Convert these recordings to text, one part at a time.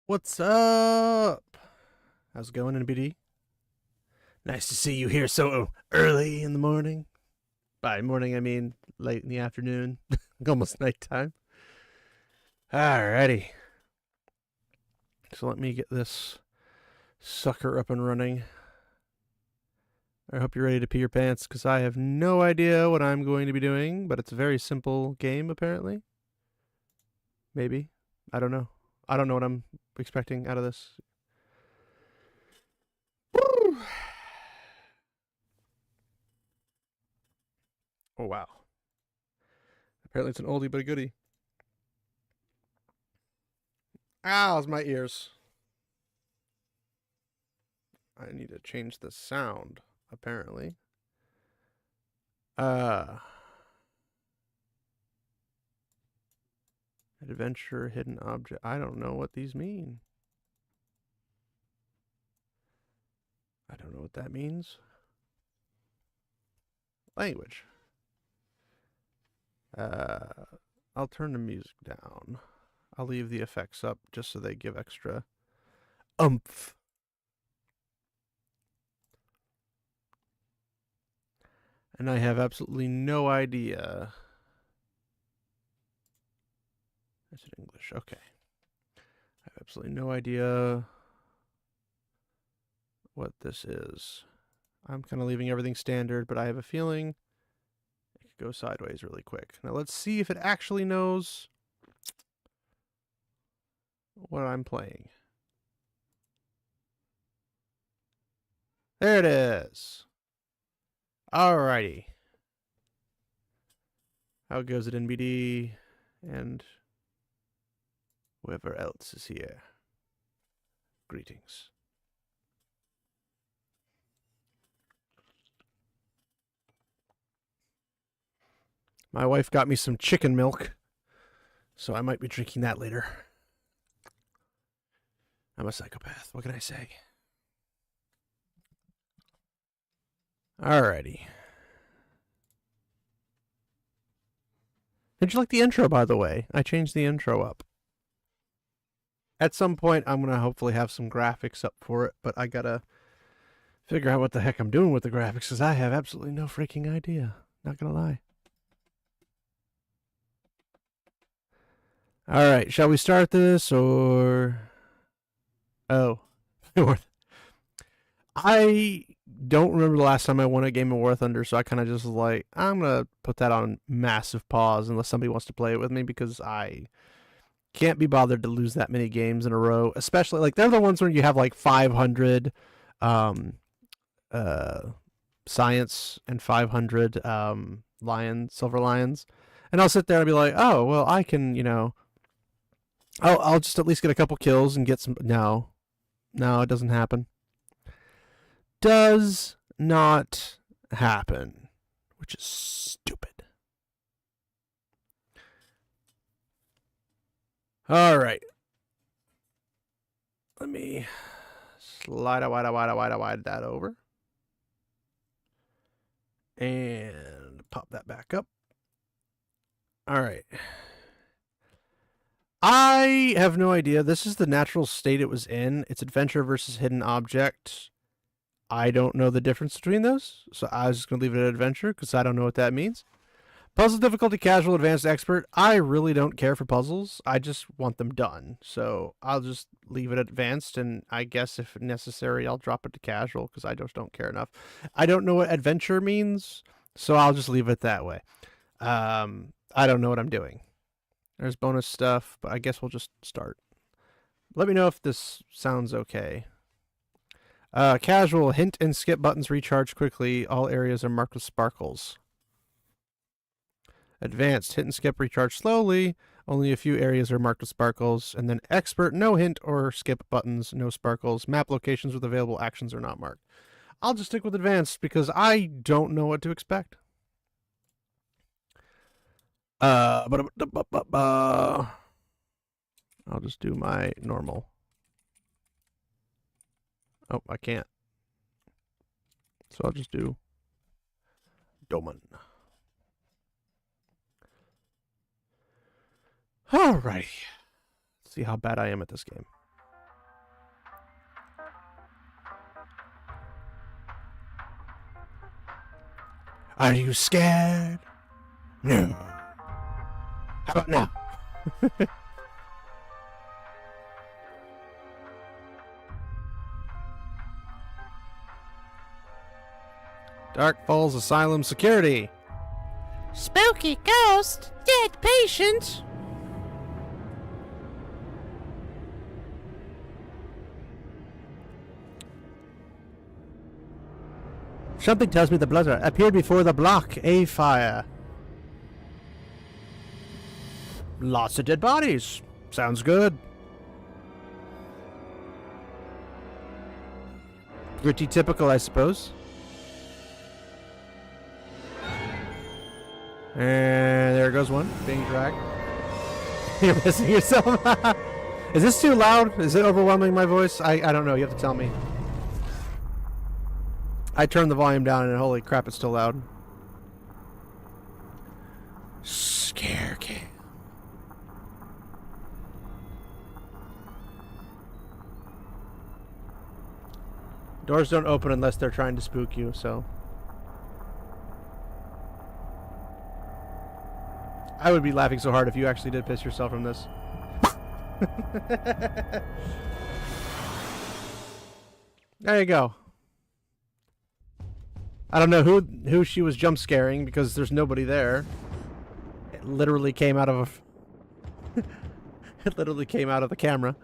What's up? How's it going, NBD? Nice to see you here so early in the morning. By morning, I mean late in the afternoon. Almost nighttime. Alrighty. So let me get this sucker up and running. I hope you're ready to pee your pants, because I have no idea what I'm going to be doing, but it's a very simple game, apparently. Maybe. I don't know. I don't know what I'm expecting out of this. Oh, wow. Apparently it's an oldie but a goodie. How's my ears? I need to change the sound, apparently. Adventure, hidden object. I don't know what these mean. I don't know what that means. Language. I'll turn the music down. I'll leave the effects up just so they give extra oomph. And I have absolutely no idea. Is it English? Okay. I have absolutely no idea what this is. I'm kind of leaving everything standard, but I have a feeling it could go sideways really quick. Now let's see if it actually knows what I'm playing. There it is. Alrighty. How goes it, NBD? And whoever else is here. Greetings. My wife got me some chicken milk, so I might be drinking that later. I'm a psychopath. What can I say? Alrighty. Did you like the intro, by the way? I changed the intro up. At some point, I'm going to hopefully have some graphics up for it, but I gotta figure out what the heck I'm doing with the graphics, because I have absolutely no freaking idea. Not gonna lie. All right, shall we start this or? Oh, I don't remember the last time I won a game of War Thunder, so I kind of just was like, I'm gonna put that on massive pause unless somebody wants to play it with me, because I can't be bothered to lose that many games in a row. Especially like they're the ones where you have like 500 um, science and 500 silver lions, and I'll sit there and be like, oh well, I can, I'll just at least get a couple kills and get some. No, it doesn't happen. Does not happen, which is stupid. All right. Let me slide that over. And pop that back up. All right. I have no idea. This is the natural state it was in. It's adventure versus hidden object. I don't know the difference between those, so I was just going to leave it at adventure because I don't know what that means. Puzzle difficulty, casual, advanced, expert. I really don't care for puzzles. I just want them done. So I'll just leave it at advanced, and I guess if necessary, I'll drop it to casual because I just don't care enough. I don't know what adventure means, so I'll just leave it that way. I don't know what I'm doing. There's bonus stuff, but I guess we'll just start. Let me know if this sounds okay. Casual, hint and skip buttons recharge quickly. All areas are marked with sparkles. Advanced, hit and skip recharge slowly. Only a few areas are marked with sparkles. And then expert, no hint or skip buttons, no sparkles. Map locations with available actions are not marked. I'll just stick with advanced because I don't know what to expect. I'll just do my normal. Oh, I can't. So I'll just do Doman. Alrighty. Let's see how bad I am at this game. Are you scared? No. How about now? Dark Falls Asylum Security. Spooky ghost, dead patient. Something tells me the blooder appeared before the block. A fire. Lots of dead bodies. Sounds good. Pretty typical, I suppose. And there goes one, being dragged. You're missing yourself. Is this too loud? Is it overwhelming my voice? I don't know. You have to tell me. I turned the volume down and holy crap, it's still loud. Scare cam. Doors don't open unless they're trying to spook you, so. I would be laughing so hard if you actually did piss yourself from this. There you go. I don't know who she was jump scaring because there's nobody there. It literally came out of a it literally came out of the camera.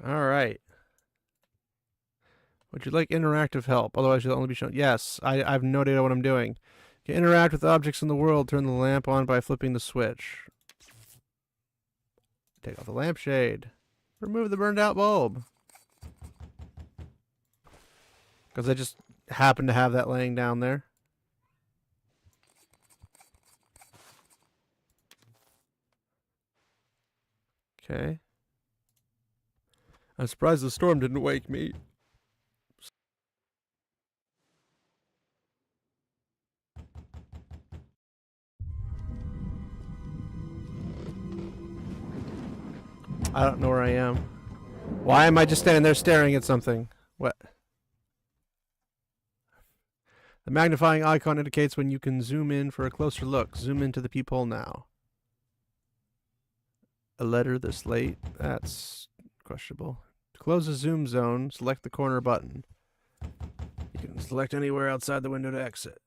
All right. Would you like interactive help? Otherwise, you'll only be shown. Yes, I have no idea what I'm doing. You can interact with objects in the world. Turn the lamp on by flipping the switch. Take off the lampshade. Remove the burned out bulb. Because I just happen to have that laying down there. Okay. I'm surprised the storm didn't wake me. I don't know where I am. Why am I just standing there staring at something? What? The magnifying icon indicates when you can zoom in for a closer look. Zoom into the peephole now. A letter this late? That's questionable. To close the zoom zone, select the corner button. You can select anywhere outside the window to exit.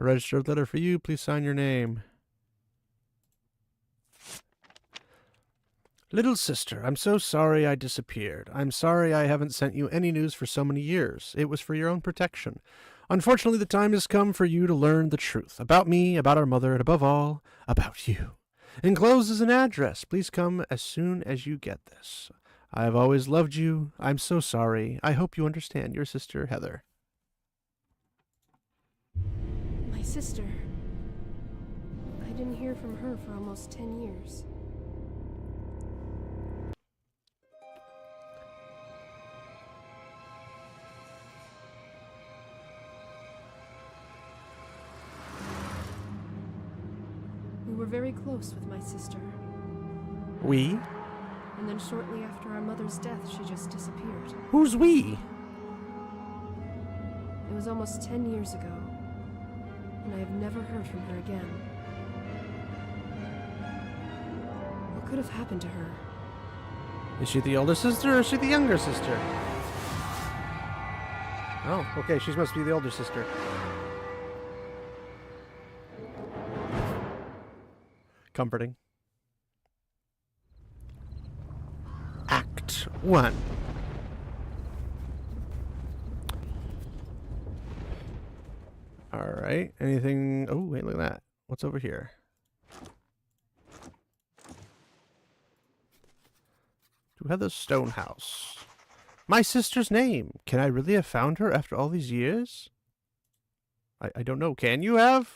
A registered letter for you. Please sign your name. Little sister, I'm so sorry I disappeared. I'm sorry I haven't sent you any news for so many years. It was for your own protection. Unfortunately, the time has come for you to learn the truth about me, about our mother, and above all, about you. Enclosed is an address. Please come as soon as you get this. I have always loved you. I'm so sorry. I hope you understand. Your sister, Heather. My sister. I didn't hear from her for almost 10 years. We were very close with my sister. We? And then shortly after our mother's death, she just disappeared. Who's we? It was almost 10 years ago, and I have never heard from her again. What could have happened to her? Is she the older sister or is she the younger sister? Oh, okay, she must be the older sister. Comforting. Act 1. Alright, anything... Oh, wait, look at that. What's over here? To Heather's stone house. My sister's name. Can I really have found her after all these years? I don't know. Can you have?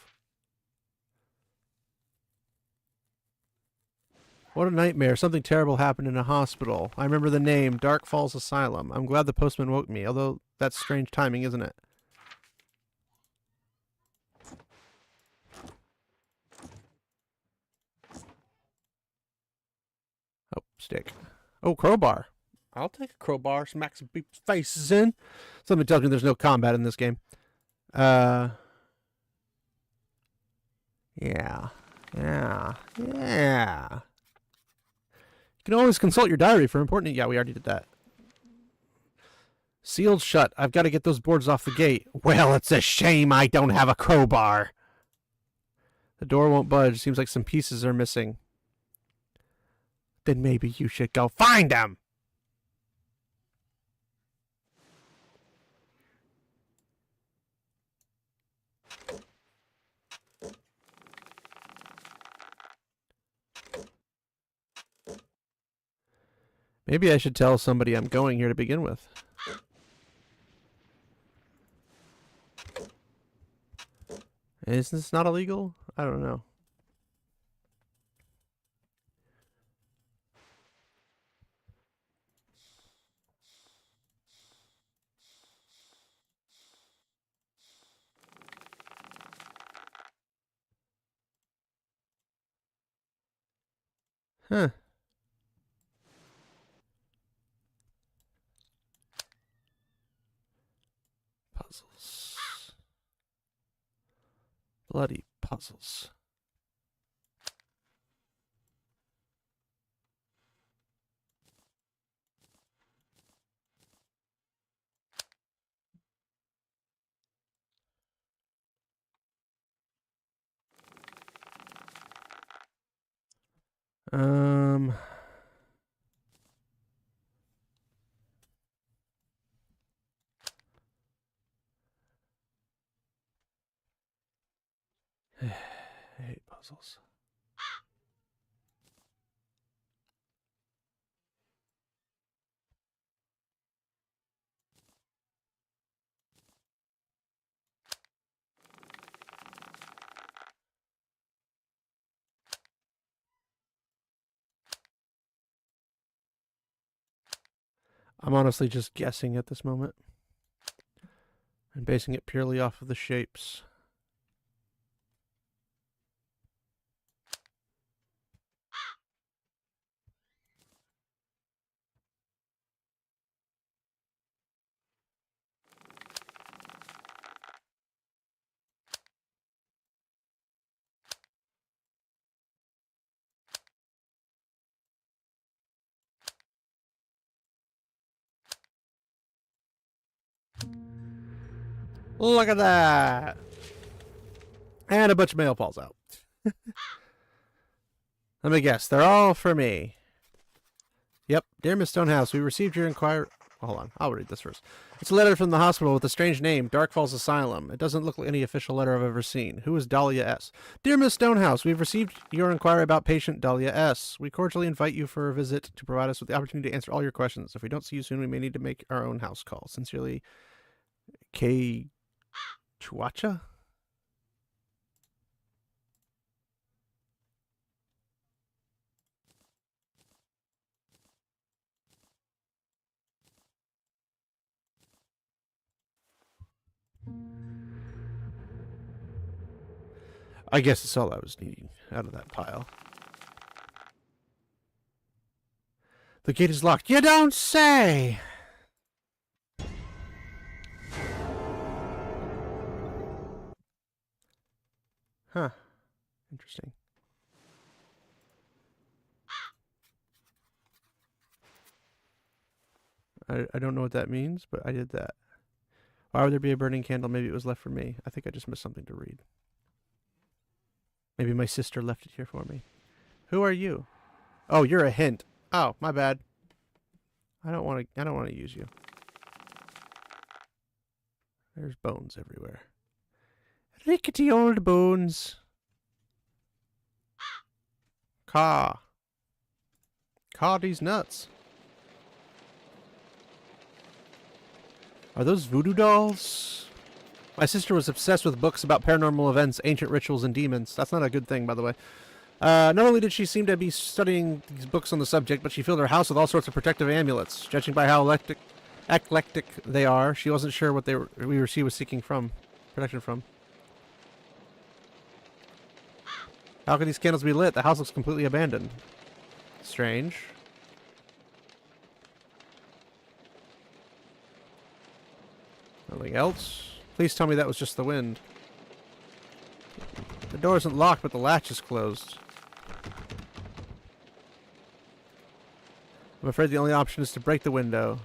What a nightmare. Something terrible happened in a hospital. I remember the name, Dark Falls Asylum. I'm glad the postman woke me, although that's strange timing, isn't it? Oh, stick. Oh, crowbar. I'll take a crowbar, smack some people's faces in. Something tells me there's no combat in this game. Yeah. Yeah. You can always consult your diary for important... Yeah, we already did that. Sealed shut. I've got to get those boards off the gate. Well, it's a shame I don't have a crowbar. The door won't budge. Seems like some pieces are missing. Then maybe you should go find them. Maybe I should tell somebody I'm going here to begin with. Is this not illegal? I don't know. Huh. Puzzles. Bloody puzzles. Um... I hate puzzles. I'm honestly just guessing at this moment and basing it purely off of the shapes. Look at that! And a bunch of mail falls out. Let me guess. They're all for me. Yep. Dear Miss Stonehouse, we received your inquiry. Hold on. I'll read this first. It's a letter from the hospital with a strange name, Dark Falls Asylum. It doesn't look like any official letter I've ever seen. Who is Dahlia S? Dear Miss Stonehouse, we've received your inquiry about patient Dahlia S. We cordially invite you for a visit to provide us with the opportunity to answer all your questions. If we don't see you soon, we may need to make our own house call. Sincerely, K. Chuacha? I guess that's all I was needing out of that pile. The gate is locked. You don't say! Huh. Interesting. I don't know what that means, but I did that. Why would there be a burning candle? Maybe it was left for me. I think I just missed something to read. Maybe my sister left it here for me. Who are you? Oh, you're a hint. Oh, my bad. I don't want to use you. There's bones everywhere. Rickety old bones. Caw these nuts. Are those voodoo dolls? My sister was obsessed with books about paranormal events, ancient rituals, and demons. That's not a good thing, by the way. Not only did she seem to be studying these books on the subject, but she filled her house with all sorts of protective amulets. Judging by how eclectic they are, she wasn't sure what she was seeking protection from. How could these candles be lit? The house looks completely abandoned. Strange. Nothing else? Please tell me that was just the wind. The door isn't locked, but the latch is closed. I'm afraid the only option is to break the window.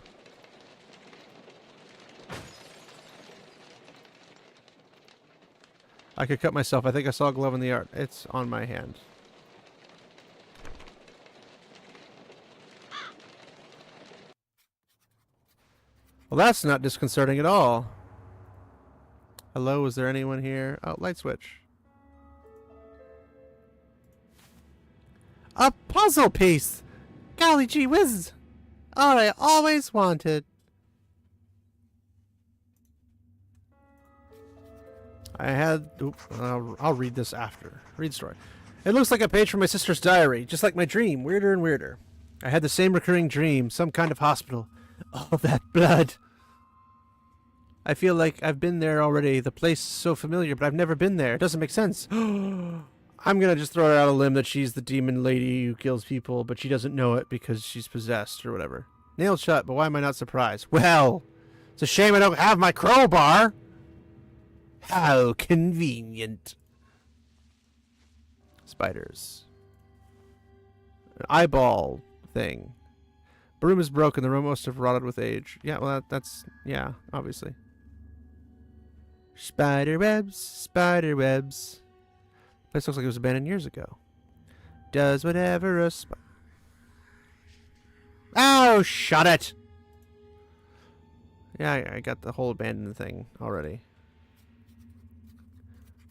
I could cut myself. I think I saw a glove in the art. It's on my hand. Well, that's not disconcerting at all. Hello, is there anyone here? Oh, light switch. A puzzle piece! Golly gee whiz! All I always wanted. I'll read this after. Read story. It looks like a page from my sister's diary, just like my dream, weirder and weirder. I had the same recurring dream, some kind of hospital. All that blood. I feel like I've been there already. The place is so familiar, but I've never been there. It doesn't make sense. I'm gonna just throw it out a limb that she's the demon lady who kills people, but she doesn't know it because she's possessed or whatever. Nailed shut, but why am I not surprised? Well, it's a shame I don't have my crowbar. How convenient. Spiders. An eyeball thing. Broom is broken. The room must have rotted with age. Yeah, well, that's yeah, obviously. Spider webs, spider webs. Place looks like it was abandoned years ago. Does whatever a Oh, shut it! Yeah, I got the whole abandoned thing already.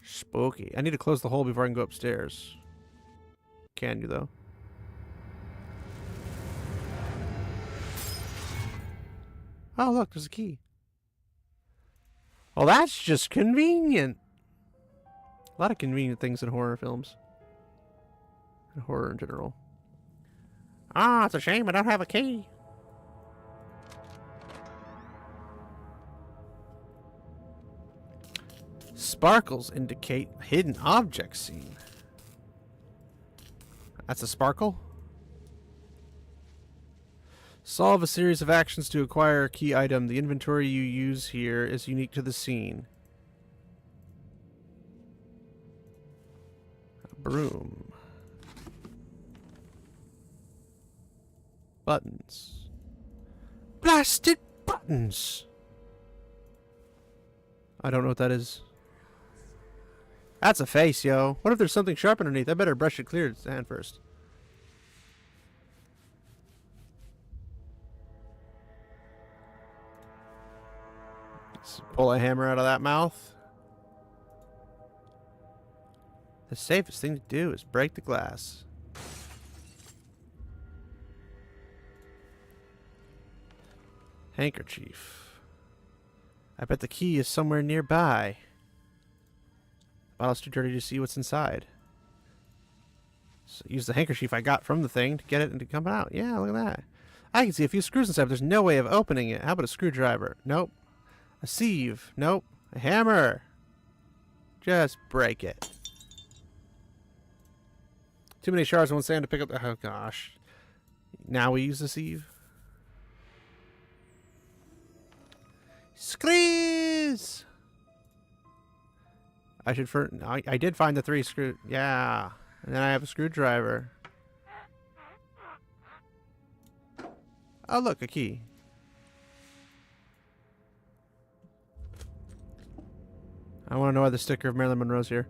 Spooky. I need to close the hole before I can go upstairs. Can you, though? Oh, look, there's a key. Well, that's just convenient. A lot of convenient things in horror films. And horror in general. Ah, it's a shame I don't have a key. sparkles indicate hidden object seen. That's a sparkle? Solve a series of actions to acquire a key item. The inventory you use here is unique to the scene. A broom. Buttons. Blasted buttons! I don't know what that is. That's a face, yo. What if there's something sharp underneath? I better brush it clear its hand first. Let's pull a hammer out of that mouth. The safest thing to do is break the glass. Handkerchief. I bet the key is somewhere nearby. The bottle's too dirty to see what's inside. So use the handkerchief I got from the thing to get it and to come out. Yeah, look at that. I can see a few screws inside, but there's no way of opening it. How about a screwdriver? Nope. A sieve? Nope. A hammer? Just break it. Too many shards in one sand to pick up the... Oh, gosh. Now we use the sieve. Screws! I should... I did find the 3 screw... Yeah. And then I have a screwdriver. Oh, look. A key. I want to know why the sticker of Marilyn Monroe's here.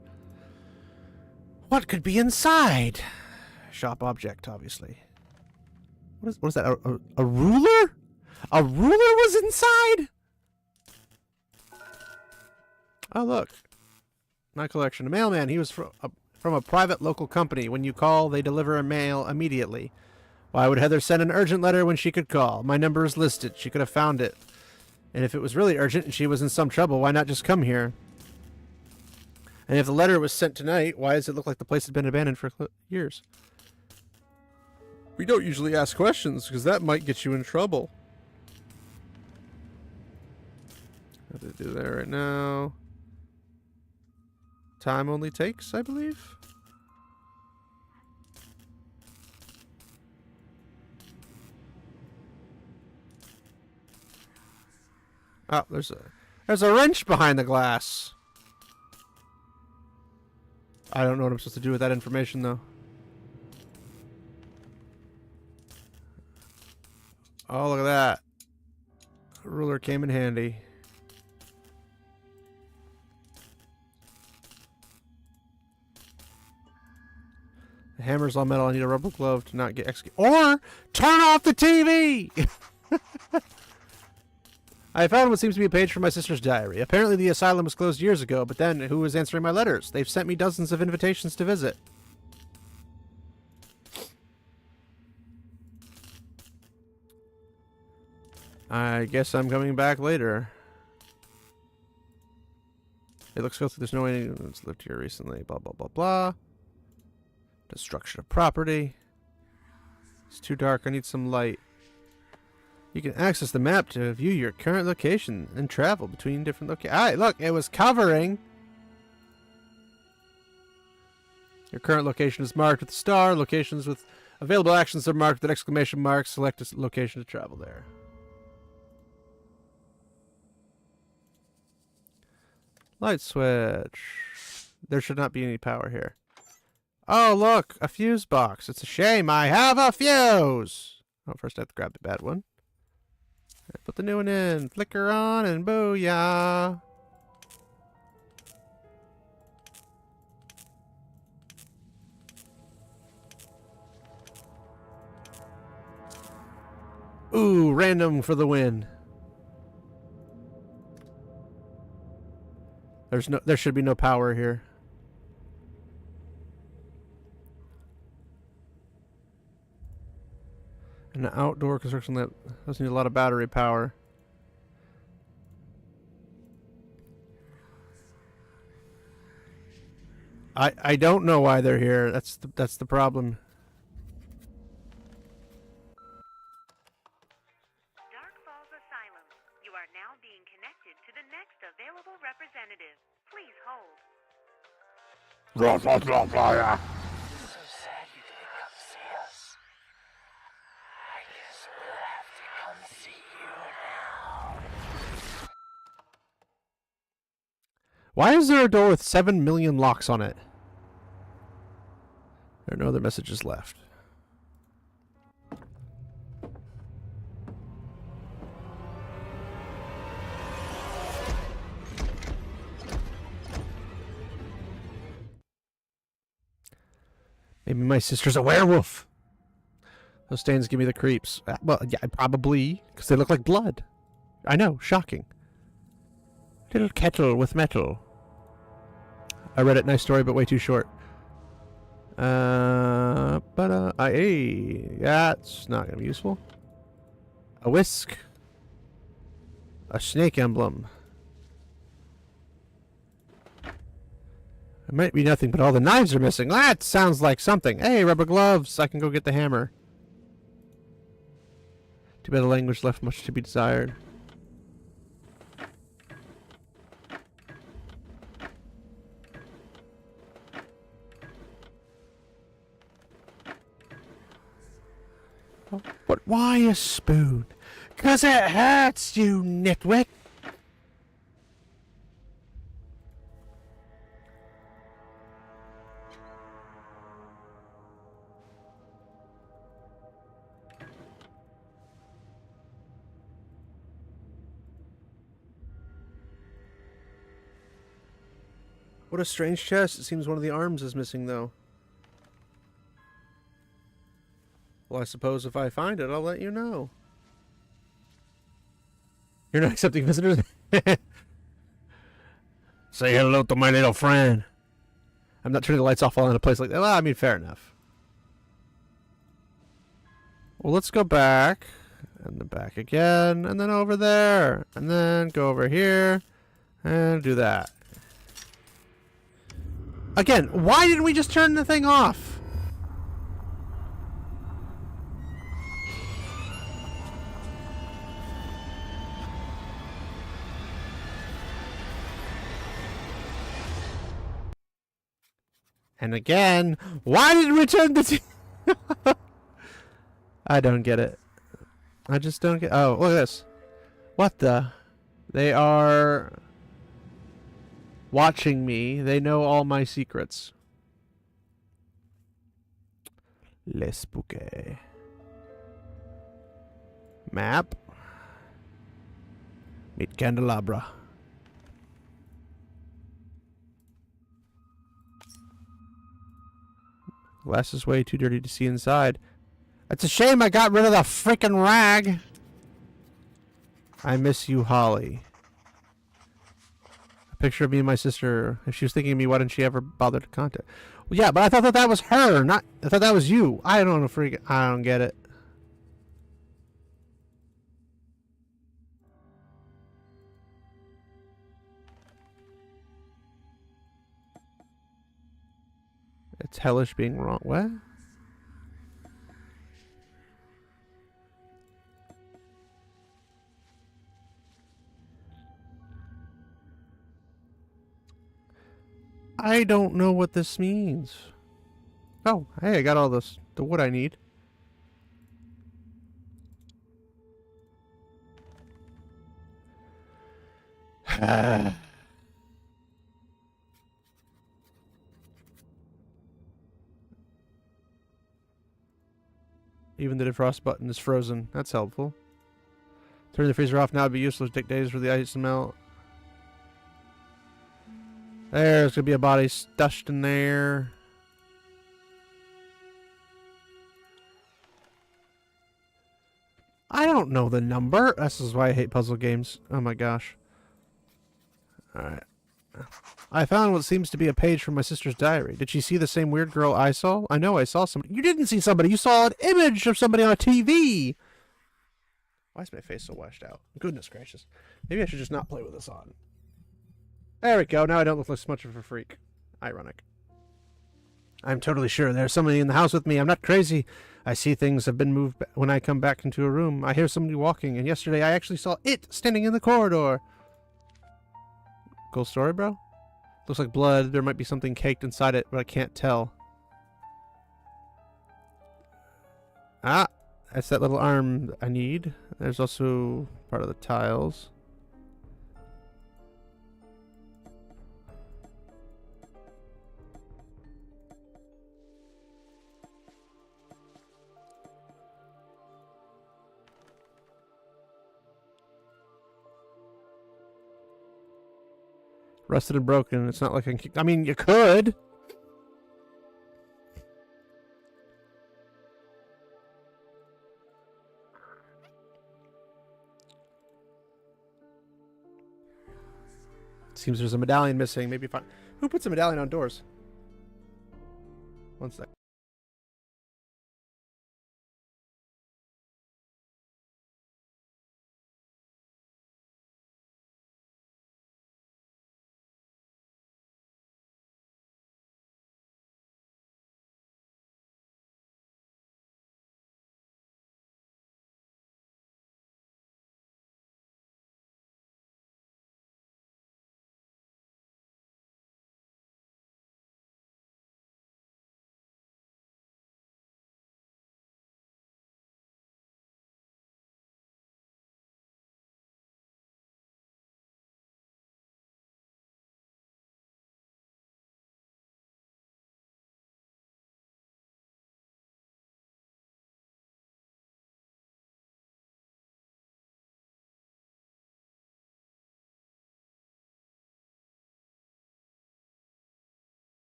What could be inside? Shop object, obviously. What is that? A ruler? A ruler was inside? Oh, look. My collection. A mailman. He was from a private local company. When you call, they deliver a mail immediately. Why would Heather send an urgent letter when she could call? My number is listed. She could have found it. And if it was really urgent and she was in some trouble, why not just come here? And if the letter was sent tonight, why does it look like the place had been abandoned for years? We don't usually ask questions, because that might get you in trouble. What to do there right now? Time only takes, I believe. Oh, there's a wrench behind the glass. I don't know what I'm supposed to do with that information, though. Oh, look at that. The ruler came in handy. The hammer's all metal. I need a rubber glove to not get executed. Or turn off the TV! I found what seems to be a page from my sister's diary. Apparently the asylum was closed years ago, but then who was answering my letters? They've sent me dozens of invitations to visit. I guess I'm coming back later. It looks filthy. There's no way anyone's lived here recently. Blah, blah, blah, blah. Destruction of property. It's too dark. I need some light. You can access the map to view your current location and travel between different locations. Alright, look, it was covering. Your current location is marked with a star. Locations with available actions are marked with an exclamation mark. Select a location to travel there. Light switch. There should not be any power here. Oh, look, a fuse box. It's a shame I have a fuse. Oh, first I have to grab the bad one. Put the new one in. Flicker on and booyah. Ooh, random for the win. There should be no power here. An outdoor construction that doesn't need a lot of battery power. I don't know why they're here. That's the problem. Dark Falls Asylum. You are now being connected to the next available representative. Please So sad you didn't come see us. I guess we'll have to come see you now. Why is there a door with 7 million locks on it? There are no other messages left. Maybe my sister's a werewolf. Those stains give me the creeps. Well, yeah, probably, because they look like blood. I know, shocking. Little kettle with metal. I read it, nice story, but way too short. Hey, that's not gonna be useful. A whisk. A snake emblem. It might be nothing, but all the knives are missing. That sounds like something. Hey, rubber gloves. I can go get the hammer. Too bad the language left much to be desired. Oh, but why a spoon? 'Cause it hurts, you nitwit. What a strange chest. It seems one of the arms is missing, though. Well, I suppose if I find it, I'll let you know. You're not accepting visitors? Say hello to my little friend. I'm not turning the lights off all in a place like that. Well, I mean, fair enough. Well, let's go back. And then back again. And then over there. And then go over here. And do that. Again, why didn't we just turn the thing off? And again, why did we turn the I don't get it. I just don't get... Oh, look at this. What the... They are... watching me. They know all my secrets. Les Bouquet. Map. Meet Candelabra. Glass is way too dirty to see inside. It's a shame I got rid of the frickin' rag. I miss you, Holly. A picture of me and my sister. If she was thinking of me, why didn't she ever bother to contact? Well, yeah, but I thought that was her, not... I thought that was you. I don't know, I don't get it. It's hellish being wrong. What? I don't know what this means. Oh, hey, I got all the wood I need. Even the defrost button is frozen. That's helpful. Turn the freezer off now would be useless. Take days for the ice to melt. There's gonna be a body stushed in there. I don't know the number. This is why I hate puzzle games. Oh my gosh. Alright. I found what seems to be a page from my sister's diary. Did she see the same weird girl I saw? I know I saw somebody. You didn't see somebody. You saw an image of somebody on a TV. Why is my face so washed out? Goodness gracious. Maybe I should just not play with this on. There we go. Now I don't look like much of a freak. Ironic. I'm totally sure there's somebody in the house with me. I'm not crazy. I see things have been moved when I come back into a room. I hear somebody walking, and yesterday I actually saw it standing in the corridor. Cool story, bro? Looks like blood. There might be something caked inside it, but I can't tell. Ah! That's that little arm I need. There's also part of the tiles. Rusted and broken. It's not like I mean, you could. Seems there's a medallion missing. Maybe find. Who puts a medallion on doors? One sec.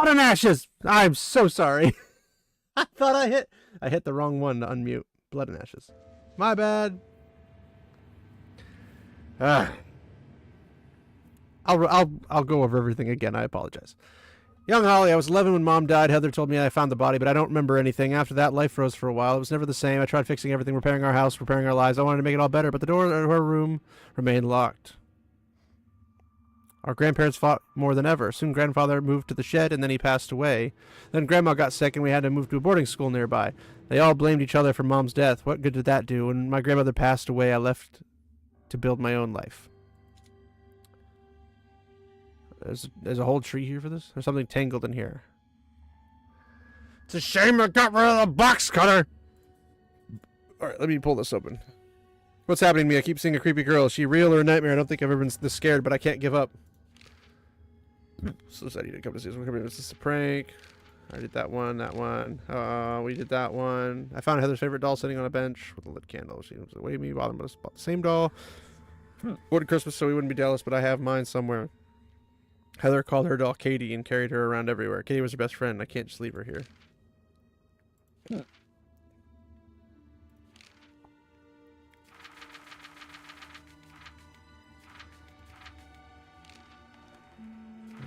Blood and ashes! I'm so sorry. I thought I hit the wrong one to unmute. Blood and ashes. My bad. I'll go over everything again. I apologize. Young Holly, I was 11 when Mom died. Heather told me I found the body, but I don't remember anything. After that, life froze for a while. It was never the same. I tried fixing everything, repairing our house, repairing our lives. I wanted to make it all better, but the door to her room remained locked. Our grandparents fought more than ever. Soon grandfather moved to the shed, and then he passed away. Then grandma got sick, and we had to move to a boarding school nearby. They all blamed each other for Mom's death. What good did that do? When my grandmother passed away, I left to build my own life. There's a whole tree here for this? There's something tangled in here. It's a shame I got rid of the box cutter! Alright, let me pull this open. What's happening to me? I keep seeing a creepy girl. Is she real or a nightmare? I don't think I've ever been this scared, but I can't give up. So sad you didn't come to see us. Is this a prank? I did that one, we did that one. I found Heather's favorite doll sitting on a bench with a lit candle. She was away me while I bought the same doll. Wanted Christmas so we wouldn't be jealous, but I have mine somewhere. Heather called her doll Katie and carried her around everywhere. Katie was her best friend. I can't just leave her here.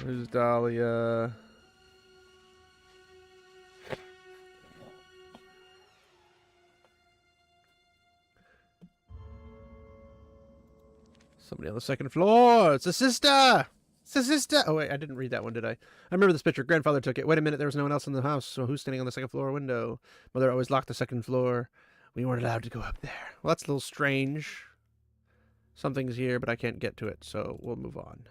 Where's Dahlia? Somebody on the second floor. It's a sister. It's a sister. Oh, wait. I didn't read that one, did I? I remember this picture. Grandfather took it. Wait a minute. There was no one else in the house. So who's standing on the second floor window? Mother always locked the second floor. We weren't allowed to go up there. Well, that's a little strange. Something's here, but I can't get to it. So we'll move on.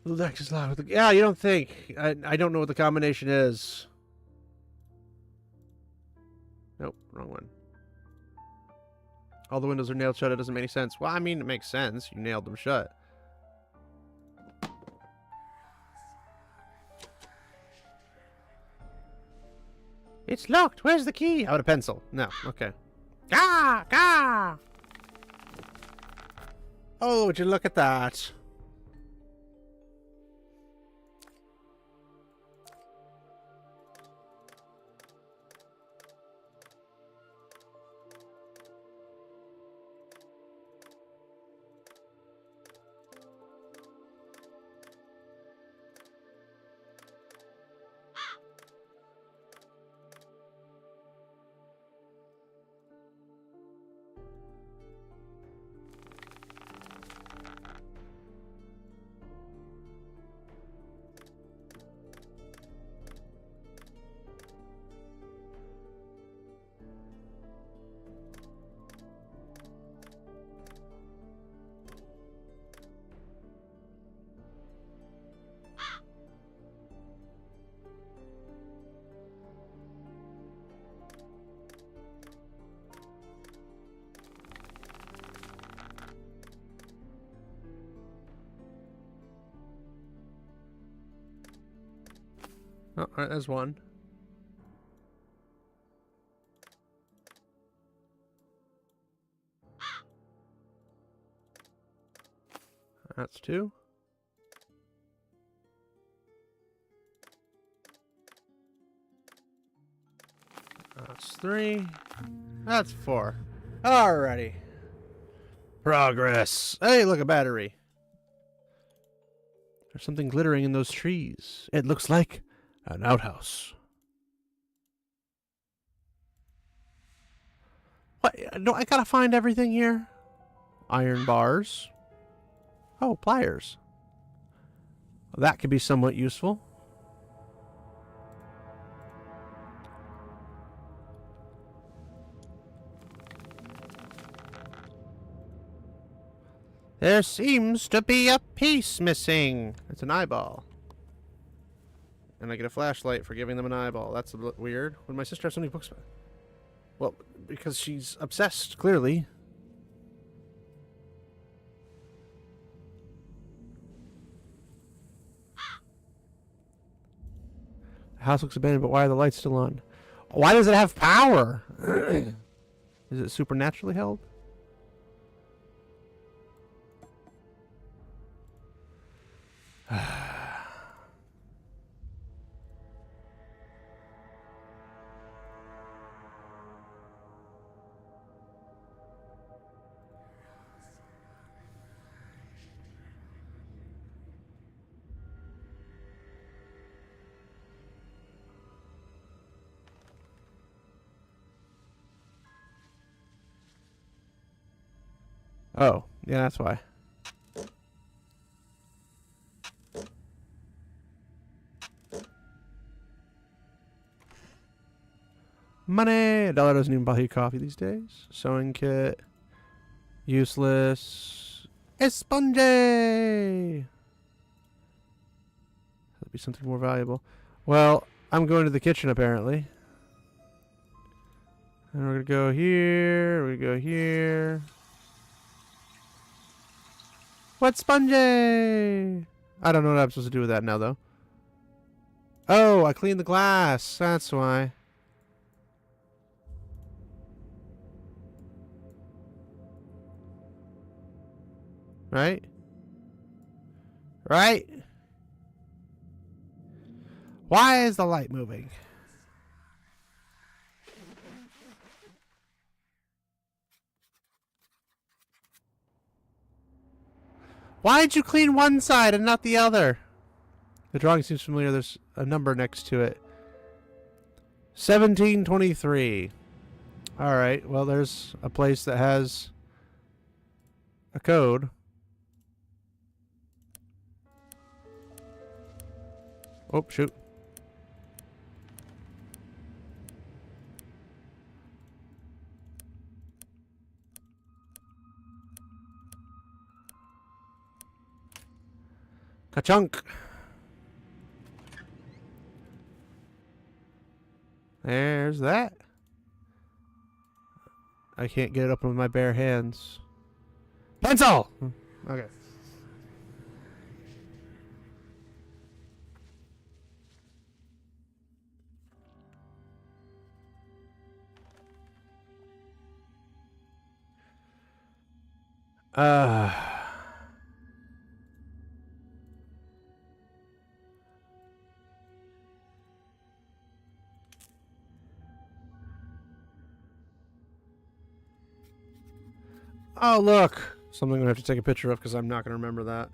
The deck is locked. Yeah, you don't think. I don't know what the combination is. Nope, wrong one. All the windows are nailed shut. It doesn't make any sense. Well, I mean, it makes sense. You nailed them shut. It's locked. Where's the key? How about a pencil? No. Okay. Gah! Gah! Oh, would you look at that? Oh, alright, there's one. That's two. That's three. That's four. Alrighty. Progress. Hey, look, a battery. There's something glittering in those trees. It looks like an outhouse. What? No, I gotta find everything here. Iron bars. Oh, pliers. Well, that could be somewhat useful. There seems to be a piece missing. It's an eyeball. And I get a flashlight for giving them an eyeball. That's a bit weird. Would my sister have so many books? Well, because she's obsessed, clearly. The house looks abandoned, but why are the lights still on? Why does it have power? Is it supernaturally held? Oh, yeah, that's why. Money! $1 doesn't even buy you coffee these days. Sewing kit. Useless. Esponge! That'd be something more valuable. Well, I'm going to the kitchen apparently. And we're gonna go here. We're gonna go here. What sponge? I don't know what I'm supposed to do with that now, though. Oh, I cleaned the glass. That's why. Right? Right? Why is the light moving? Why'd you clean one side and not the other? The drawing seems familiar. There's a number next to it. 1723. Alright, well, there's a place that has a code. Oh, shoot. Ka-chunk. There's that. I can't get it up with my bare hands. Pencil! Okay. Oh, look. Something I'm going to have to take a picture of because I'm not going to remember that.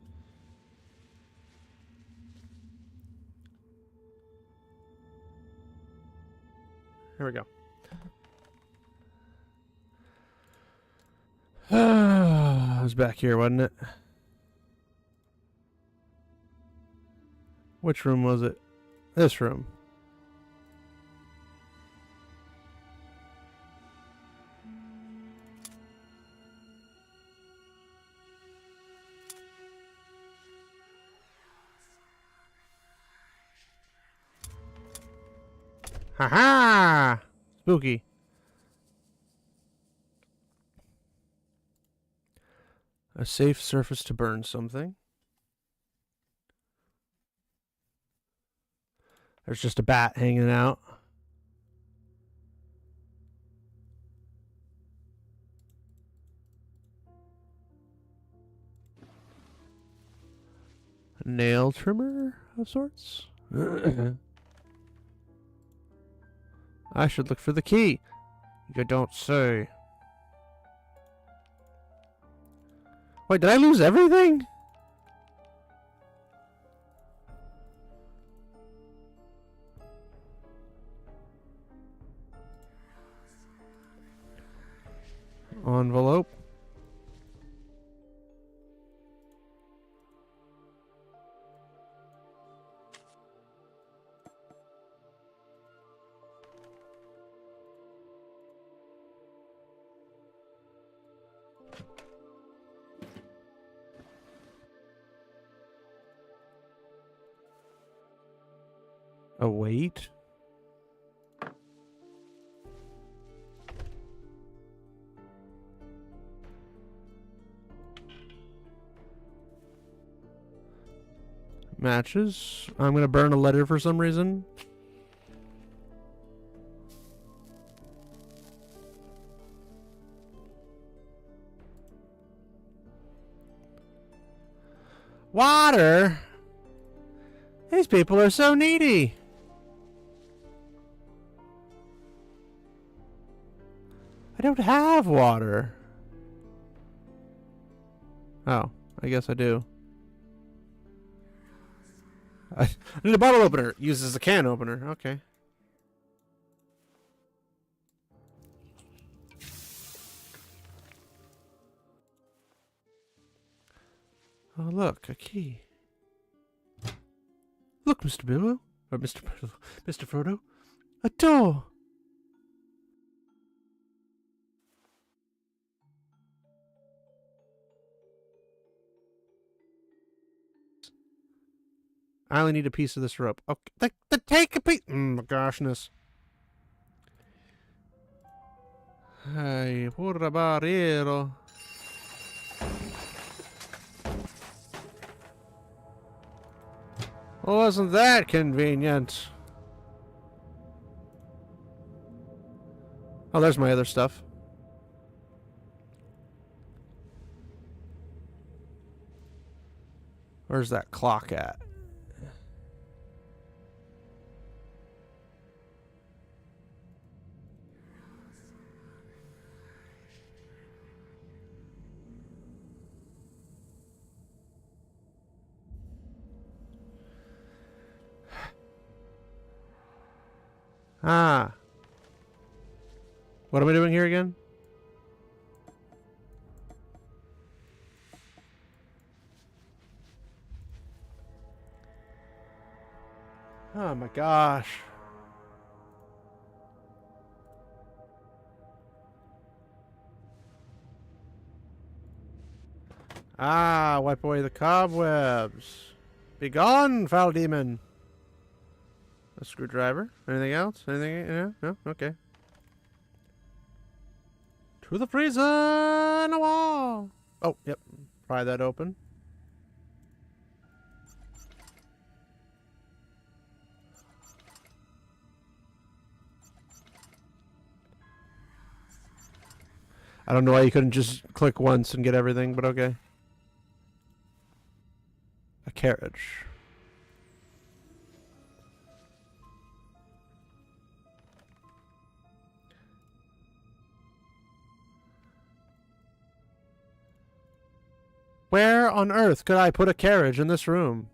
Here we go. It was back here, wasn't it? Which room was it? This room. Ha-ha! Spooky. A safe surface to burn something. There's just a bat hanging out. A nail trimmer of sorts. I should look for the key. You don't say. Wait, did I lose everything? Envelope. Oh, wait. Matches. I'm going to burn a letter for some reason. Water? These people are so needy. I don't have water. Oh, I guess I do. I need a bottle opener. Uses a can opener. Okay. Oh, look, a key. Look, Mr. Bilbo. Or Mr. Frodo. A door! I only need a piece of this rope. Okay, take a piece. My goshness. Hey, what about it? Well, wasn't that convenient? Oh, there's my other stuff. Where's that clock at? Ah. What am I doing here again? Oh my gosh. Ah, wipe away the cobwebs. Begone, foul demon. A screwdriver. Anything else? Anything? No? Okay. To the freezer in the wall. Oh, yep. Pry that open. I don't know why you couldn't just click once and get everything, but okay. A carriage. Where on earth could I put a carriage in this room?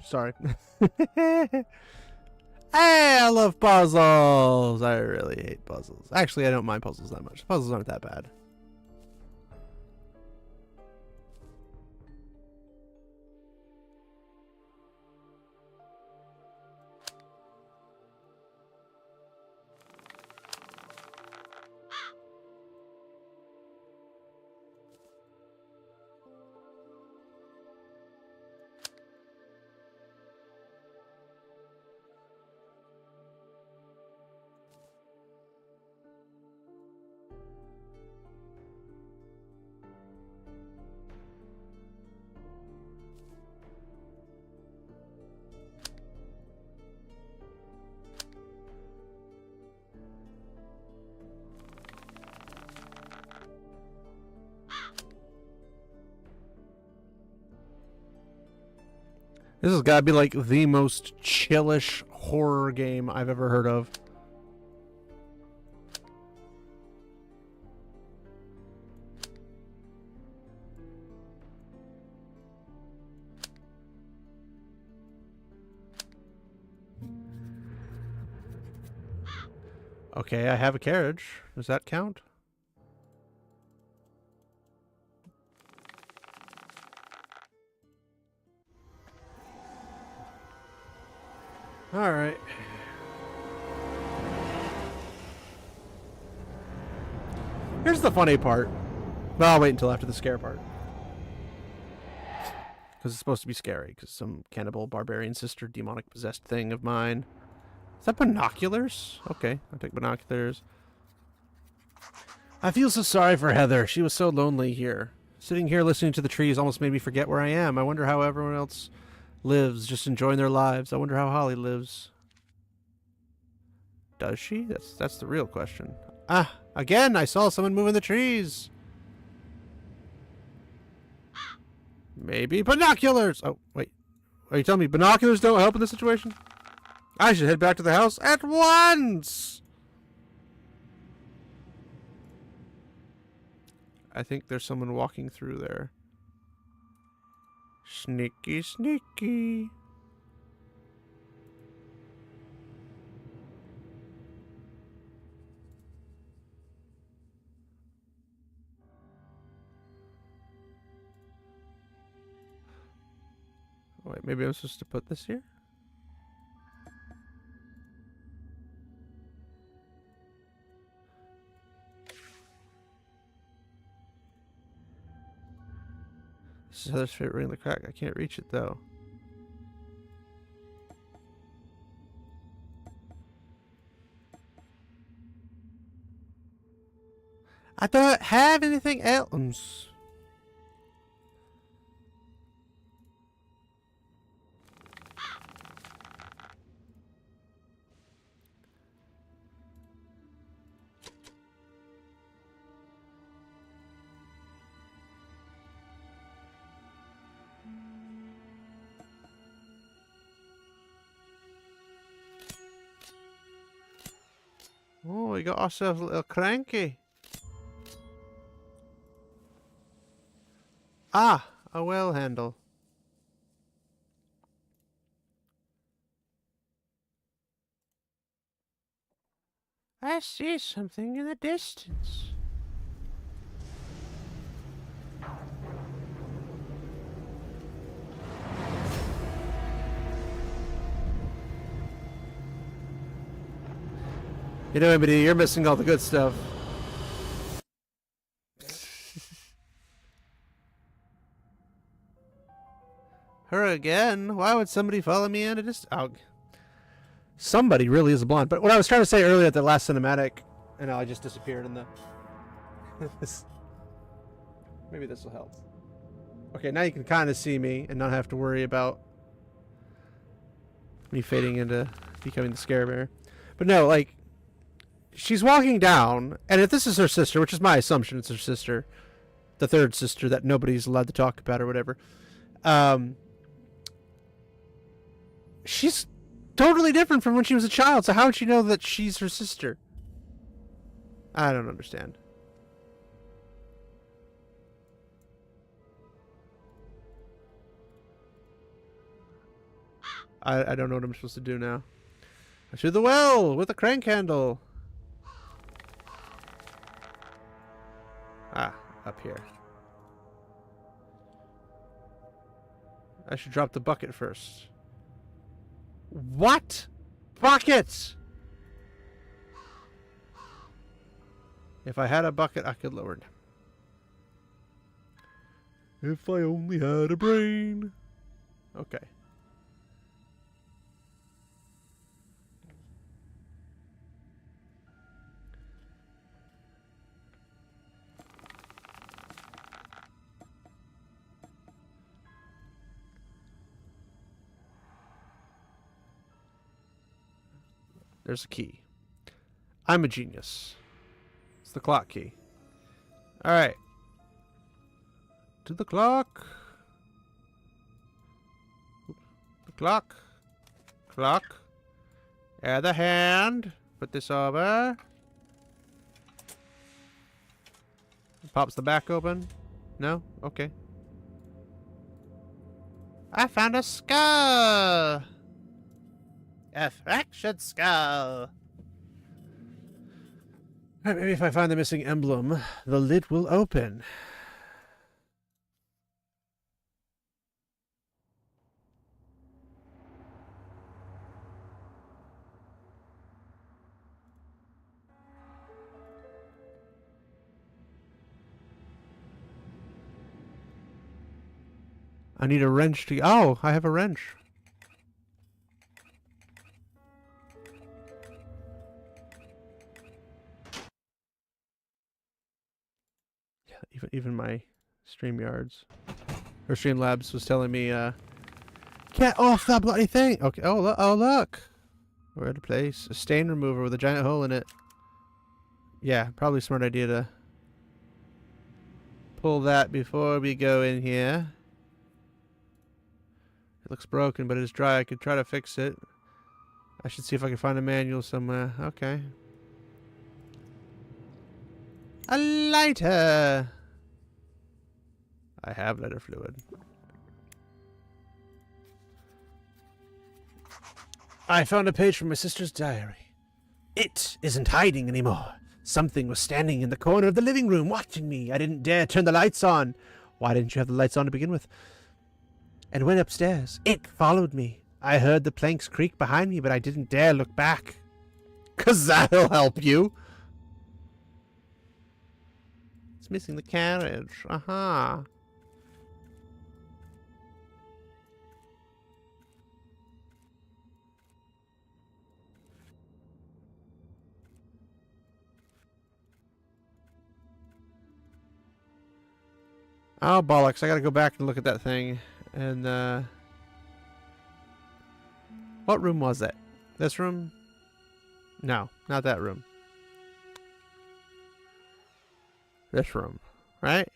Sorry. Hey, I love puzzles. I really hate puzzles. Actually, I don't mind puzzles that much. Puzzles aren't that bad. This has got to be like the most chillish horror game I've ever heard of. Okay, I have a carriage. Does that count? All right. Here's the funny part. Well, I'll wait until after the scare part. Because it's supposed to be scary. Because some cannibal barbarian sister demonic possessed thing of mine. Is that binoculars? Okay, I'll take binoculars. I feel so sorry for Heather. She was so lonely here. Sitting here listening to the trees almost made me forget where I am. I wonder how everyone else lives, just enjoying their lives. I wonder how Holly lives. Does she? That's the real question. Ah, again, I saw someone move in the trees. Maybe binoculars. Oh, wait. Are you telling me binoculars don't help in this situation? I should head back to the house at once. I think there's someone walking through there. Sneaky, sneaky. Wait, maybe I'm supposed to put this here? This is Heather's favorite ring in the crack. I can't reach it though. I don't have anything else. Oh, we got ourselves a little cranky. Ah, a well handle. I see something in the distance. You know, Emily, you're missing all the good stuff. Her again? Why would somebody follow me in a distance? Oh. Somebody really is a blonde. But what I was trying to say earlier at the last cinematic, and I just disappeared in the... Maybe this will help. Okay, now you can kind of see me and not have to worry about me fading into becoming the scare bear. But no, like, she's walking down, and if this is her sister, which is my assumption it's her sister, the third sister that nobody's allowed to talk about or whatever, she's totally different from when she was a child, so how would she know that she's her sister? I don't understand. I don't know what I'm supposed to do now. To the well with a crank handle. Ah, up here. I should drop the bucket first. What? Bucket! If I had a bucket, I could lower it. If I only had a brain. Okay. There's a key. I'm a genius. It's the clock key. Alright. To the clock. The clock. Clock. Other hand. Put this over. Pops the back open. No? Okay. I found a skull! A fractured skull. Alright, maybe if I find the missing emblem, the lid will open. I need a wrench to... Oh, I have a wrench. Even my StreamYards or Streamlabs was telling me, get off that bloody thing. Okay. Oh look. Oh look. We're at a place. A stain remover with a giant hole in it. Yeah, probably a smart idea to pull that before we go in here. It looks broken, but it is dry. I could try to fix it. I should see if I can find a manual somewhere. Okay. A lighter! I have lighter fluid. I found a page from my sister's diary. It isn't hiding anymore. Something was standing in the corner of the living room watching me. I didn't dare turn the lights on. Why didn't you have the lights on to begin with? And went upstairs. It followed me. I heard the planks creak behind me, but I didn't dare look back. 'Cause that'll help you. It's missing the carriage. Aha. Oh, bollocks. I gotta go back and look at that thing. And, what room was it? This room? No, not that room. This room, right?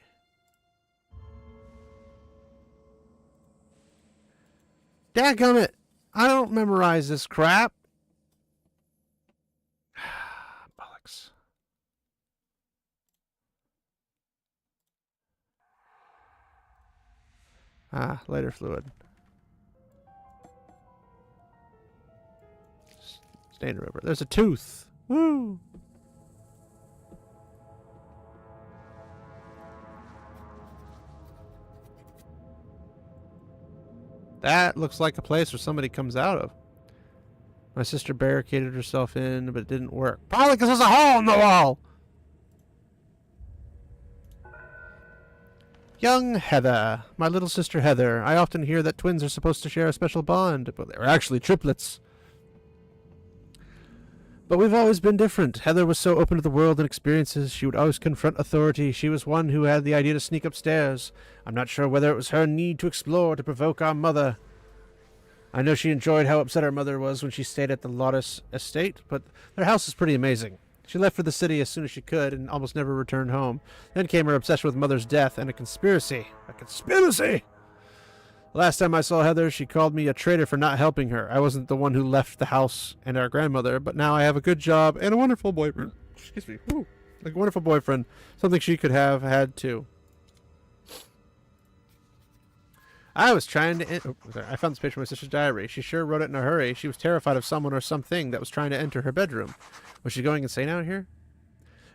Dadgummit! I don't memorize this crap. Bollocks. Ah, lighter fluid. Stain remover. There's a tooth. Woo! That looks like a place where somebody comes out of. My sister barricaded herself in, but it didn't work. Probably because there's a hole in the wall! Young Heather. My little sister Heather. I often hear that twins are supposed to share a special bond, but they're actually triplets. But we've always been different. Heather was so open to the world and experiences. She would always confront authority. She was one who had the idea to sneak upstairs. I'm not sure whether it was her need to explore to provoke our mother. I know she enjoyed how upset our mother was when she stayed at the Lotus estate, but their house is pretty amazing. She left for the city as soon as she could and almost never returned home. Then came her obsession with mother's death and a conspiracy. A conspiracy! The last time I saw Heather, she called me a traitor for not helping her. I wasn't the one who left the house and our grandmother, but now I have a good job and a wonderful boyfriend. Excuse me. Woo. Like a wonderful boyfriend. Something she could have had too. I was trying to... I found this page from my sister's diary. She sure wrote it in a hurry. She was terrified of someone or something that was trying to enter her bedroom. Was she going insane out here?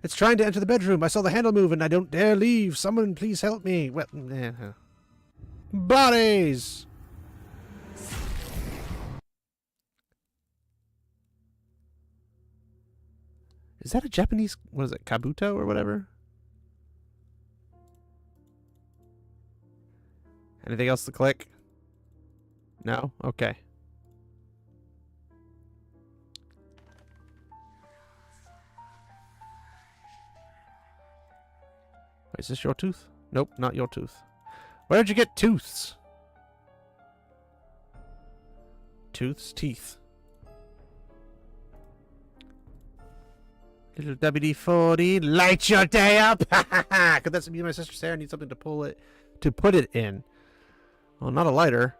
It's trying to enter the bedroom. I saw the handle move and I don't dare leave. Someone please help me. Well, bodies! Is that a Japanese... What is it? Kabuto or whatever? Anything else to click? No? Okay. Wait, is this your tooth? Nope, not your tooth. Where'd you get tooths? Tooths? Teeth. Little WD-40, light your day up! Could that be my sister's hair? I need something to pull it, to put it in. Well, not a lighter.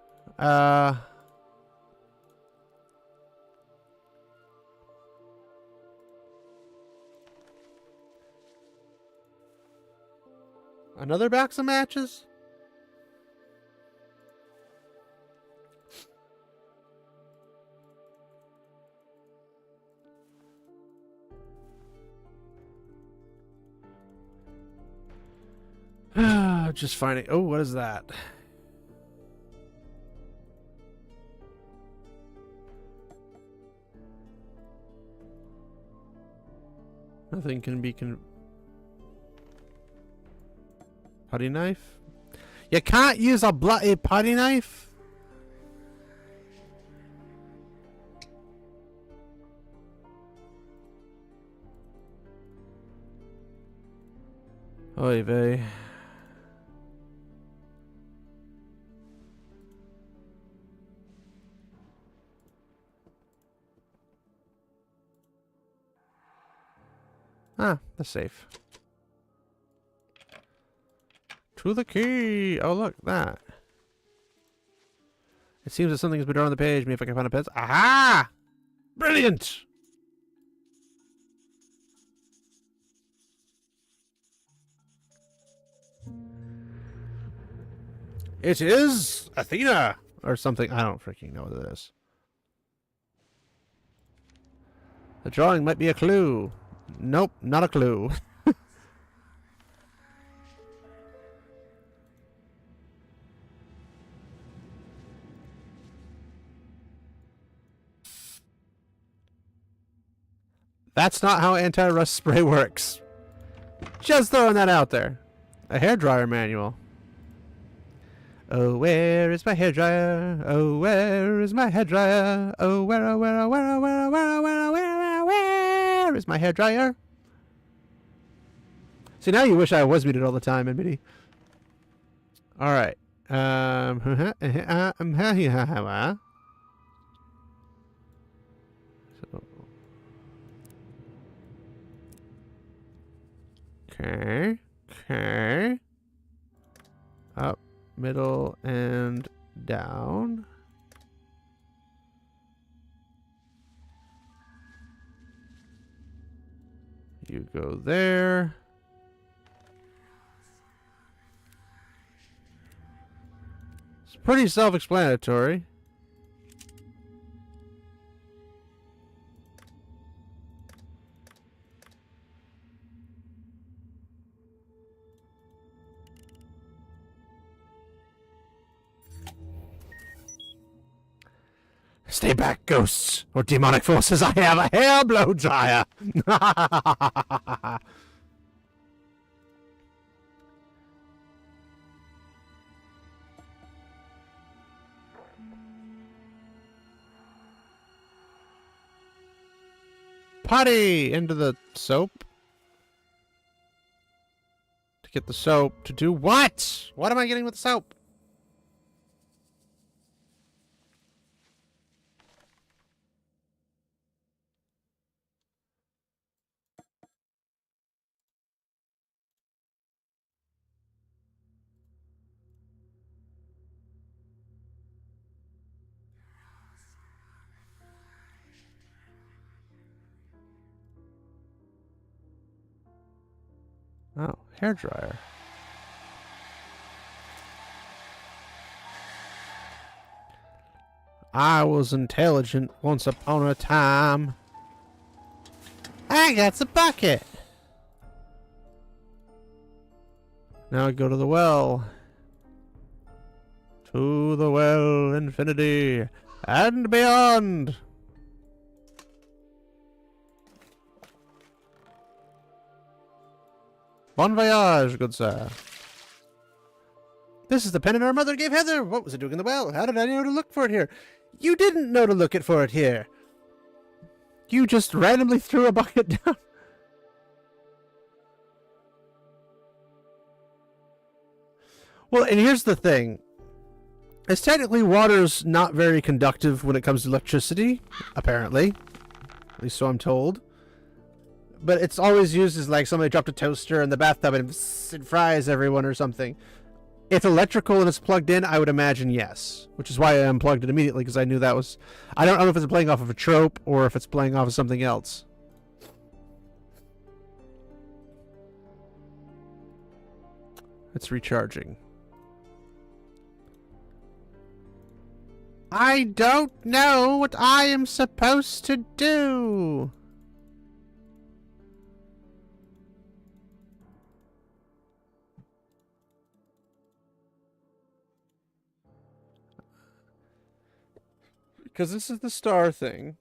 Another box of matches? Just finding... Oh, what is that? Nothing can be putty knife? You can't use a bloody putty knife? Oy vey. Ah, the safe. To the key! Oh, look, that. It seems that something has been drawn on the page. Maybe if I can find a pencil. Aha! Brilliant! It is Athena! Or something. I don't freaking know what it is. The drawing might be a clue. Nope, not a clue. That's not how anti-rust spray works. Just throwing that out there. A hairdryer manual. Oh, where is my hairdryer? Oh, where is my hairdryer? Oh, where is my hairdryer? See, now you wish I was muted all the time, Emily. All right. Okay. Okay. Up, middle, and down. You go there. It's pretty self-explanatory. Stay back, ghosts or demonic forces. I have a hair blow dryer. Potty into the soap. To get the soap to do what? What am I getting with the soap? Oh, hairdryer. I was intelligent once upon a time. I got the bucket. Now I go to the well. To the well, infinity and beyond. Bon voyage, good sir. This is the pendant our mother gave Heather. What was it doing in the well? How did I know to look for it here? You didn't know to look for it here. You just randomly threw a bucket down. Well, and here's the thing. As technically water's not very conductive when it comes to electricity, apparently. At least so I'm told. But it's always used as like somebody dropped a toaster in the bathtub and it fries everyone or something. If electrical and it's plugged in, I would imagine yes. Which is why I unplugged it immediately, because I knew that was... I don't know if it's playing off of a trope or if it's playing off of something else. It's recharging. I don't know what I am supposed to do. Because this is the star thing.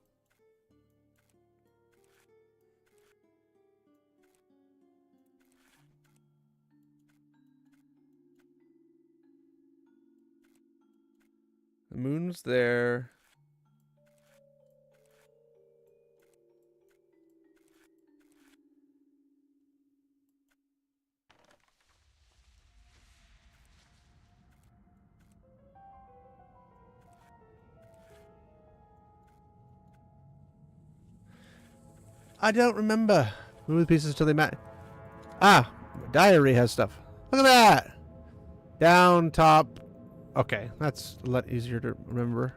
The moon's there. I don't remember. Move the pieces until they match. Ah, diary has stuff. Look at that. Down, top. Okay, that's a lot easier to remember.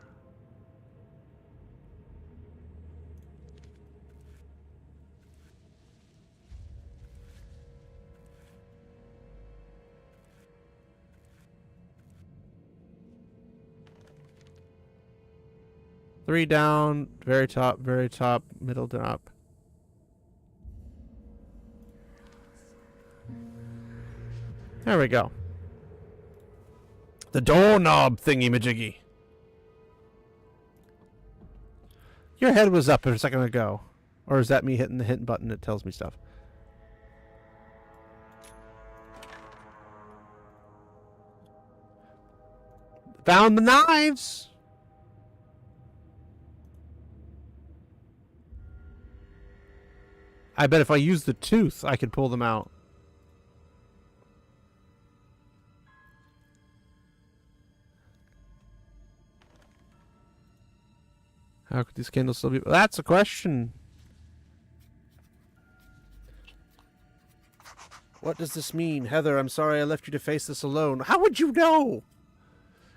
Three down, very top, middle to up. There we go. The doorknob thingy-majiggy. Your head was up a second ago. Or is that me hitting the hint button that tells me stuff? Found the knives! I bet if I use the tooth, I could pull them out. How could these candles still be... That's a question. What does this mean? Heather, I'm sorry I left you to face this alone. How would you know?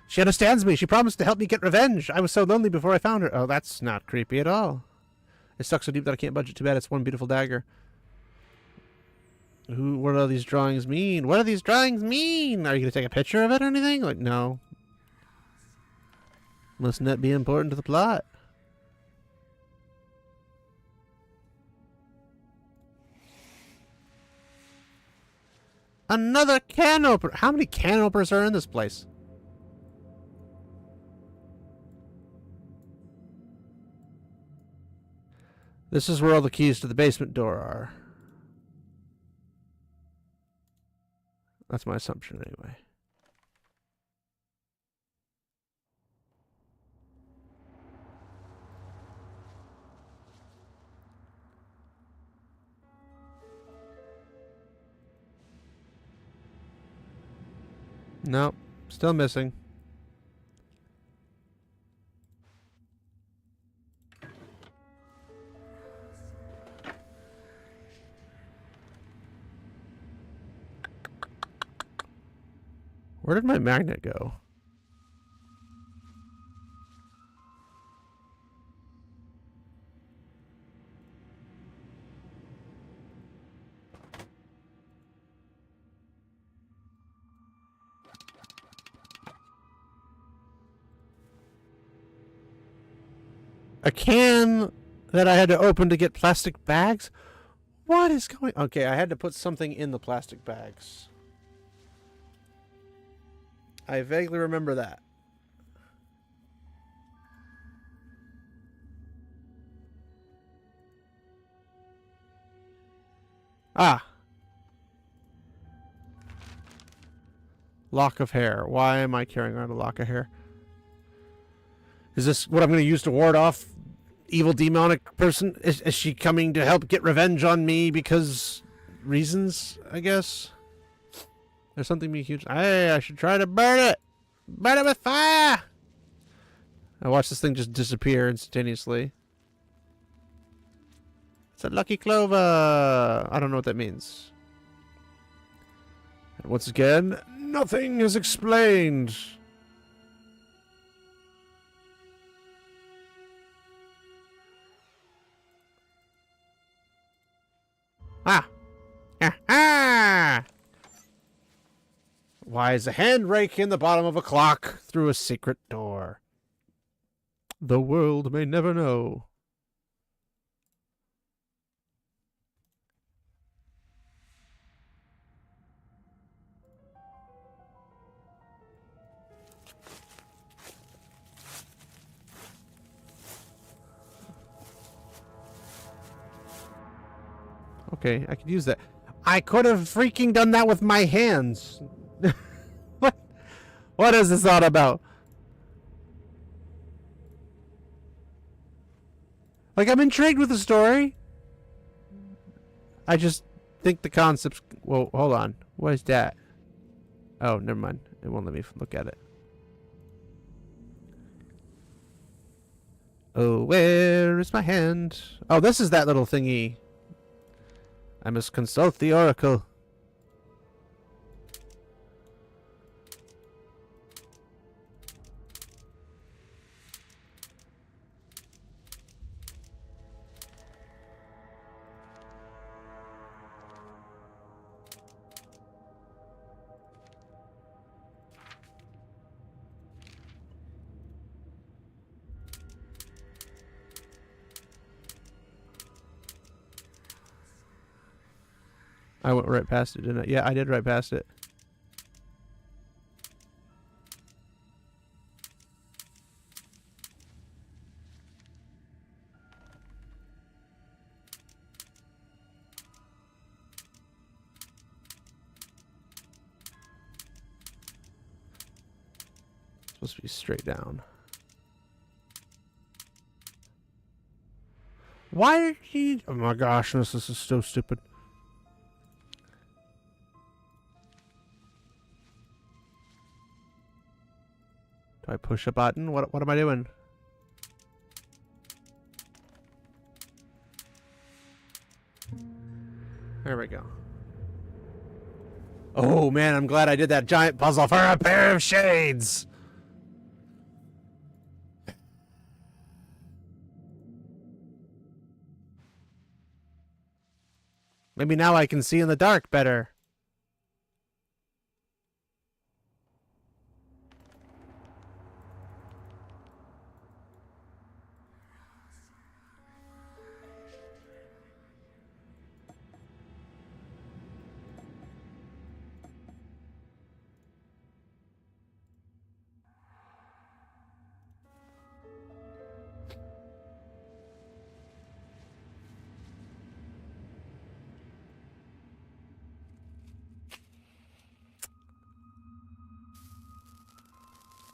She understands me. She promised to help me get revenge. I was so lonely before I found her. Oh, that's not creepy at all. It stuck so deep that I can't budge it. Too bad it's one beautiful dagger. What do these drawings mean? What do these drawings mean? Are you going to take a picture of it or anything? Like, no. Mustn't that be important to the plot? Another can opener. How many can openers are in this place? This is where all the keys to the basement door are. That's my assumption anyway. Nope, still missing. Where did my magnet go? A can that I had to open to get plastic bags? What is going... Okay, I had to put something in the plastic bags. I vaguely remember that. Ah. Lock of hair. Why am I carrying around a lock of hair? Is this what I'm going to use to ward off evil demonic person? Is she coming to help get revenge on me because reasons, I guess? There's something be huge. Hey, I should try to burn it. Burn it with fire. I watch this thing just disappear instantaneously. It's a lucky clover. I don't know what that means. And once again, nothing is explained. Ah! Ha-ha! Why is a hand rake in the bottom of a clock through a secret door? The world may never know. Okay, I could use that. I could have freaking done that with my hands. What is this all about? Like, I'm intrigued with the story. I just think the concepts... Well, hold on. What is that? Oh, never mind. It won't let me look at it. Oh, where is my hand? Oh, this is that little thingy. I must consult the oracle. I went right past it, didn't I? Yeah, I did right past it. It's supposed to be straight down. Why did he... Oh my gosh, this is so stupid. Do I push a button? What am I doing? There we go. Oh man, I'm glad I did that giant puzzle for a pair of shades! Maybe now I can see in the dark better.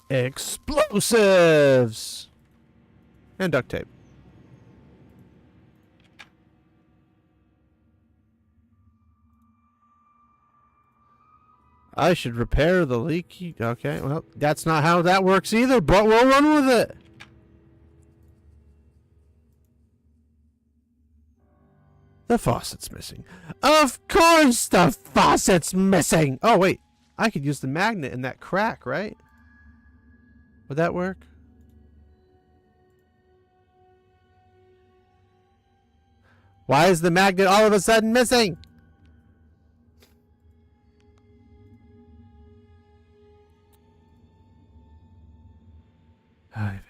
Explosives! And duct tape. I should repair the leaky... Okay, well, that's not how that works either, but we'll run with it! The faucet's missing. Of course the faucet's missing! Oh, wait. I could use the magnet in that crack, right? Would that work? Why is the magnet all of a sudden missing? Ivy.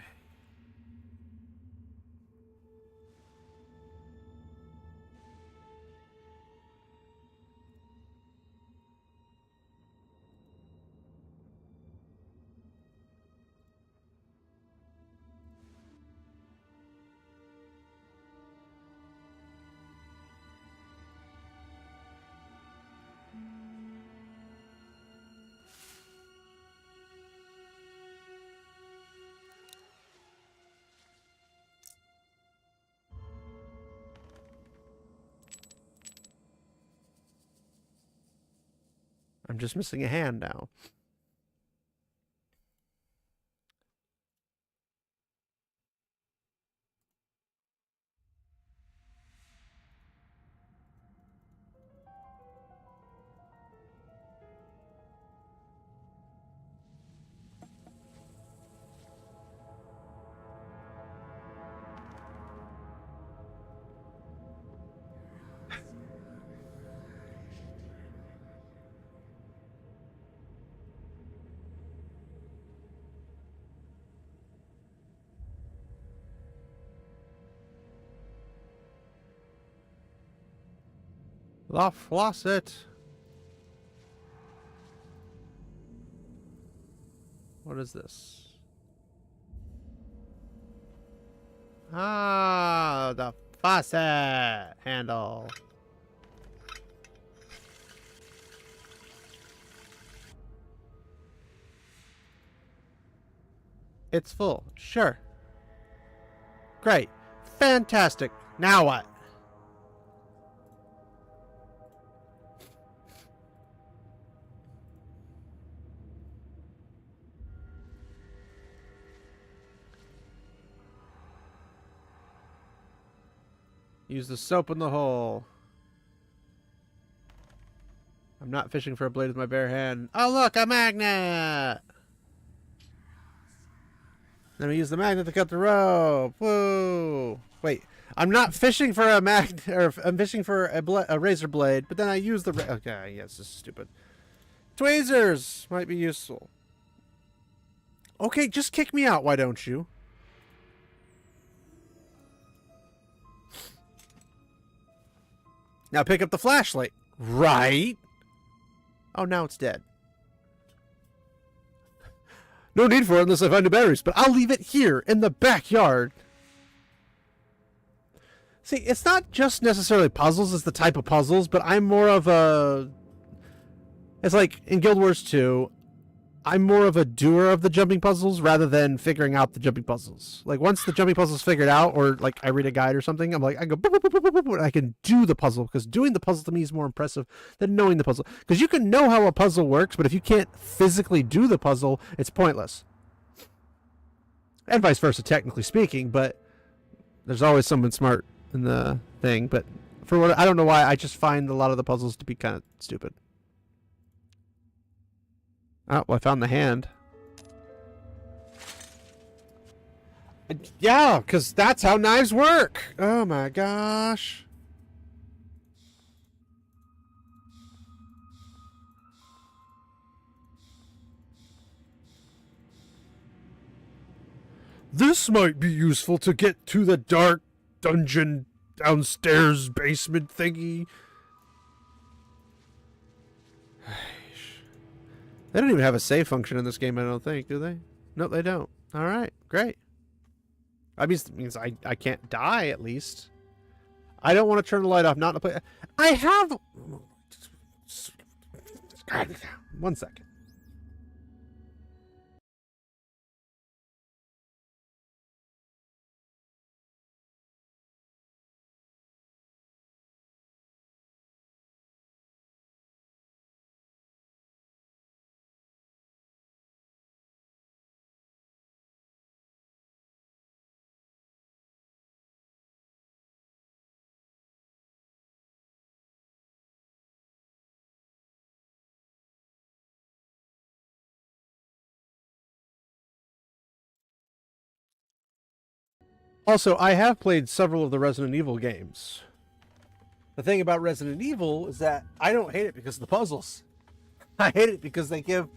I'm just missing a hand now. The faucet. What is this? Ah, the faucet handle. It's full. Sure. Great. Fantastic. Now what? Use the soap in the hole. I'm not fishing for a blade with my bare hand. Oh, look, a magnet! Then we use the magnet to cut the rope. Whoa! Wait, I'm not fishing for a magnet, or I'm fishing for a razor blade, but then I use the. Okay, yes, this is stupid. Tweezers might be useful. Okay, just kick me out, why don't you? Now pick up the flashlight. Right? Oh, now it's dead. No need for it unless I find new batteries, but I'll leave it here in the backyard. See, it's not just necessarily puzzles, it's the type of puzzles, but I'm more of a... It's like in Guild Wars 2, I'm more of a doer of the jumping puzzles rather than figuring out the jumping puzzles. Like, once the jumping puzzle's figured out, or like I read a guide or something, I'm like, I go, boop, boop, boop, boop, boop, and I can do the puzzle, because doing the puzzle to me is more impressive than knowing the puzzle. Because you can know how a puzzle works, but if you can't physically do the puzzle, it's pointless. And vice versa, technically speaking, but there's always someone smart in the thing. But for what, I don't know why, I just find a lot of the puzzles to be kind of stupid. Oh, well, I found the hand. Yeah, because that's how knives work. Oh my gosh. This might be useful to get to the dark dungeon downstairs basement thingy. They don't even have a save function in this game, I don't think, do they? No, they don't. Alright, great. That means I can't die, at least. I don't want to turn the light off, not in a place. I have... 1 second. Also, I have played several of the Resident Evil games. The thing about Resident Evil is that I don't hate it because of the puzzles. I hate it because they give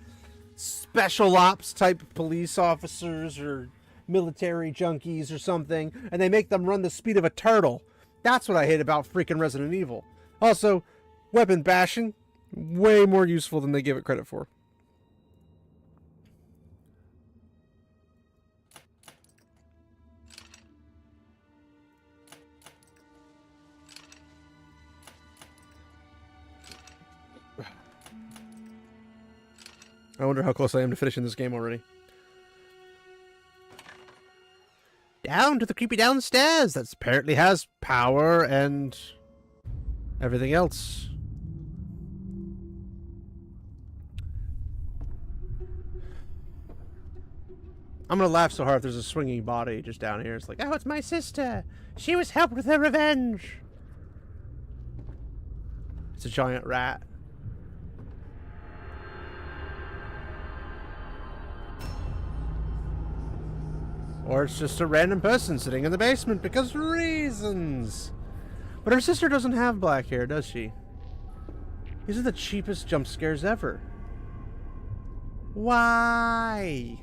special ops type police officers or military junkies or something, and they make them run the speed of a turtle. That's what I hate about freaking Resident Evil. Also, weapon bashing, way more useful than they give it credit for. I wonder how close I am to finishing this game already. Down to the creepy downstairs that apparently has power and everything else. I'm gonna laugh so hard if there's a swinging body just down here. It's like, oh, it's my sister. She was helped with her revenge. It's a giant rat. Or it's just a random person sitting in the basement because reasons. But her sister doesn't have black hair, does she? These are the cheapest jump scares ever. Why?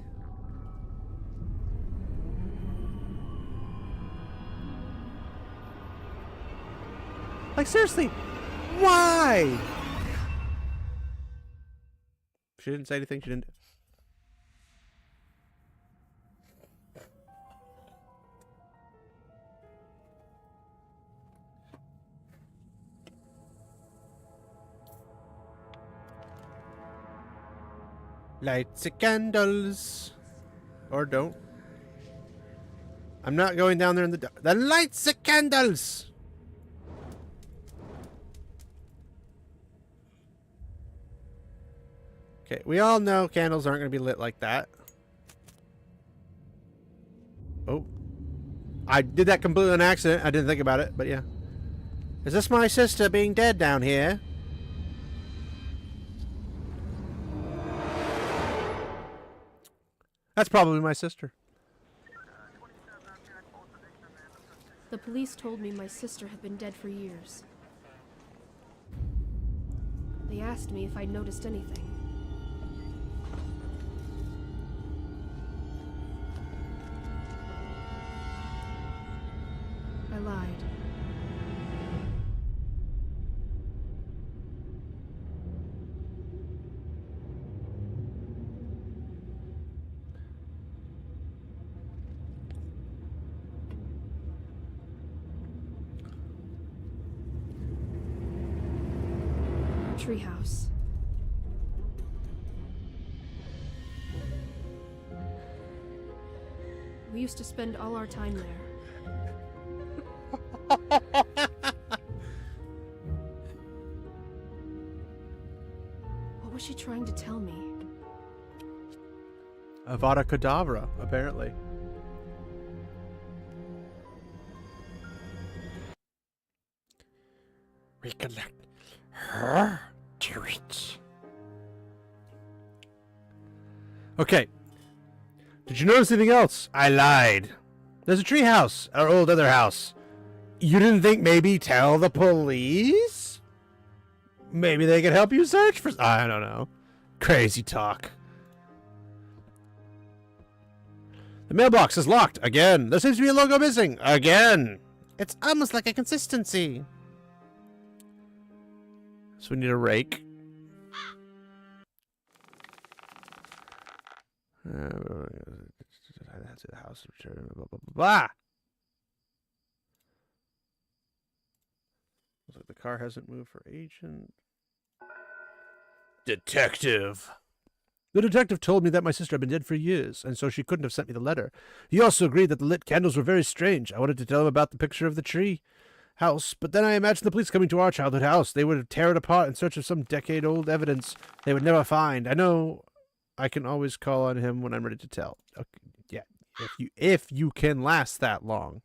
Like, seriously, why? She didn't say anything, she didn't. Light the candles. Or don't. I'm not going down there in the dark. Then light the candles. Okay, we all know candles aren't going to be lit like that. Oh. I did that completely on accident. I didn't think about it, but yeah. Is this my sister being dead down here? That's probably my sister. The police told me my sister had been dead for years. They asked me if I'd noticed anything. I lied. Treehouse. We used to spend all our time there. What was she trying to tell me? Avada Kedavra, apparently. Recollect her turrets. Okay. Did you notice anything else? I lied. There's a treehouse, our old other house. You didn't think maybe tell the police? Maybe they could help you search for... I don't know. Crazy talk. The mailbox is locked. Again. There seems to be a logo missing. Again. It's almost like a consistency. So we need a rake. That's the house. Blah, blah, blah, blah. Looks like the car hasn't moved for agent. Detective. The detective told me that my sister had been dead for years, and so she couldn't have sent me the letter. He also agreed that the lit candles were very strange. I wanted to tell him about the picture of the tree house, but then I imagined the police coming to our childhood house. They would tear it apart in search of some decade-old evidence they would never find. I know I can always call on him when I'm ready to tell. Okay, yeah, if you can last that long.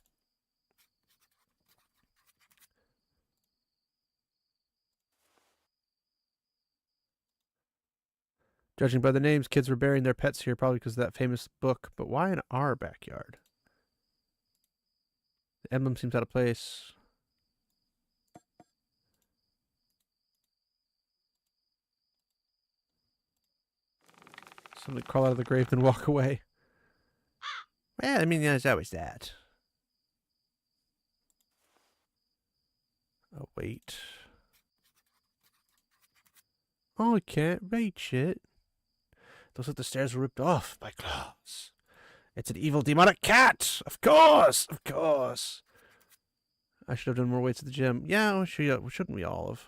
Judging by the names, kids were burying their pets here, probably because of that famous book. But why in our backyard? The emblem seems out of place. Somebody crawl out of the grave, then walk away. Well, I mean, there's always that. Oh, wait. Oh, I can't reach it. Looks like the stairs were ripped off by claws. It's an evil demonic cat! Of course! Of course! I should have done more weights at the gym. Yeah, shouldn't we all have?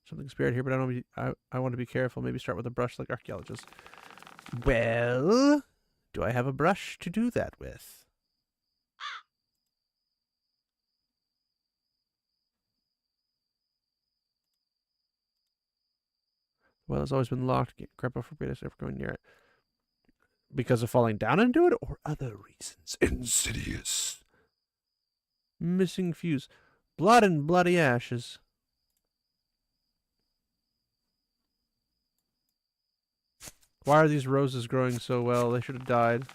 Something's buried here, but I want to be careful. Maybe start with a brush like archaeologists. Well, do I have a brush to do that with? Well, it's always been locked. Grandpa forbade us ever going near it. Because of falling down into it, or other reasons? Insidious. Missing fuse. Blood and bloody ashes. Why are these roses growing so well? They should have died.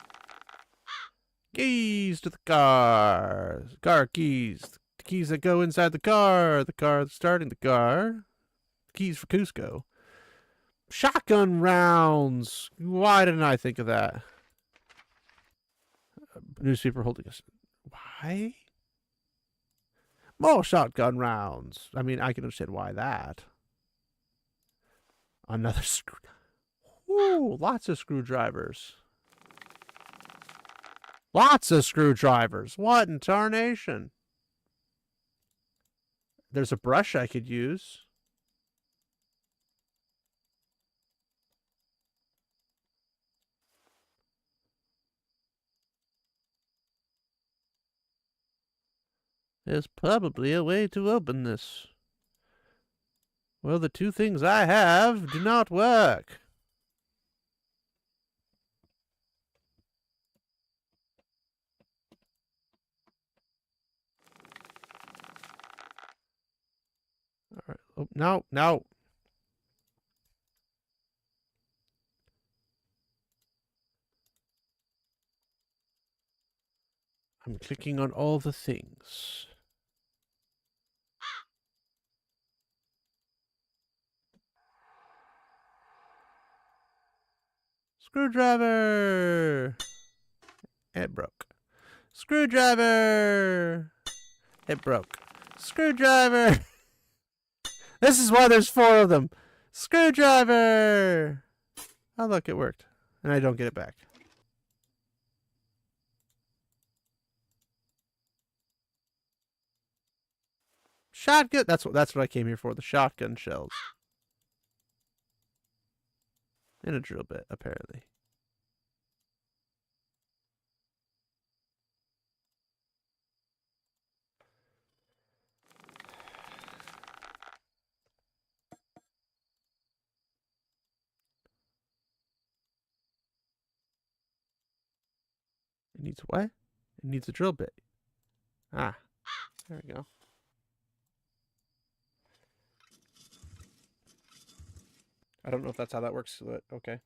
Keys to the car. Car keys. The keys that go inside the car. The car that's starting the car. The keys for Cusco. Shotgun rounds. Why didn't I think of that? Newspaper holding us. Why? More shotgun rounds. I mean, I can understand why that. Another screw. Ooh, lots of screwdrivers. Lots of screwdrivers. What in tarnation? There's a brush I could use. There's probably a way to open this. Well, the two things I have do not work. All right. Oh, no, no. I'm clicking on all the things. Screwdriver! It broke. Screwdriver! It broke. Screwdriver! This is why there's 4 of them. Screwdriver! Oh, look, it worked. And I don't get it back. Shotgun. That's what I came here for. The shotgun shells. And a drill bit, apparently. It needs what? It needs a drill bit. Ah, there we go. I don't know if that's how that works, but okay.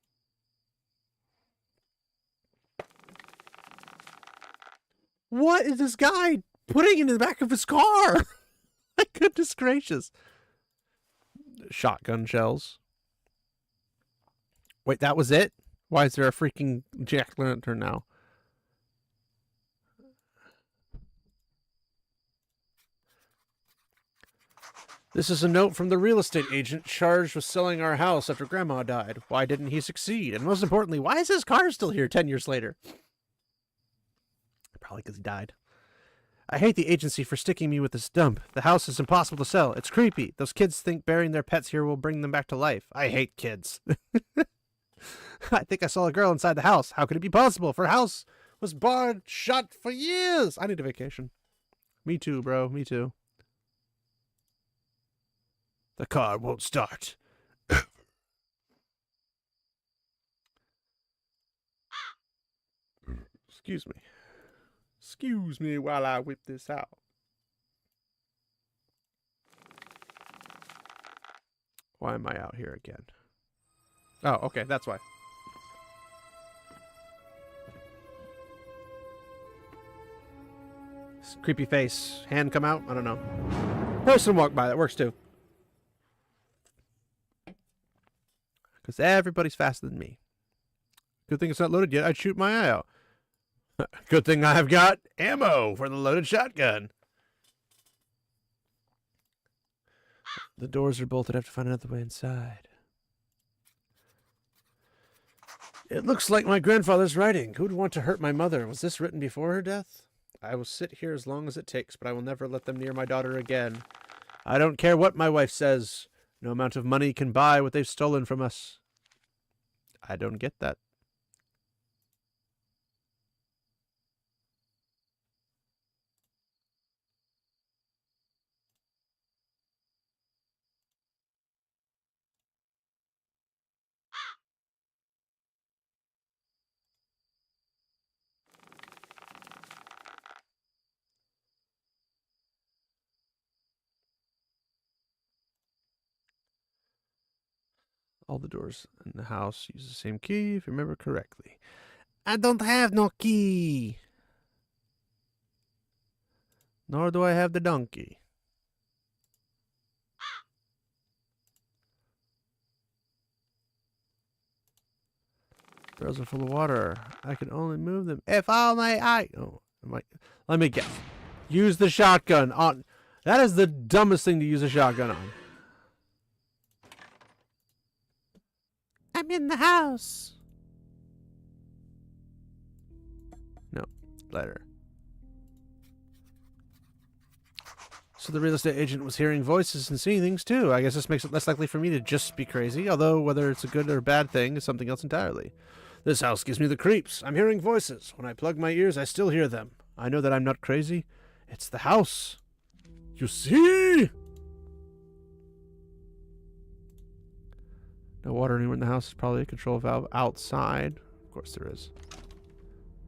What is this guy putting in the back of his car? My goodness gracious. Shotgun shells. Wait, that was it? Why is there a freaking jack-o'-lantern now? This is a note from the real estate agent charged with selling our house after Grandma died. Why didn't he succeed? And most importantly, why is his car still here 10 years later? Probably because he died. I hate the agency for sticking me with this dump. The house is impossible to sell. It's creepy. Those kids think burying their pets here will bring them back to life. I hate kids. I think I saw a girl inside the house. How could it be possible? For a house was barred shut for years. I need a vacation. Me too, bro. Me too. The car won't start. Excuse me. Excuse me while I whip this out. Why am I out here again? Oh, okay, that's why. Creepy face. Hand come out? I don't know. Person walk by. That works too. Because everybody's faster than me. Good thing it's not loaded yet. I'd shoot my eye out. Good thing I've got ammo for the loaded shotgun. The doors are bolted. I have to find another way inside. It looks like my grandfather's writing. Who'd want to hurt my mother? Was this written before her death? I will sit here as long as it takes, but I will never let them near my daughter again. I don't care what my wife says. No amount of money can buy what they've stolen from us. I don't get that. All the doors in the house use the same key, if you remember correctly. I don't have no key. Nor do I have the donkey. Barrels are full of water. I can only move them if only I... Oh, let me guess. Use the shotgun on... That is the dumbest thing to use a shotgun on. I'm in the house. No, letter. So the real estate agent was hearing voices and seeing things too. I guess this makes it less likely for me to just be crazy, although whether it's a good or bad thing is something else entirely. This house gives me the creeps. I'm hearing voices. When I plug my ears, I still hear them. I know that I'm not crazy. It's the house. You see? No water anywhere in the house. Is probably a control valve outside. Of course there is.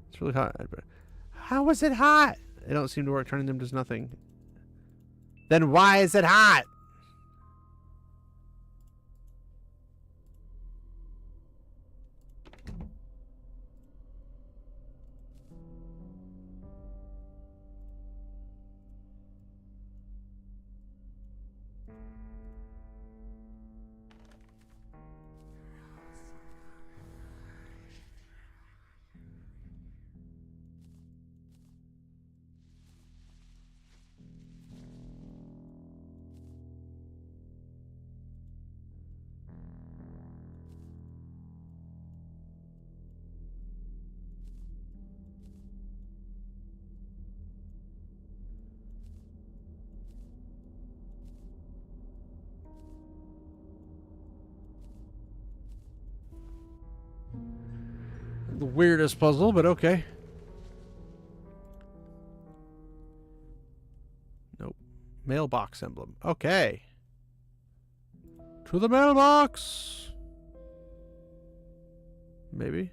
It's really hot. How is it hot? It don't seem to work. Turning them does nothing. Then why is it hot? weirdest puzzle, but okay. Nope. Mailbox emblem. Okay. To the mailbox! Maybe.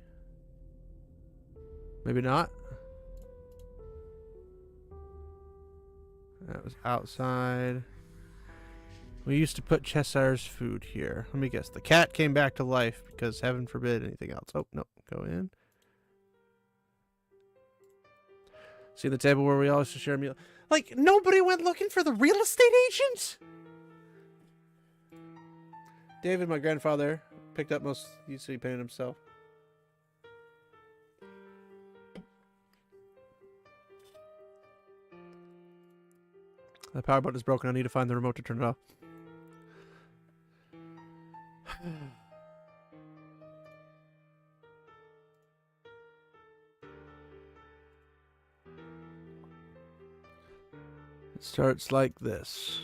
Maybe not. That was outside. We used to put Cheshire's food here. Let me guess. The cat came back to life because heaven forbid anything else. Oh, no. Go in. See the table where we all used to share a meal. Like, nobody went looking for the real estate agent? David, my grandfather, picked up most. He painted himself. The power button is broken. I need to find the remote to turn it off. It starts like this.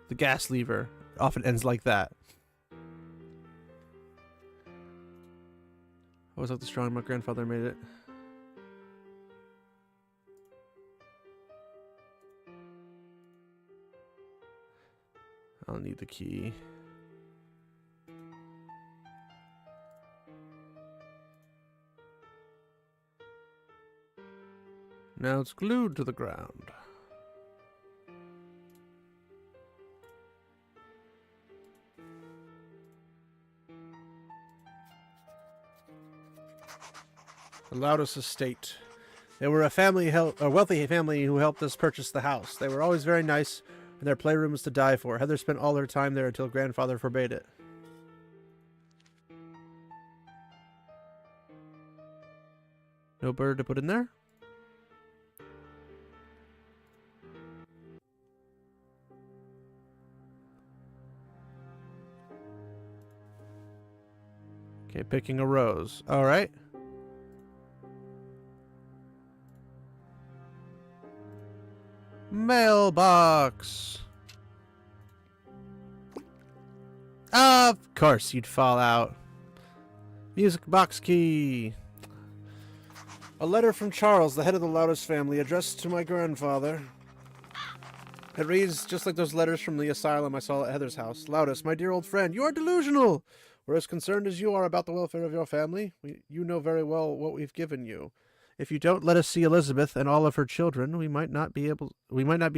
The gas lever often ends like that. I was like the strong. My grandfather made it. I'll need the key. Now it's glued to the ground. The Loudest estate. They were a wealthy family who helped us purchase the house. They were always very nice, and their playroom was to die for. Heather spent all her time there until grandfather forbade it. No bird to put in there? Okay, picking a rose. All right. Mailbox. Of course you'd fall out. Music box key. A letter from Charles, the head of the Loudest family, addressed to my grandfather. It reads just like those letters from the asylum I saw at Heather's house. Loudest, my dear old friend, you are delusional. We're as concerned as you are about the welfare of your family. You know very well what we've given you. If you don't let us see Elizabeth and all of her children, we might not be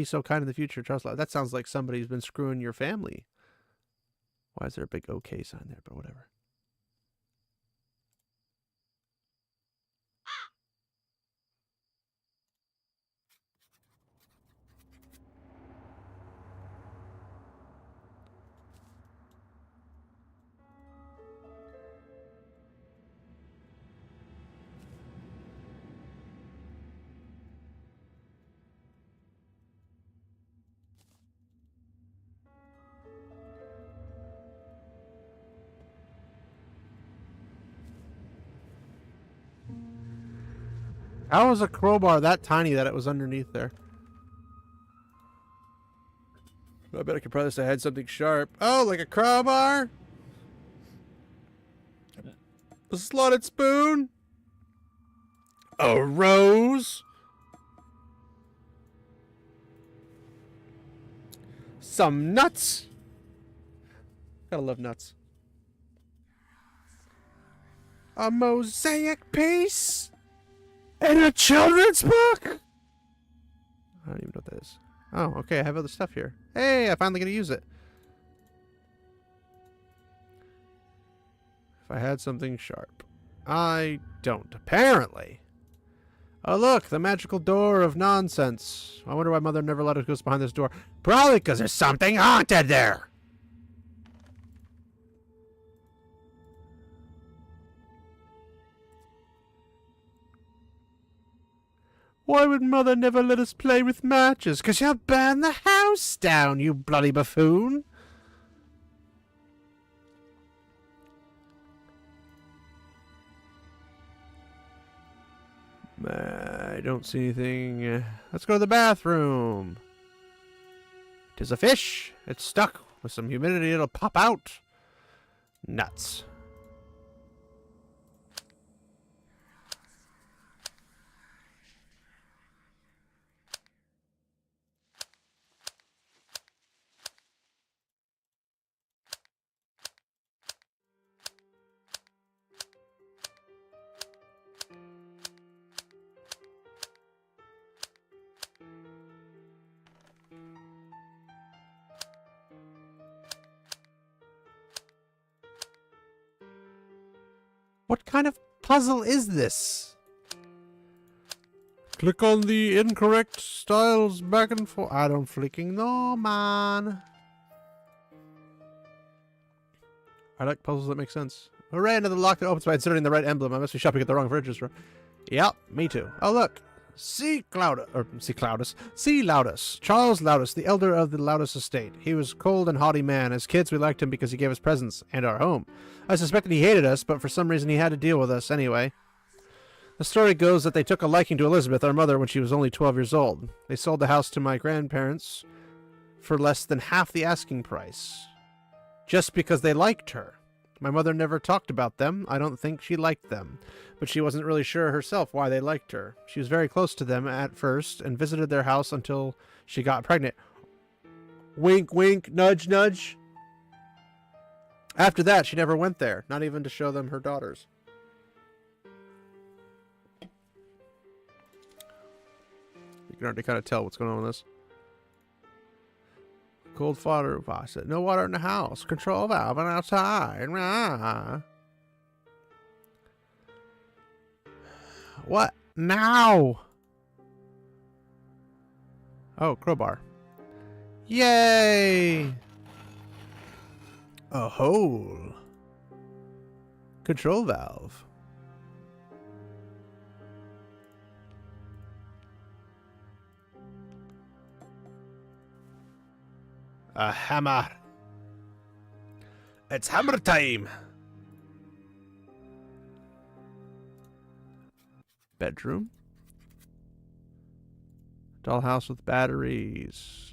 so kind in the future. Charles, that sounds like somebody's been screwing your family. Why is there a big OK sign there? But whatever. How was a crowbar that tiny that it was underneath there? I bet I could probably say I had something sharp. Oh, like a crowbar? A slotted spoon? A rose? Some nuts? Gotta love nuts. A mosaic piece? In a children's book? I don't even know what that is. Oh, okay, I have other stuff here. Hey, I finally get to use it. If I had something sharp. I don't, apparently. Oh, look, the magical door of nonsense. I wonder why Mother never let us go behind this door. Probably because there's something haunted there. Why would Mother never let us play with matches? 'Cause she'll burn the house down, you bloody buffoon. I don't see anything. Let's go to the bathroom. 'Tis a fish. It's stuck. With some humidity, it'll pop out. Nuts. What kind of puzzle is this? Click on the incorrect styles back and forth. I don't freaking know, man. I like puzzles that make sense. Hooray, another lock that opens by inserting the right emblem. I must be shopping at the wrong furniture store. Yep, me too. Oh, look. C. Loudus. Charles Loudus, the elder of the Loudus estate. He was a cold and haughty man. As kids, we liked him because he gave us presents and our home. I suspected he hated us, but for some reason he had to deal with us anyway. The story goes that they took a liking to Elizabeth, our mother, when she was only 12 years old. They sold the house to my grandparents for less than half the asking price, just because they liked her. My mother never talked about them. I don't think she liked them, but she wasn't really sure herself why they liked her. She was very close to them at first and visited their house until she got pregnant. Wink, wink, nudge, nudge. After that, she never went there, not even to show them her daughters. You can already kind of tell what's going on with this. Cold water faucet. No water in the house. Control valve and outside. Ah. What? Now? Oh, crowbar. Yay! A hole. Control valve. A hammer. It's hammer time. Bedroom. Dollhouse with batteries.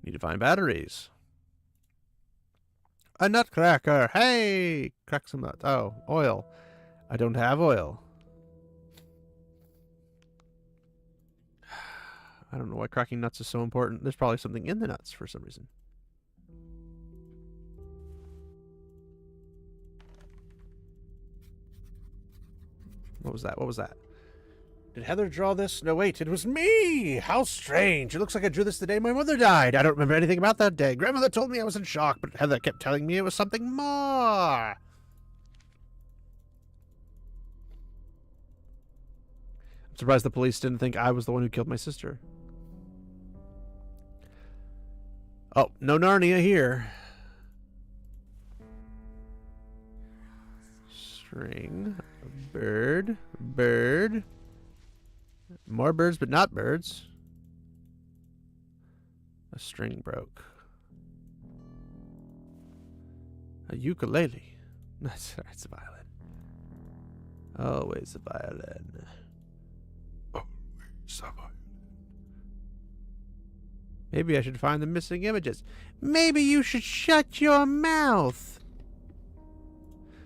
Need to find batteries. A nutcracker. Hey! Crack some nuts. Oh, oil. I don't have oil. I don't know why cracking nuts is so important. There's probably something in the nuts for some reason. What was that? What was that? Did Heather draw this? No, wait, it was me! How strange. It looks like I drew this the day my mother died. I don't remember anything about that day. Grandmother told me I was in shock, but Heather kept telling me it was something more. I'm surprised the police didn't think I was the one who killed my sister. Oh, no Narnia here. String. Bird. Bird. More birds, but not birds. A string broke. A ukulele. That's a violin. Always a violin. Always a violin. Maybe I should find the missing images. Maybe you should shut your mouth.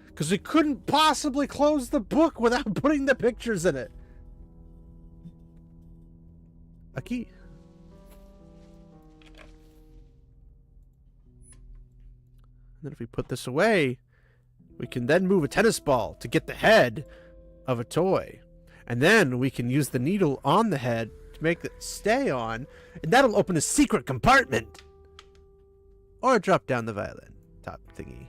Because we couldn't possibly close the book without putting the pictures in it. A key. And then if we put this away, we can then move a tennis ball to get the head of a toy. And then we can use the needle on the head to make it stay on, and that'll open a secret compartment. Or drop down the violin top thingy.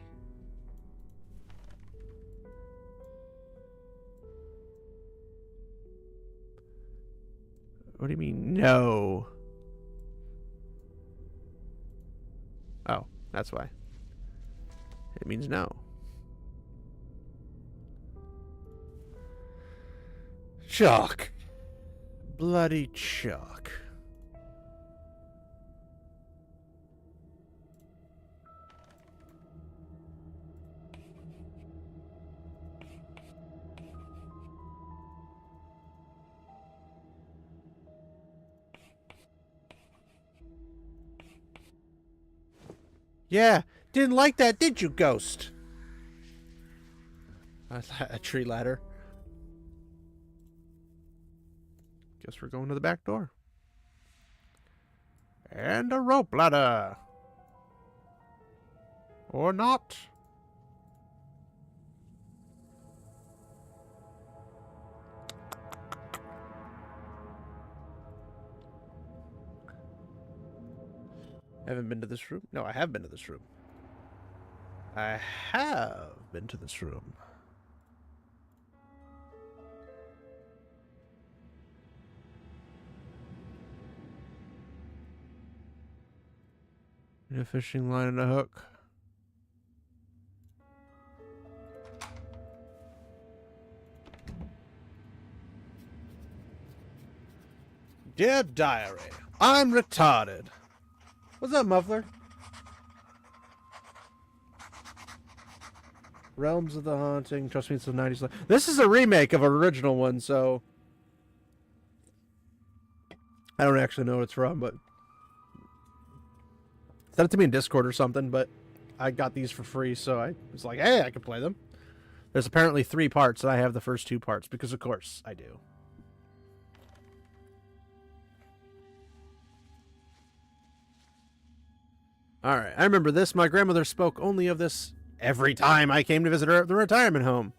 What do you mean, no? Oh, that's why. It means no. Chalk. Bloody chalk. Yeah, didn't like that, did you, ghost? A tree ladder. Guess we're going to the back door. And a rope ladder. Or not. Haven't been to this room? No, I have been to this room. I have been to this room. Need a fishing line and a hook. Dear Diary, I'm retarded. What's up, Muffler? Realms of the Haunting. Trust me, it's the 90s. This is a remake of an original one, so I don't actually know what it's from, but send it to me in Discord or something, but I got these for free, so I was like, hey, I can play them. There's apparently 3 parts, and I have the first 2 parts, because of course I do. Alright, I remember this. My grandmother spoke only of this every time I came to visit her at the retirement home.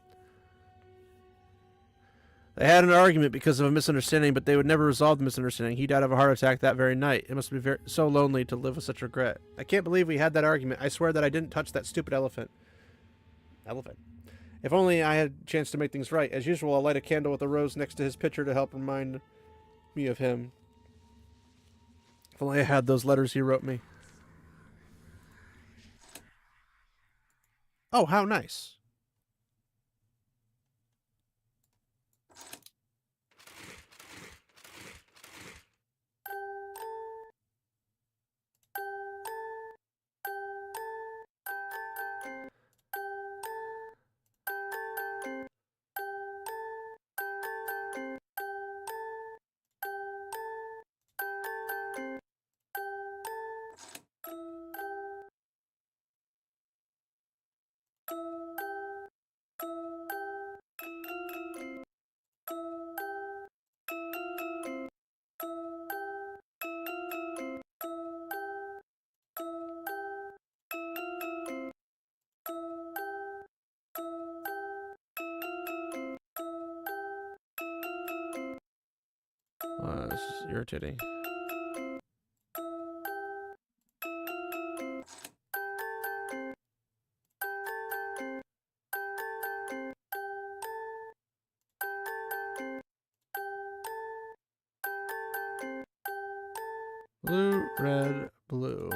They had an argument because of a misunderstanding, but they would never resolve the misunderstanding. He died of a heart attack that very night. It must be so lonely to live with such regret. I can't believe we had that argument. I swear that I didn't touch that stupid elephant. Elephant. If only I had a chance to make things right. As usual, I'll light a candle with a rose next to his picture to help remind me of him. If only I had those letters he wrote me. Oh, how nice. This is irritating. Blue, red, blue.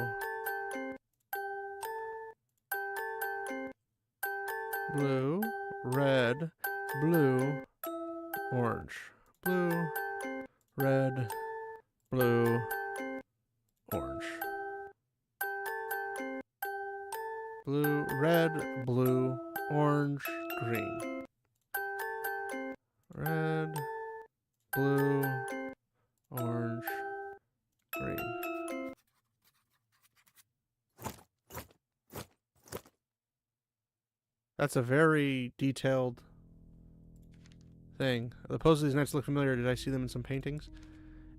Blue, red, blue, orange. Blue, red, blue, orange. Blue, red, blue, orange, green. Red, blue, orange, green. That's a very detailed thing. The poses of these knights look familiar. Did I see them in some paintings?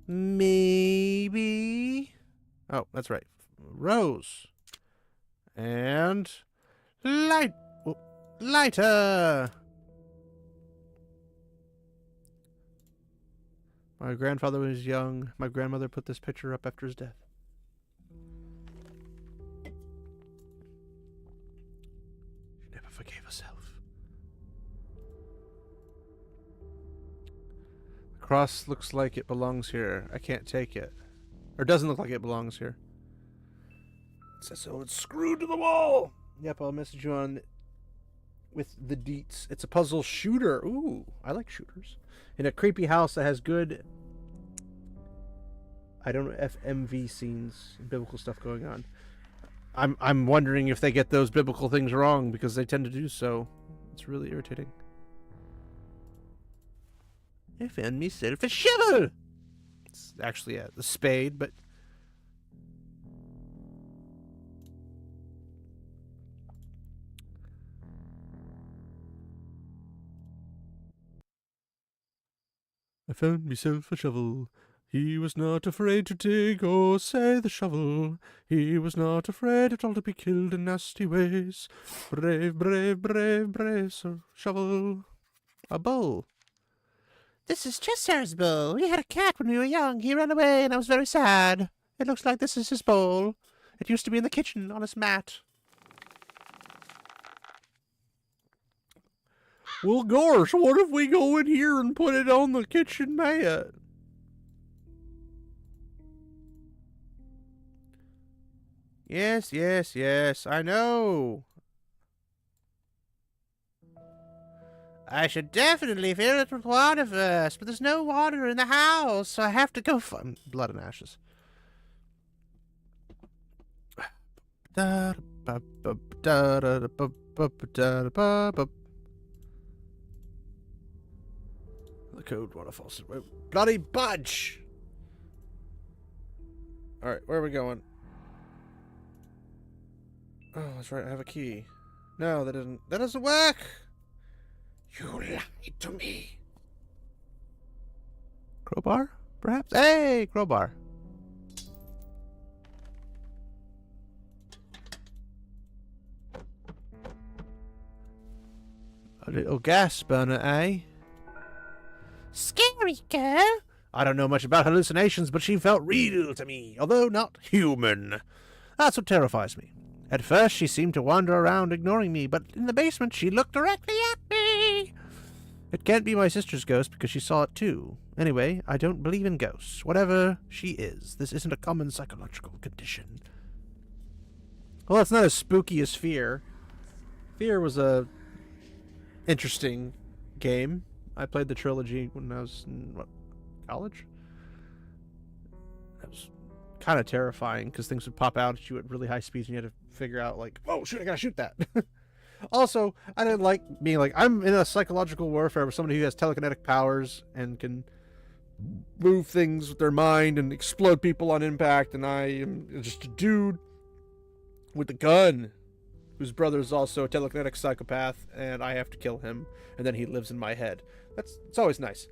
Maybe. Oh, that's right. Rose. And light. Oh, lighter. My grandfather was young. My grandmother put this picture up after his death. She never forgave herself. The cross looks like it belongs here. I can't take it. Or doesn't look like it belongs here. It says so. It's screwed to the wall. Yep, I'll message you on with the deets. It's a puzzle shooter. Ooh, I like shooters. In a creepy house that has good, I don't know, FMV scenes, biblical stuff going on. I'm wondering if they get those biblical things wrong, because they tend to do so. It's really irritating. I found myself a shovel. It's actually a spade, but I found myself a shovel. He was not afraid to dig or say the shovel. He was not afraid at all to be killed in nasty ways. Brave, brave, brave, brave, Sir Shovel. A bull. This is Chester's bull. We had a cat when we were young. He ran away and I was very sad. It looks like this is his bowl. It used to be in the kitchen on his mat. Well, gosh, what if we go in here and put it on the kitchen mat? Yes, yes, yes, I know. I should definitely fill it with water first, but there's no water in the house, so I have to go find blood and ashes. The code waterfalls. Bloody budge! Alright, where are we going? Oh, that's right, I have a key. No, that doesn't work! You lied to me. Crowbar? Perhaps? Hey, crowbar. A little gas burner, eh? Scary girl. I don't know much about hallucinations, but she felt real to me, although not human. That's what terrifies me. At first, she seemed to wander around ignoring me, but in the basement, she looked directly at me. It can't be my sister's ghost because she saw it too. Anyway, I don't believe in ghosts. Whatever she is, this isn't a common psychological condition. Well, it's not as spooky as Fear. Fear was a interesting game. I played the trilogy when I was in, college? That was kind of terrifying because things would pop out at you at really high speeds and you had to figure out, like, oh, shoot, I gotta shoot that. Also, I didn't like being like, I'm in a psychological warfare with somebody who has telekinetic powers and can move things with their mind and explode people on impact, and I am just a dude with a gun whose brother is also a telekinetic psychopath, and I have to kill him, and then he lives in my head. It's always nice.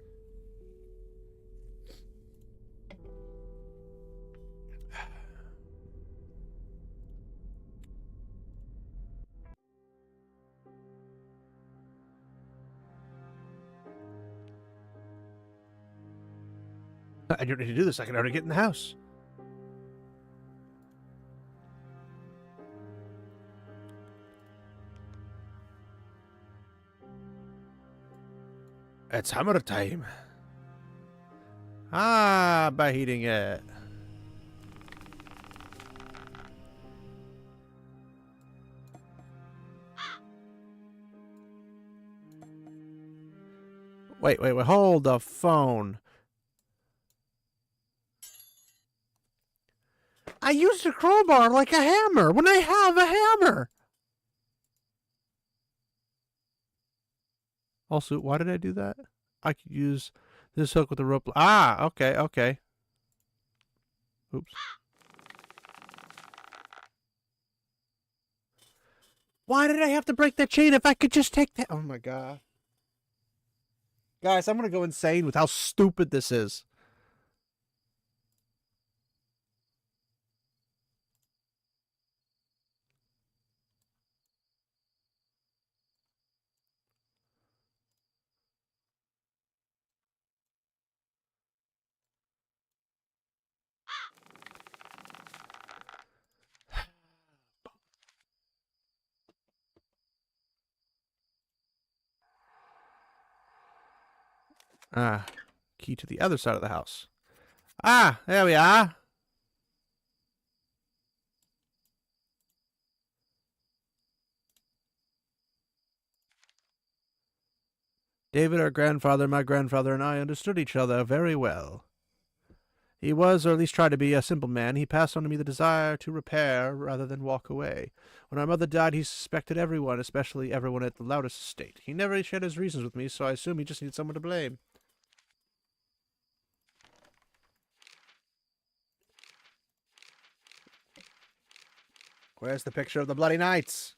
I don't need to do this. I can already get in the house. It's hammer time. Ah, by heating it. Wait, hold the phone. I used a crowbar like a hammer when I have a hammer. Also, why did I do that? I could use this hook with a rope. Ah, okay. Oops. Why did I have to break that chain if I could just take that? Oh my god. Guys, I'm gonna go insane with how stupid this is. Ah, key to the other side of the house. Ah, there we are. David, our grandfather, my grandfather, and I understood each other very well. He was, or at least tried to be, a simple man. He passed on to me the desire to repair rather than walk away. When our mother died, he suspected everyone, especially everyone at the Loudest estate. He never shared his reasons with me, so I assume he just needed someone to blame. Where's the picture of the Bloody Knights?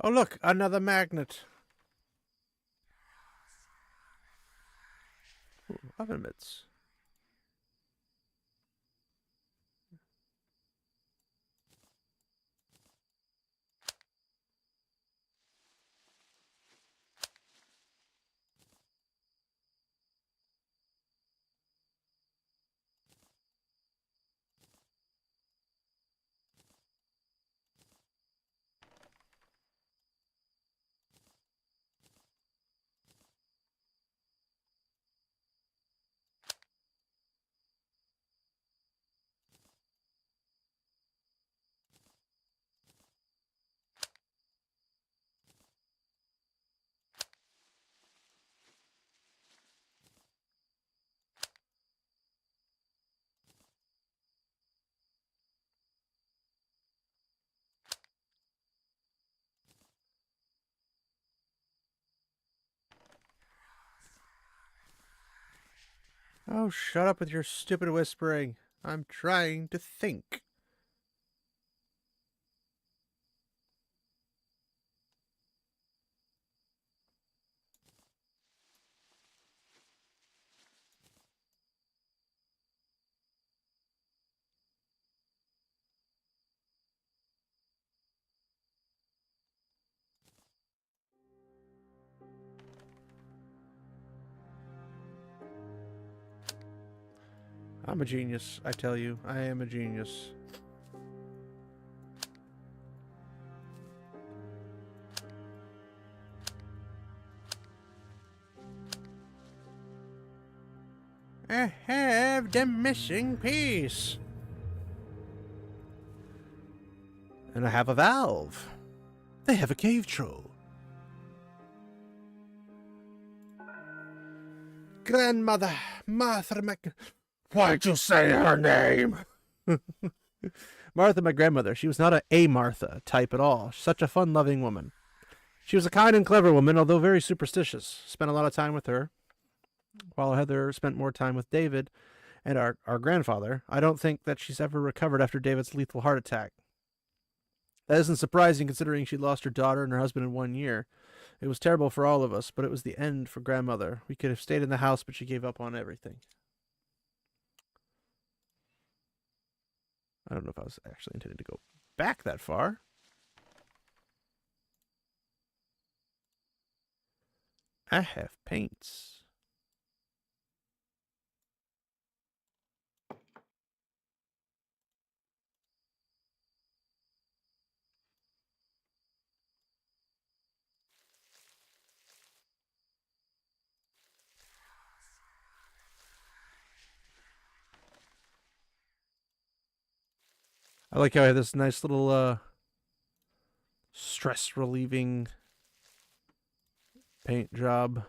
Oh, look, another magnet. Ooh, oven mitts. Oh, shut up with your stupid whispering. I'm trying to think. I'm a genius, I tell you. I am a genius. I have the missing piece. And I have a valve. They have a cave troll. Grandmother, Martha Mac... Why'd you say her name? Martha, my grandmother. She was not a Martha type at all. Such a fun-loving woman. She was a kind and clever woman, although very superstitious. Spent a lot of time with her, while Heather spent more time with David and our grandfather. I don't think that she's ever recovered after David's lethal heart attack. That isn't surprising considering she lost her daughter and her husband in 1 year. It was terrible for all of us, but it was the end for grandmother. We could have stayed in the house, but she gave up on everything. I don't know if I was actually intending to go back that far. I have paints. I like how I have this nice little stress relieving paint job.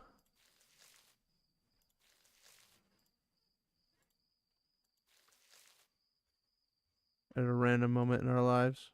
At a random moment in our lives.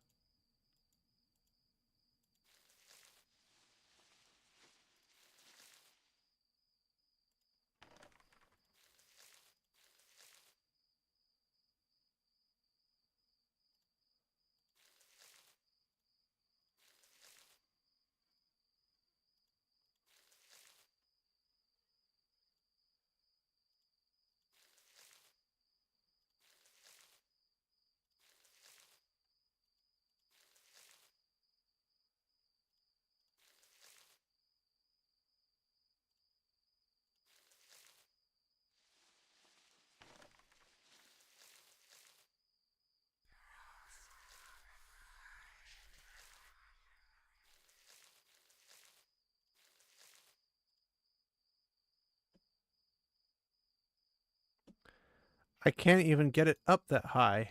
I can't even get it up that high.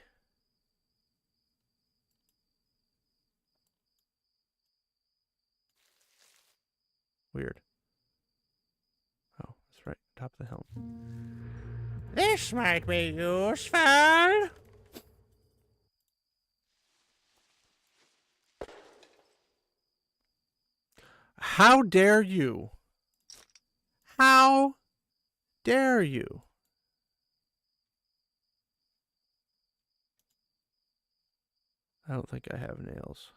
Weird. Oh, that's right. Top of the helm. This might be useful. How dare you? How dare you? I don't think I have nails.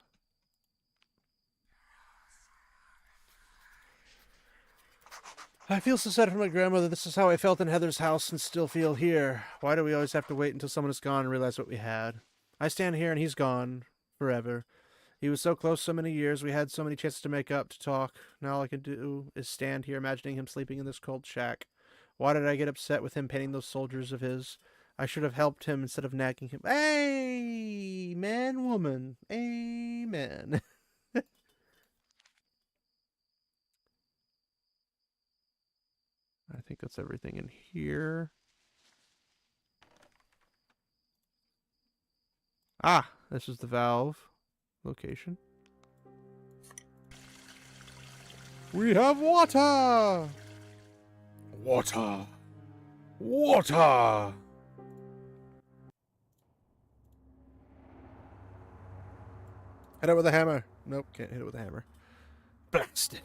I feel so sad for my grandmother. This is how I felt in Heather's house and still feel here. Why do we always have to wait until someone is gone and realize what we had? I stand here and he's gone. Forever. He was so close so many years. We had so many chances to make up, to talk. Now all I can do is stand here imagining him sleeping in this cold shack. Why did I get upset with him painting those soldiers of his? I should have helped him instead of nagging him. Amen, woman. Amen. I think that's everything in here. Ah, this is the valve location. We have water! Water! Water! Hit it with a hammer. Nope, can't hit it with a hammer. Blasted.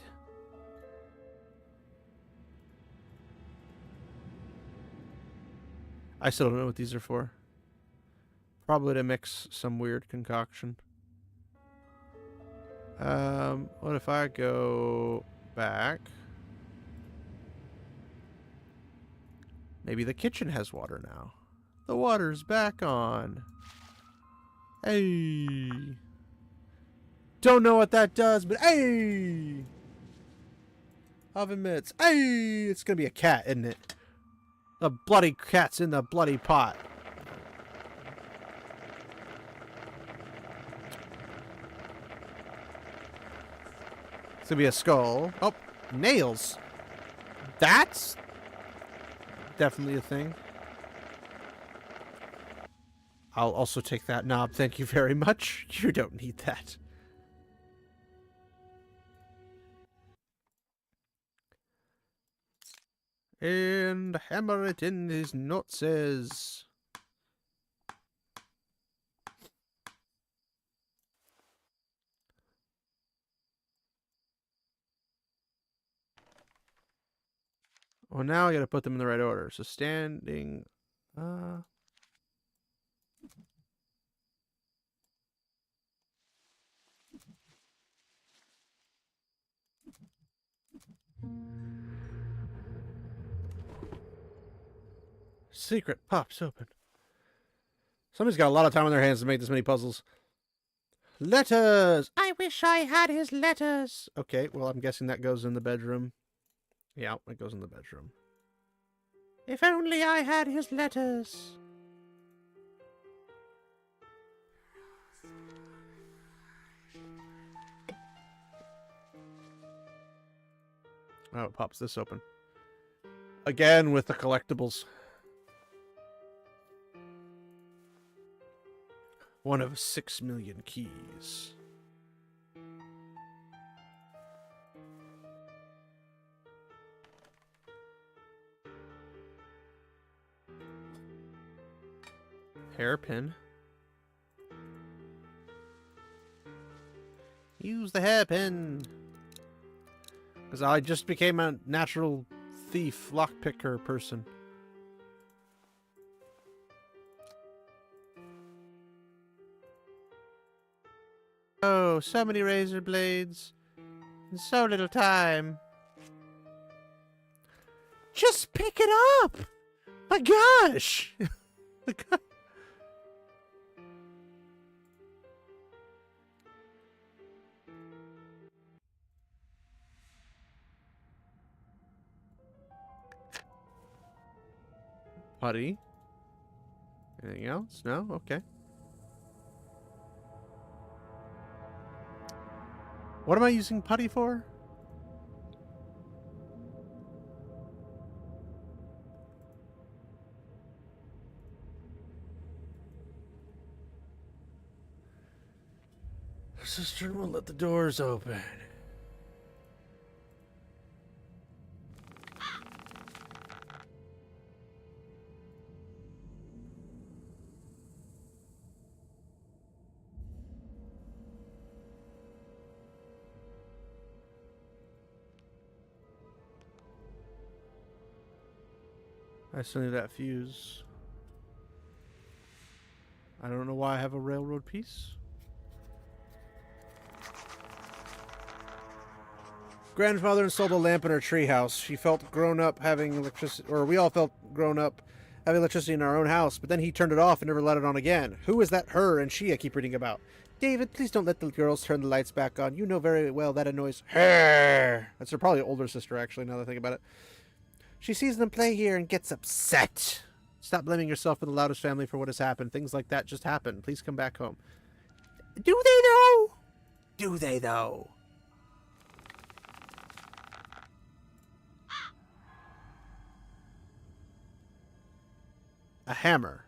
I still don't know what these are for. Probably to mix some weird concoction. What if I go back? Maybe the kitchen has water now. The water's back on. Hey. Don't know what that does, but hey. Oven mitts. Hey. It's gonna be a cat, isn't it? The bloody cat's in the bloody pot. It's gonna be a skull. Oh, nails. That's definitely a thing. I'll also take that knob. Thank you very much. You don't need that. And hammer it in his nutses. Well, now I gotta put them in the right order. So standing... Secret pops open. Somebody's got a lot of time on their hands to make this many puzzles. Letters! I wish I had his letters! Okay, well, I'm guessing that goes in the bedroom. Yeah, it goes in the bedroom. If only I had his letters. Oh, it pops this open. Again with the collectibles. One of 6 million keys. Hairpin. Use the hairpin. Because I just became a natural thief, lockpicker person. Oh, so many razor blades. And so little time. Just pick it up! My gosh! Putty. Anything else? No? Okay. What am I using putty for? The sister won't let the doors open. I still need that fuse. I don't know why I have a railroad piece. Grandfather installed a lamp in our treehouse. She felt grown up having electricity, or we all felt grown up having electricity in our own house, but then he turned it off and never let it on again. Who is that her and she I keep reading about? David, please don't let the girls turn the lights back on. You know very well that annoys her. That's her probably older sister, actually, now that I think about it. She sees them play here and gets upset. Stop blaming yourself and the Loudest family for what has happened. Things like that just happen. Please come back home. Do they, though? Do they, though? A hammer.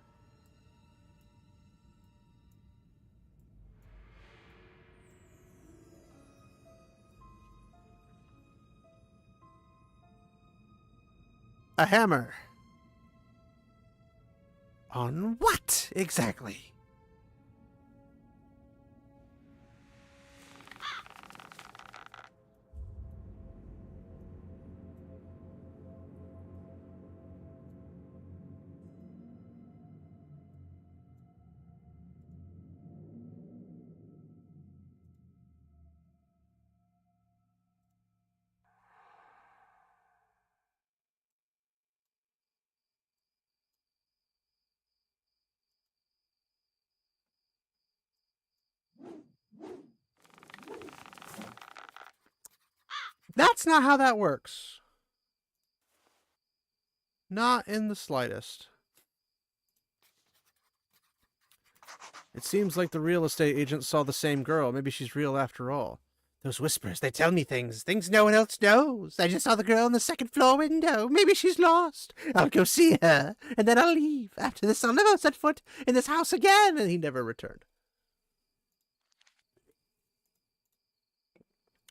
A hammer. On what, exactly? That's not how that works. Not in the slightest. It seems like the real estate agent saw the same girl. Maybe she's real after all. Those whispers, they tell me things no one else knows. I just saw the girl on the second floor window. Maybe she's lost. I'll go see her, and then I'll leave. After this, I'll never set foot in this house again. And he never returned.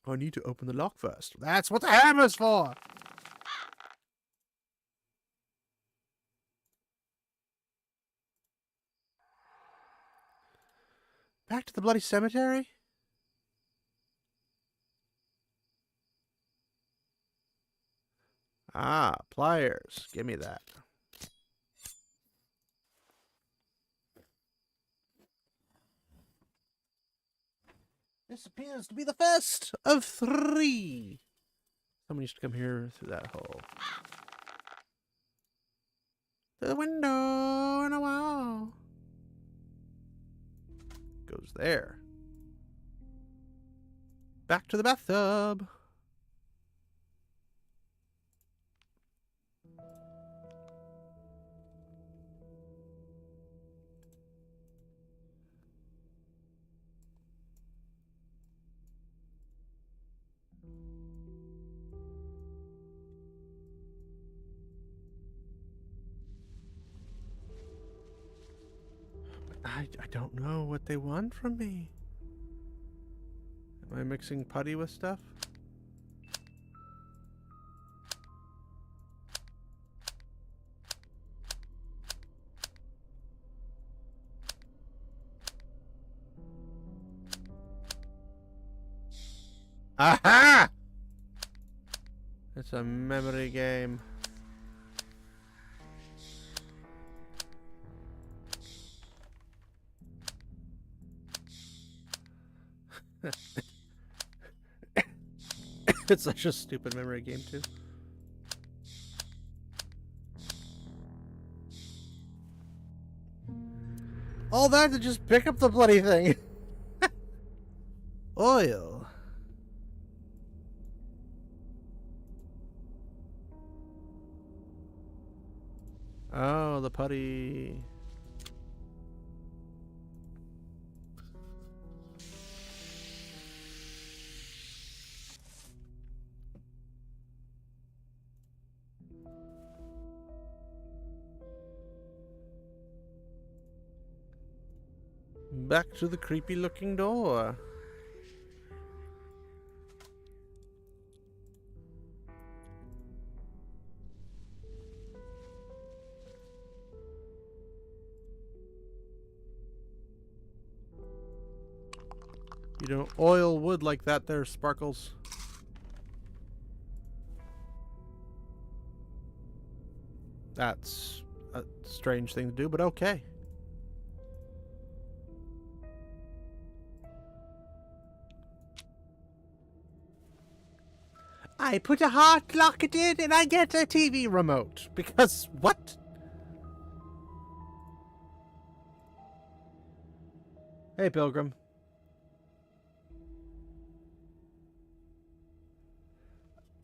I need to open the lock first. That's what the hammer's for. Back to the bloody cemetery? Ah, pliers. Give me that. This appears to be the first of 3. Someone used to come here through that hole. Through the window in a wall. Goes there. Back to the bathtub. I don't know what they want from me. Am I mixing putty with stuff? Aha! It's a memory game. It's such a stupid memory game, too. All that to just pick up the bloody thing. Oil. Oh, the putty. Back to the creepy looking door. You don't oil wood like that there, Sparkles. That's a strange thing to do, but okay. I put a heart locket in and I get a TV remote. Because what? Hey, Pilgrim.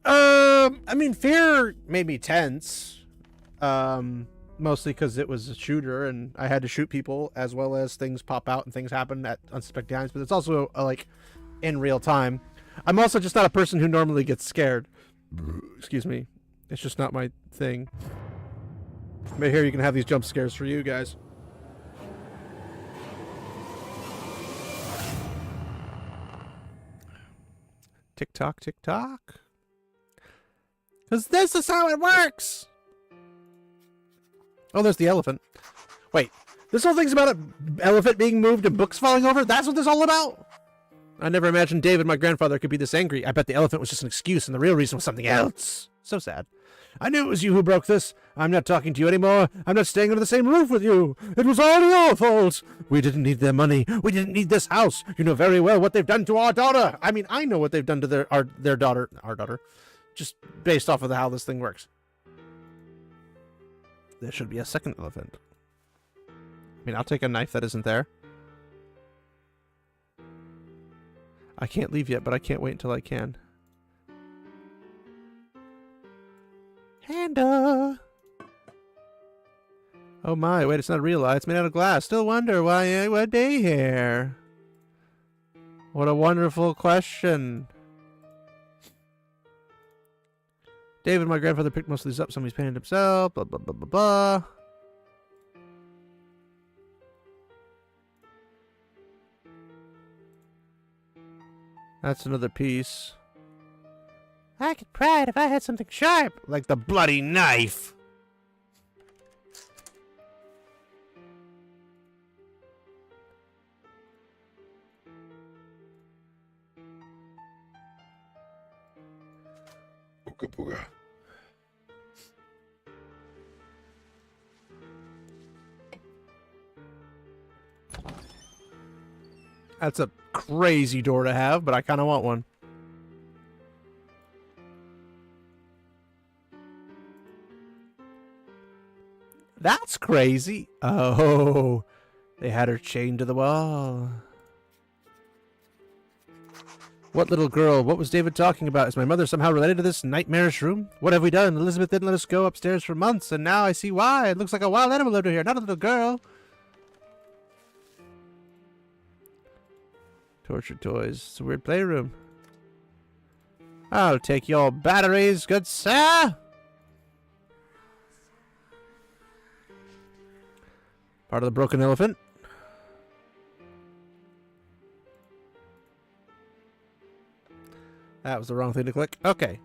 I mean, fear made me tense. Mostly because it was a shooter and I had to shoot people as well as things pop out and things happen at unsuspected times. But it's also like in real time. I'm also just not a person who normally gets scared. Excuse me. It's just not my thing. But here you can have these jump scares for you guys. Tick tock, tick tock. Because this is how it works! Oh, there's the elephant. Wait, this whole thing's about an elephant being moved and books falling over? That's what this is all about? I never imagined David, my grandfather, could be this angry. I bet the elephant was just an excuse and the real reason was something else. So sad. I knew it was you who broke this. I'm not talking to you anymore. I'm not staying under the same roof with you. It was all your fault. We didn't need their money. We didn't need this house. You know very well what they've done to our daughter. I mean, I know what they've done to their daughter. Our daughter. Just based off of how this thing works. There should be a second elephant. I mean, I'll take a knife that isn't there. I can't leave yet, but I can't wait until I can. Handle. Oh my, wait, it's not a real eye. It's made out of glass. Still wonder why I would be here. What a wonderful question. David, my grandfather, picked most of these up. Somebody's painted himself. Blah, blah, blah, blah, blah. That's another piece. I could pry it if I had something sharp. Like the bloody knife. Booga booga. That's a crazy door to have, but I kind of want one. That's crazy. Oh, they had her chained to the wall. What little girl? What was David talking about? Is my mother somehow related to this nightmarish room? What have we done? Elizabeth didn't let us go upstairs for months, and now I see why. It looks like a wild animal lived here, not a little girl. Torture toys. It's a weird playroom. I'll take your batteries, good sir. Part of the broken elephant. That was the wrong thing to click. Okay.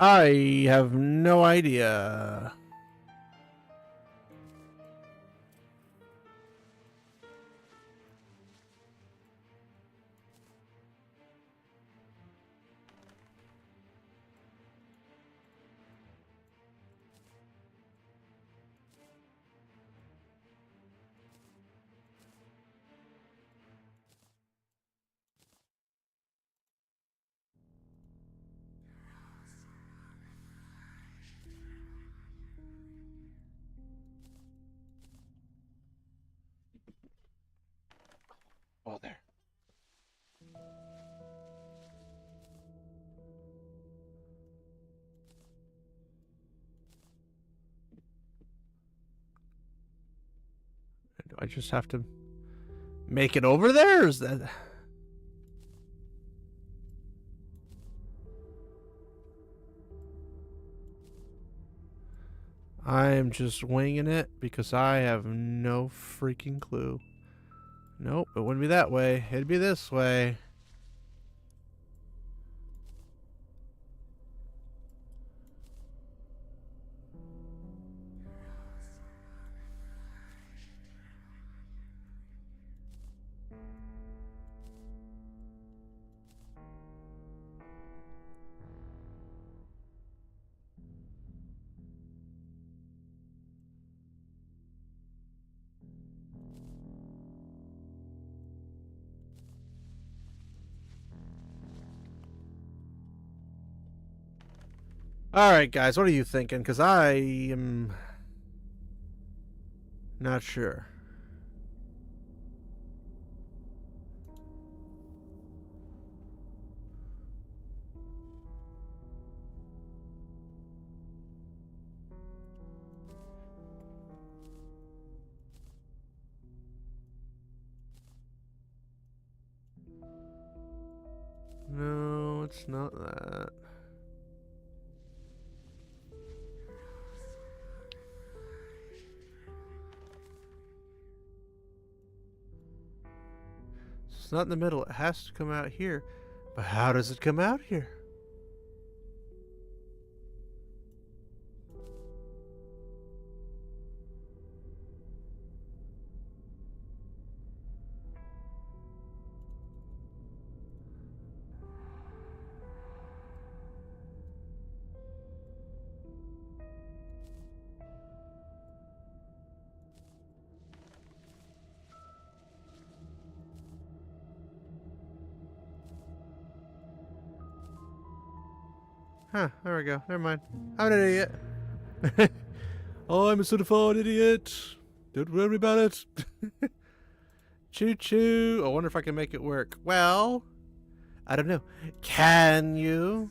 I have no idea. Oh, there. Do I just have to make it over there? Or is that... I am just winging it because I have no freaking clue. Nope, it wouldn't be that way. It'd be this way. Alright, guys, what are you thinking? Because I am not sure. No, it's not that. It's not in the middle. It has to come out here. But how does it come out here? Huh, there we go. Never mind. I'm an idiot. I'm a certified idiot. Don't worry about it. Choo choo. I wonder if I can make it work. Well, I don't know. Can you?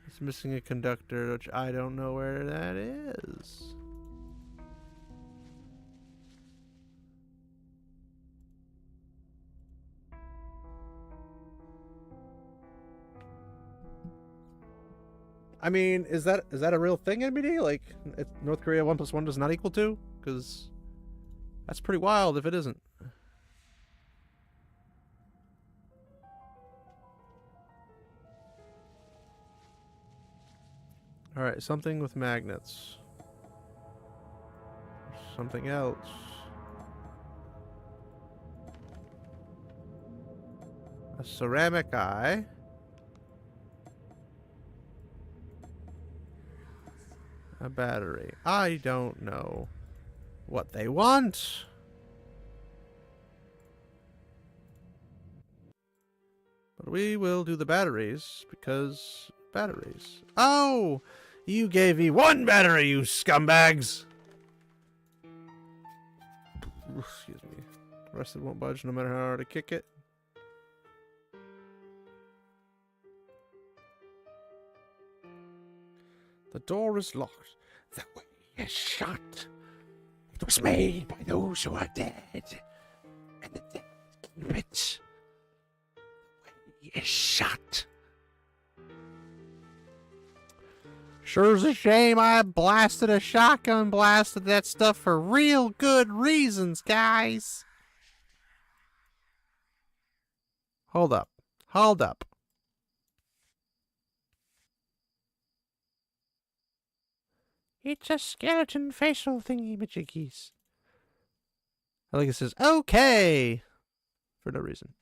It's missing a conductor, which I don't know where that is. I mean, is that a real thing, NBD? Like, North Korea 1 + 1 does not equal 2? Because that's pretty wild if it isn't. Alright, something with magnets. Something else. A ceramic eye. A battery. I don't know what they want. But we will do the batteries because batteries. Oh! You gave me 1 battery, you scumbags! Excuse me. The rest of it won't budge no matter how hard I kick it. The door is locked. The way is shut. It was made by those who are dead, and the dead keep it. The way is shut. Sure's a shame I blasted a shotgun blast at that stuff for real good reasons, guys. Hold up. Hold up. It's a skeleton facial thingy-majiggies. I think it says, okay! For no reason.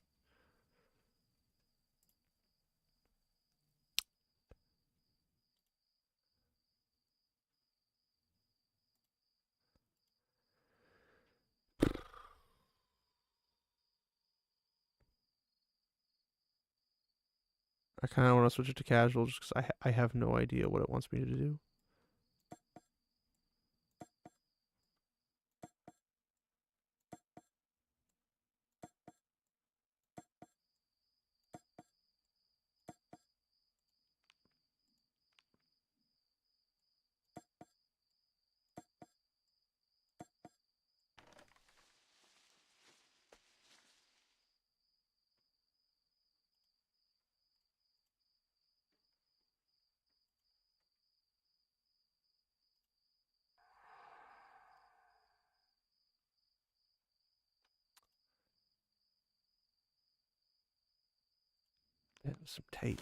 I kind of want to switch it to casual just because I have no idea what it wants me to do. And some tape.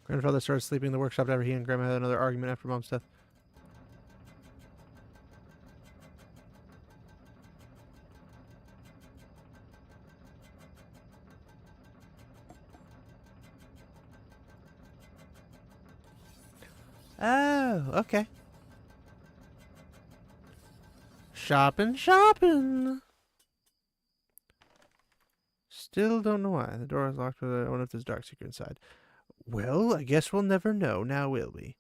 Grandfather started sleeping in the workshop after he and Grandma had another argument after Mom's death. Oh, okay. Shopping, shopping. Still don't know why. The door is locked, but I wonder if there's a dark secret inside. Well, I guess we'll never know, now will we?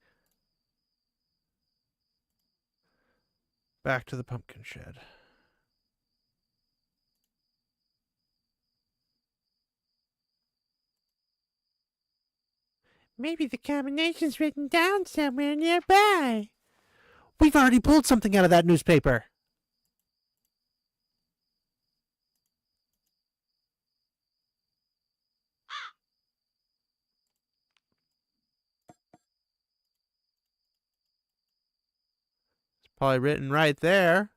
Back to the pumpkin shed. Maybe the combination's written down somewhere nearby. We've already pulled something out of that newspaper. It's probably written right there.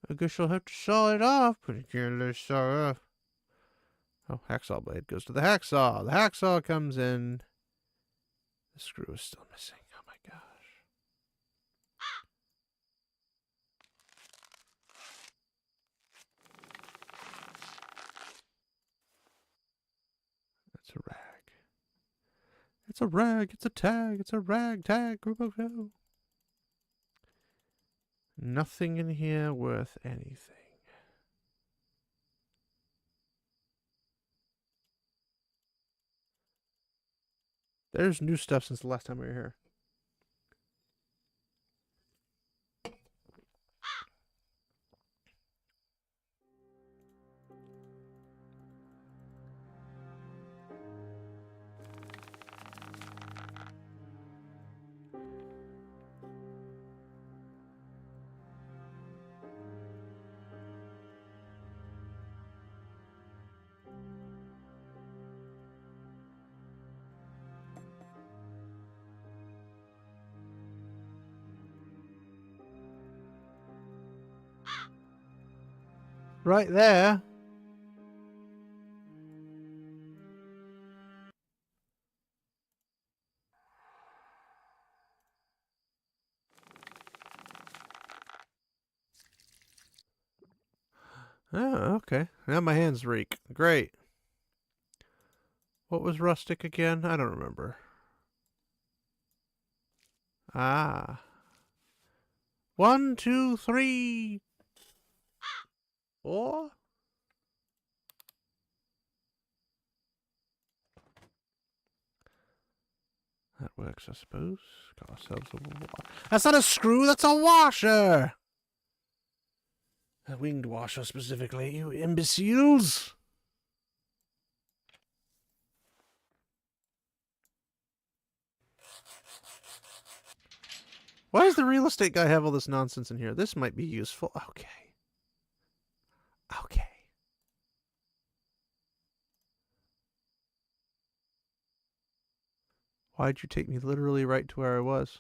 I guess I'll have to saw it off. Pretty careless saw off. Oh, hacksaw blade goes to the hacksaw. The hacksaw comes in. The screw is still missing. Oh my gosh. It's a rag. It's a rag. It's a tag. It's a rag tag. Group of show. Nothing in here worth anything. There's new stuff since the last time we were here. Right there. Oh, okay. Now my hands reek. Great. What was rustic again? I don't remember. Ah. 1, 2, 3, 4. That works, I suppose. Got ourselves a That's not a screw, that's a washer! A winged washer, specifically, you imbeciles! Why does the real estate guy have all this nonsense in here? This might be useful. Okay. Okay. Why'd you take me literally right to where I was?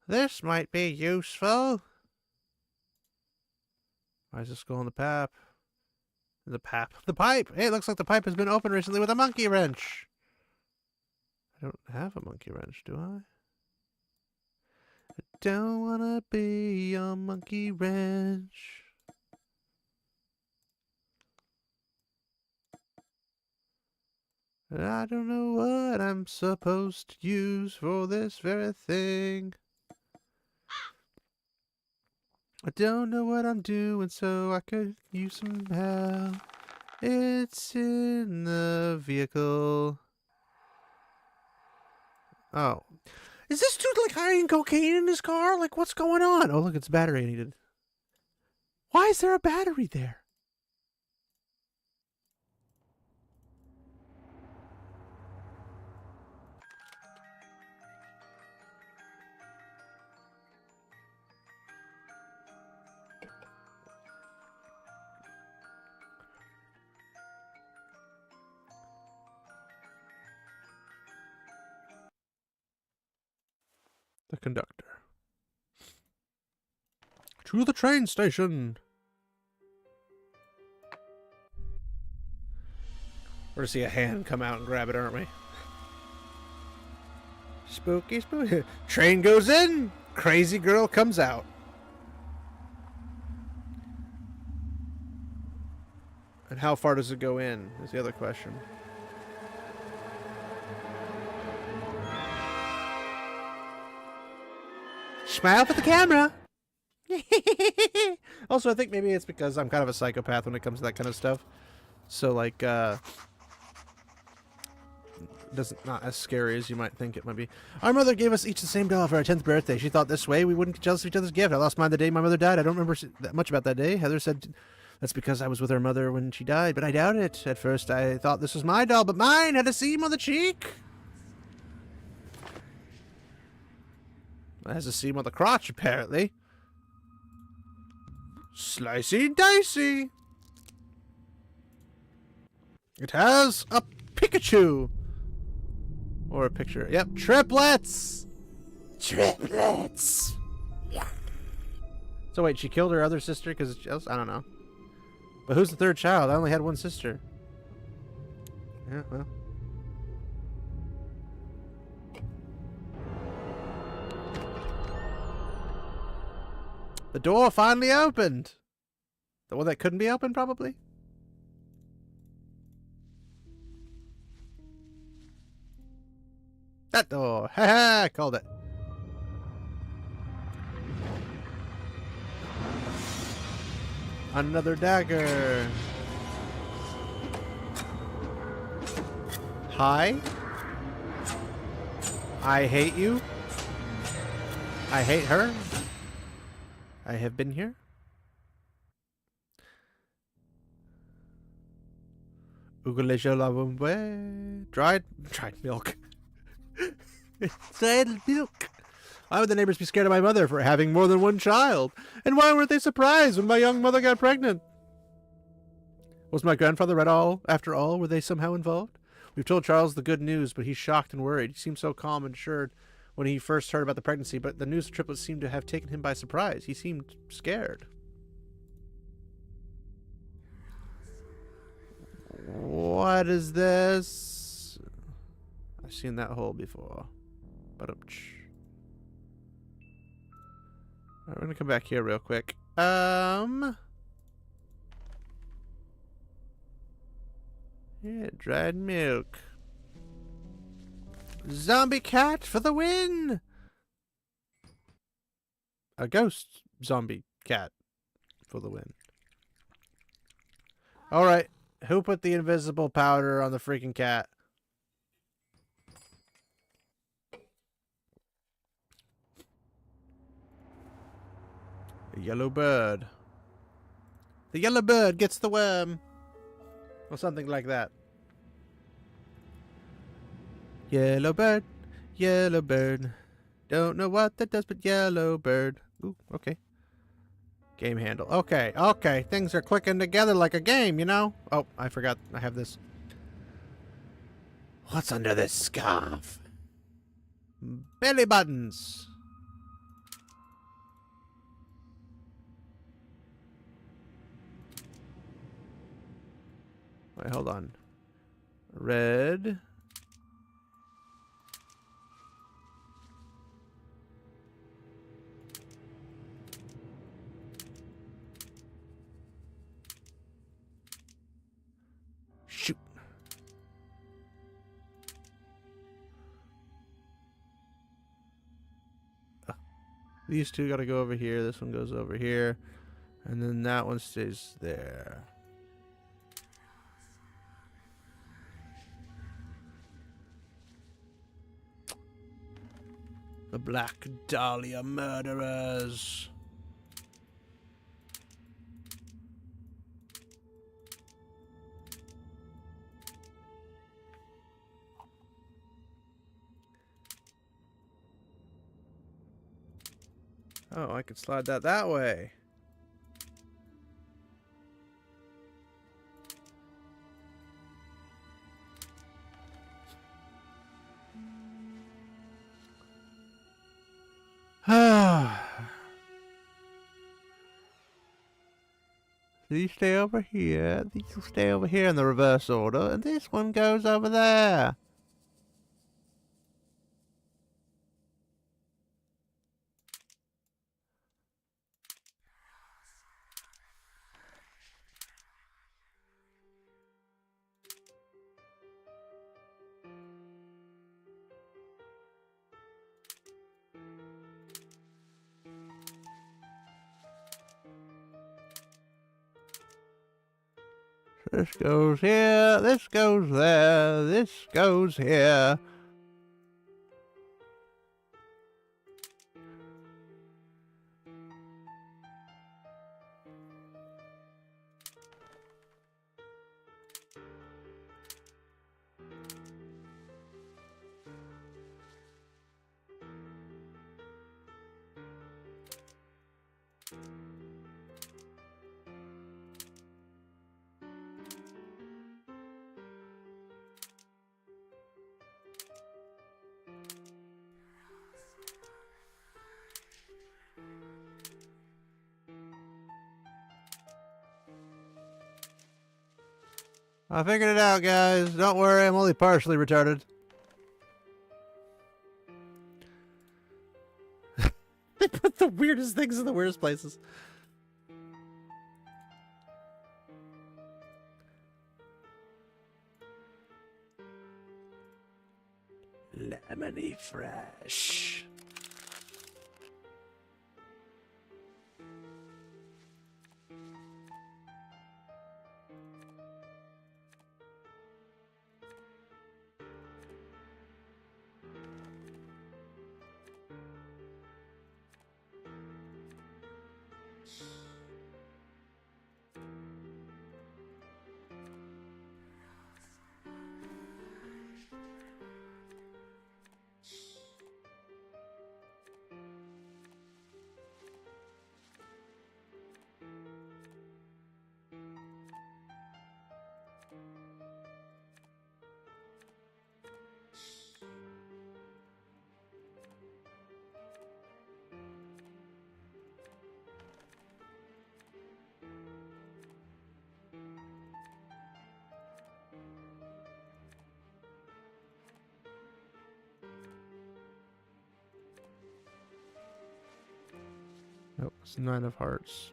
This might be useful. Why is this going the pipe? The pipe. The pipe! Hey, it looks like the pipe has been opened recently with a monkey wrench. I don't have a monkey wrench, do I? I don't wanna be a monkey wrench. I don't know what I'm supposed to use for this very thing. I don't know what I'm doing, so I could use some help. It's in the vehicle. Oh. Is this dude like hiding cocaine in his car? Like, what's going on? Oh, look, it's battery I needed. Why is there a battery there? The conductor. To the train station. We're gonna see a hand come out and grab it, aren't we? Spooky, spooky. Train goes in. Crazy girl comes out. And how far does it go in is the other question. Smile for the camera. Also, I think maybe it's because I'm kind of a psychopath when it comes to that kind of stuff. So, like, not as scary as you might think it might be. Our mother gave us each the same doll for our 10th birthday. She thought this way we wouldn't get jealous of each other's gift. I lost mine the day my mother died. I don't remember that much about that day. Heather said that's because I was with her mother when she died, but I doubt it. At first, I thought this was my doll, but mine had a seam on the cheek. It has a seam on the crotch, apparently. Slicey dicey. It has a Pikachu. Or a picture. Yep, triplets! Triplets! Yeah. So wait, she killed her other sister because I don't know. But who's the third child? I only had one sister. Yeah, well. The door finally opened. The one that couldn't be opened, probably. That door. Ha ha! Called it. Another dagger. Hi. I hate you. I hate her. I have been here. Dried milk. Dried milk. Why would the neighbors be scared of my mother for having more than one child? And why weren't they surprised when my young mother got pregnant? Was my grandfather at all, after all? Were they somehow involved? We've told Charles the good news, but he's shocked and worried. He seemed so calm and assured when he first heard about the pregnancy, but the news of triplets seemed to have taken him by surprise. He seemed scared. What is this? I've seen that hole before. But we're gonna come back here real quick. Yeah, dried milk. Zombie cat for the win! A ghost zombie cat for the win. Alright, who put the invisible powder on the freaking cat? A yellow bird. The yellow bird gets the worm. Or something like that. Yellow bird, yellow bird. Don't know what that does, but yellow bird. Ooh, okay. Game handle. Okay, okay. Things are clicking together like a game, you know? Oh, I forgot. I have this. What's under this scarf? Belly buttons. Wait, hold on. Red. Shoot. These two gotta go over here. This one goes over here. And then that one stays there. The Black Dahlia murderers. Oh, I could slide that way. These stay over here. These will stay over here in the reverse order. And this one goes over there. This goes here, this goes there, this goes here. I figured it out, guys. Don't worry, I'm only partially retarded. They put the weirdest things in the weirdest places. Lemony fresh. Nope, it's 9 of hearts.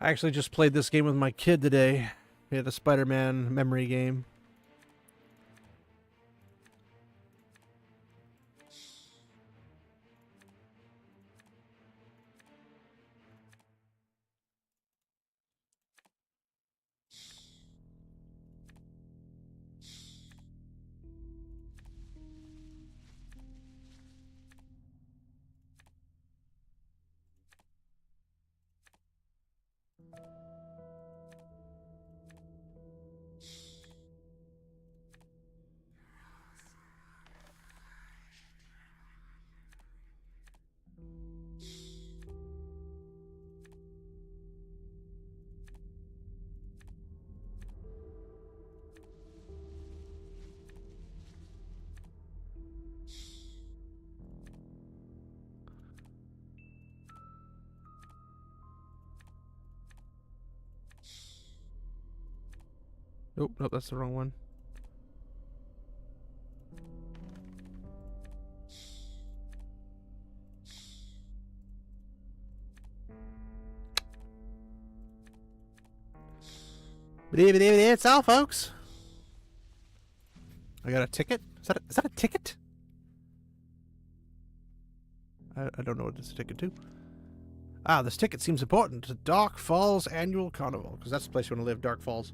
I actually just played this game with my kid today. We had the Spider-Man memory game. Nope, nope, that's the wrong one. It's all, folks. I got a ticket. Is that a ticket? I don't know what it's a ticket to. Ah, this ticket seems important. To Dark Falls Annual Carnival, because that's the place you want to live, Dark Falls.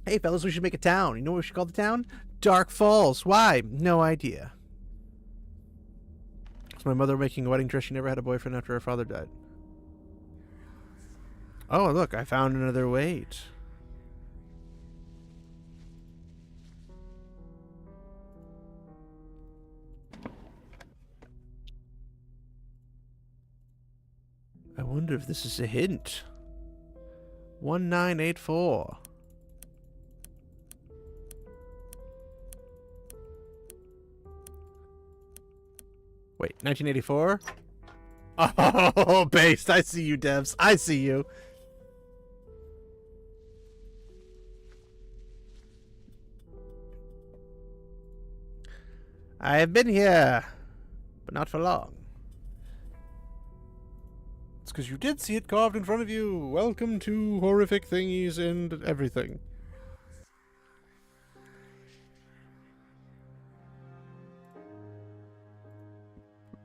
Hey, fellas, we should make a town. You know what we should call the town? Dark Falls. Why? No idea. It's my mother making a wedding dress. She never had a boyfriend after her father died. Oh, look, I found another weight. I wonder if this is a hint. 1984. Wait, 1984? Oh, based. I see you, devs. I see you. I have been here, but not for long. It's because you did see it carved in front of you. Welcome to horrific thingies and everything.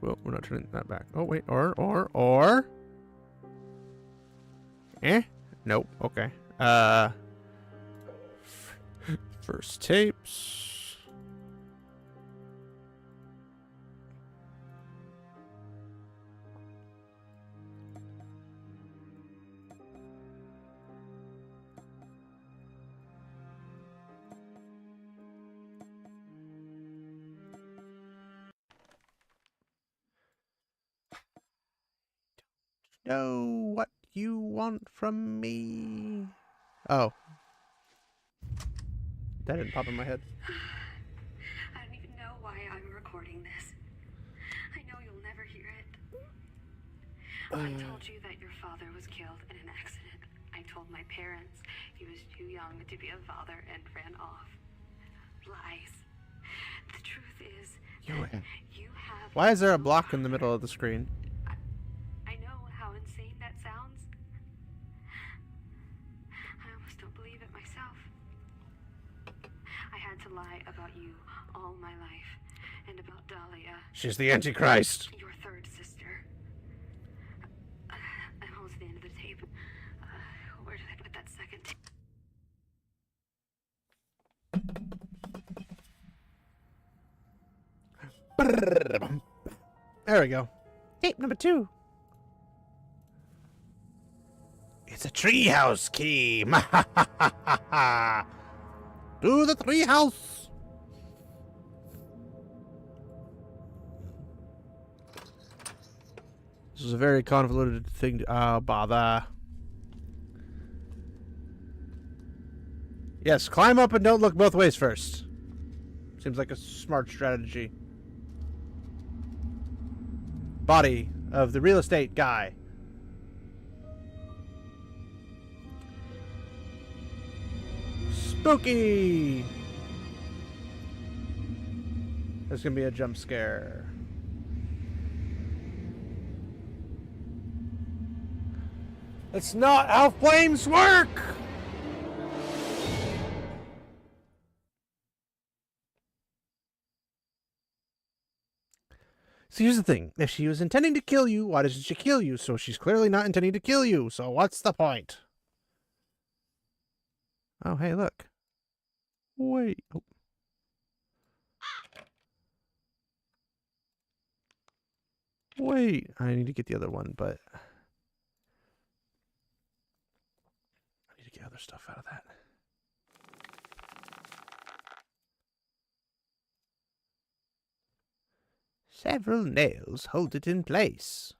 Well, we're not turning that back. Oh, wait. Or. Eh? Nope. Okay. First tapes. Know what you want from me. Oh. That didn't pop in my head. I don't even know why I'm recording this. I know you'll never hear it. I told you that your father was killed in an accident. I told my parents he was too young to be a father and ran off. Lies. The truth is that you have... Why is there a block in the middle of the screen? I know how insane that sounds. I almost don't believe it myself. I had to lie about you all my life, and about Dahlia, She's the Antichrist. your third sister. I'm almost at the end of the tape. Where did I put that second tape? There we go. Tape number 2. It's a treehouse key. To the treehouse. This is a very convoluted thing to bother. Yes, climb up and don't look both ways first. Seems like a smart strategy. Body of the real estate guy. Spooky! There's gonna be a jump scare. That's not how flames work! So here's the thing. If she was intending to kill you, why doesn't she kill you? So she's clearly not intending to kill you. So what's the point? Oh, hey, look. Wait. Oh. Wait. I need to get the other one, but... I need to get other stuff out of that. Several nails hold it in place.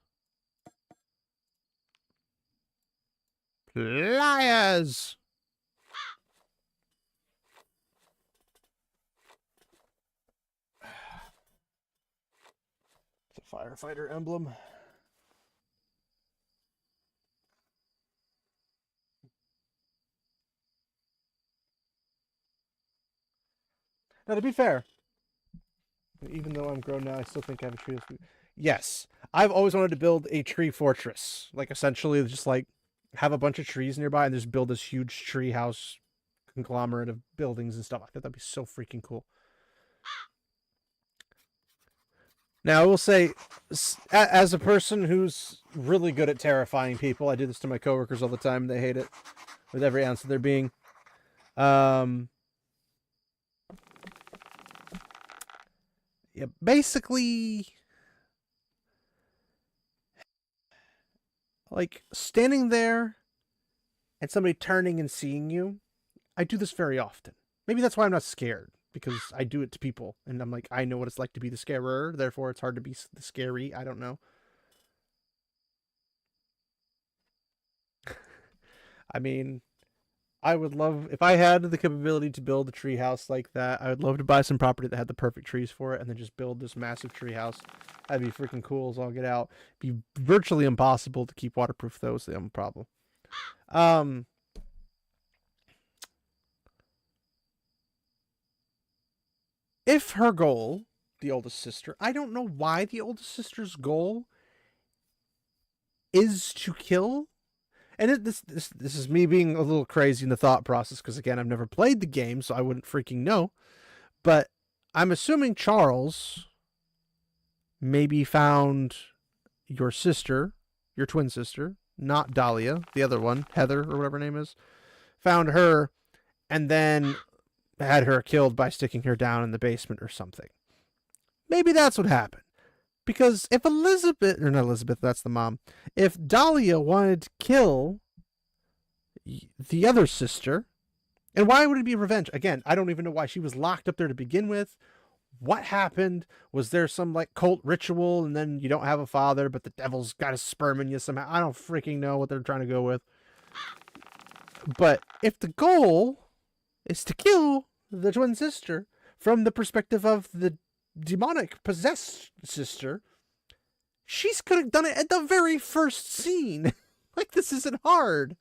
Pliers! It's a firefighter emblem. Now, to be fair, even though I'm grown now, I still think I have a tree. Yes, I've always wanted to build a tree fortress. Like, essentially, just like have a bunch of trees nearby and just build this huge tree house conglomerate of buildings and stuff. I think that'd be so freaking cool. Now, I will say, as a person who's really good at terrifying people, I do this to my coworkers all the time. They hate it with every ounce of their being. Yeah, basically, like, standing there and somebody turning and seeing you, I do this very often. Maybe that's why I'm not scared, because I do it to people, and I'm like, I know what it's like to be the scarer, therefore it's hard to be the scary. I don't know. I mean, I would love, if I had the capability to build a tree house like that, I would love to buy some property that had the perfect trees for it and then just build this massive tree house. That'd be freaking cool as all get out. It'd be virtually impossible to keep waterproof, though, is the only problem. If her goal, the oldest sister, I don't know why the oldest sister's goal is to kill. And this is me being a little crazy in the thought process, because, again, I've never played the game, so I wouldn't freaking know. But I'm assuming Charles maybe found your sister, your twin sister, not Dahlia, the other one, Heather, or whatever her name is, found her, and then had her killed by sticking her down in the basement or something. Maybe that's what happened. Because if Elizabeth, or not Elizabeth, that's the mom, if Dahlia wanted to kill the other sister, and why would it be revenge? Again, I don't even know why she was locked up there to begin with. What happened? Was there some like cult ritual and then you don't have a father, but the devil's got his sperm in you somehow? I don't freaking know what they're trying to go with. But if the goal is to kill the twin sister from the perspective of the demonic possessed sister, she's could have done it at the very first scene. Like, this isn't hard.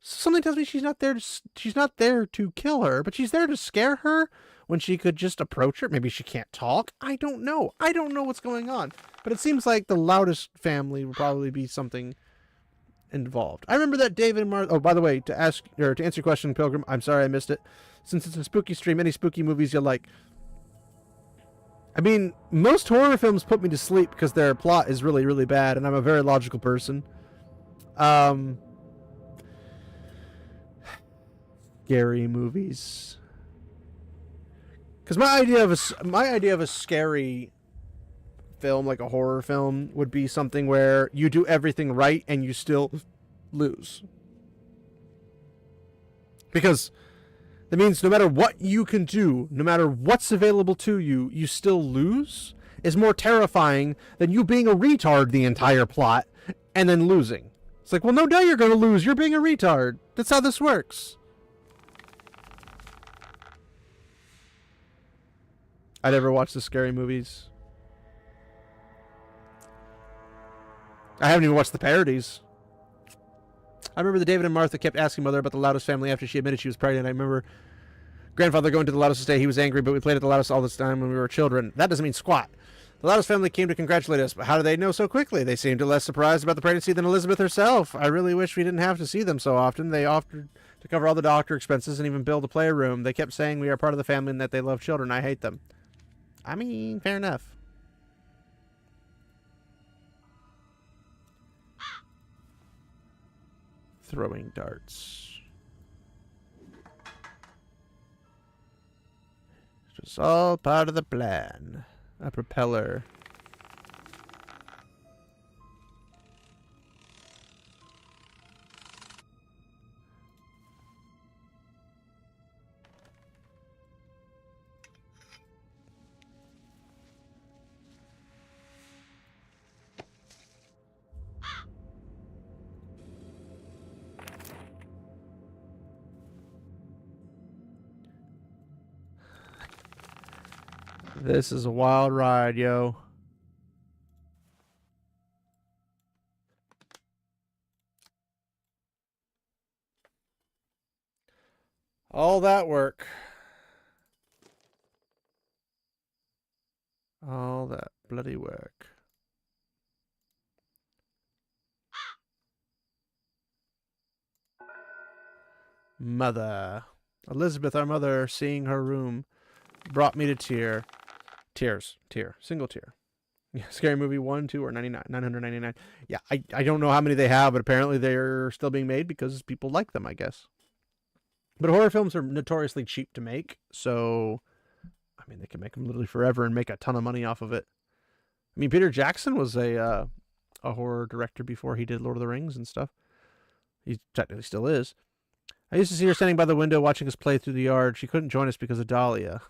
Something tells me she's not there to kill her, but she's there to scare her when she could just approach her. Maybe she can't talk. I don't know. I don't know what's going on. But it seems like the loudest family would probably be something involved. I remember that David and Martha... Oh, by the way, to answer your question, Pilgrim, I'm sorry I missed it. Since it's a spooky stream, any spooky movies you like? I mean, most horror films put me to sleep because their plot is really, really bad, and I'm a very logical person. Scary movies. Because my idea of a scary film, like a horror film, would be something where you do everything right and you still lose. Because that means no matter what you can do, no matter what's available to you, you still lose, is more terrifying than you being a retard the entire plot and then losing. It's like, well, no doubt you're going to lose. You're being a retard. That's how this works. I never watched the scary movies. I haven't even watched the parodies. I remember that David and Martha kept asking Mother about the Loudest family after she admitted she was pregnant. I remember grandfather going to the Loudest to stay. He was angry, but we played at the Loudest all this time when we were children. That doesn't mean squat. The Loudest family came to congratulate us, but how did they know so quickly? They seemed less surprised about the pregnancy than Elizabeth herself. I really wish we didn't have to see them so often. They offered to cover all the doctor expenses and even build a playroom. They kept saying we are part of the family and that they love children. I hate them. I mean, fair enough. Throwing darts. It's all part of the plan. A propeller. This is a wild ride, yo. All that work. All that bloody work. Mother. Elizabeth, our mother, seeing her room, brought me to tears. Single tear. Yeah, Scary Movie 1, 2, or 999. Yeah, I don't know how many they have, but apparently they're still being made because people like them, I guess. But horror films are notoriously cheap to make, so I mean, they can make them literally forever and make a ton of money off of it. I mean, Peter Jackson was a horror director before he did Lord of the Rings and stuff. He technically still is. I used to see her standing by the window watching us play through the yard. She couldn't join us because of Dahlia.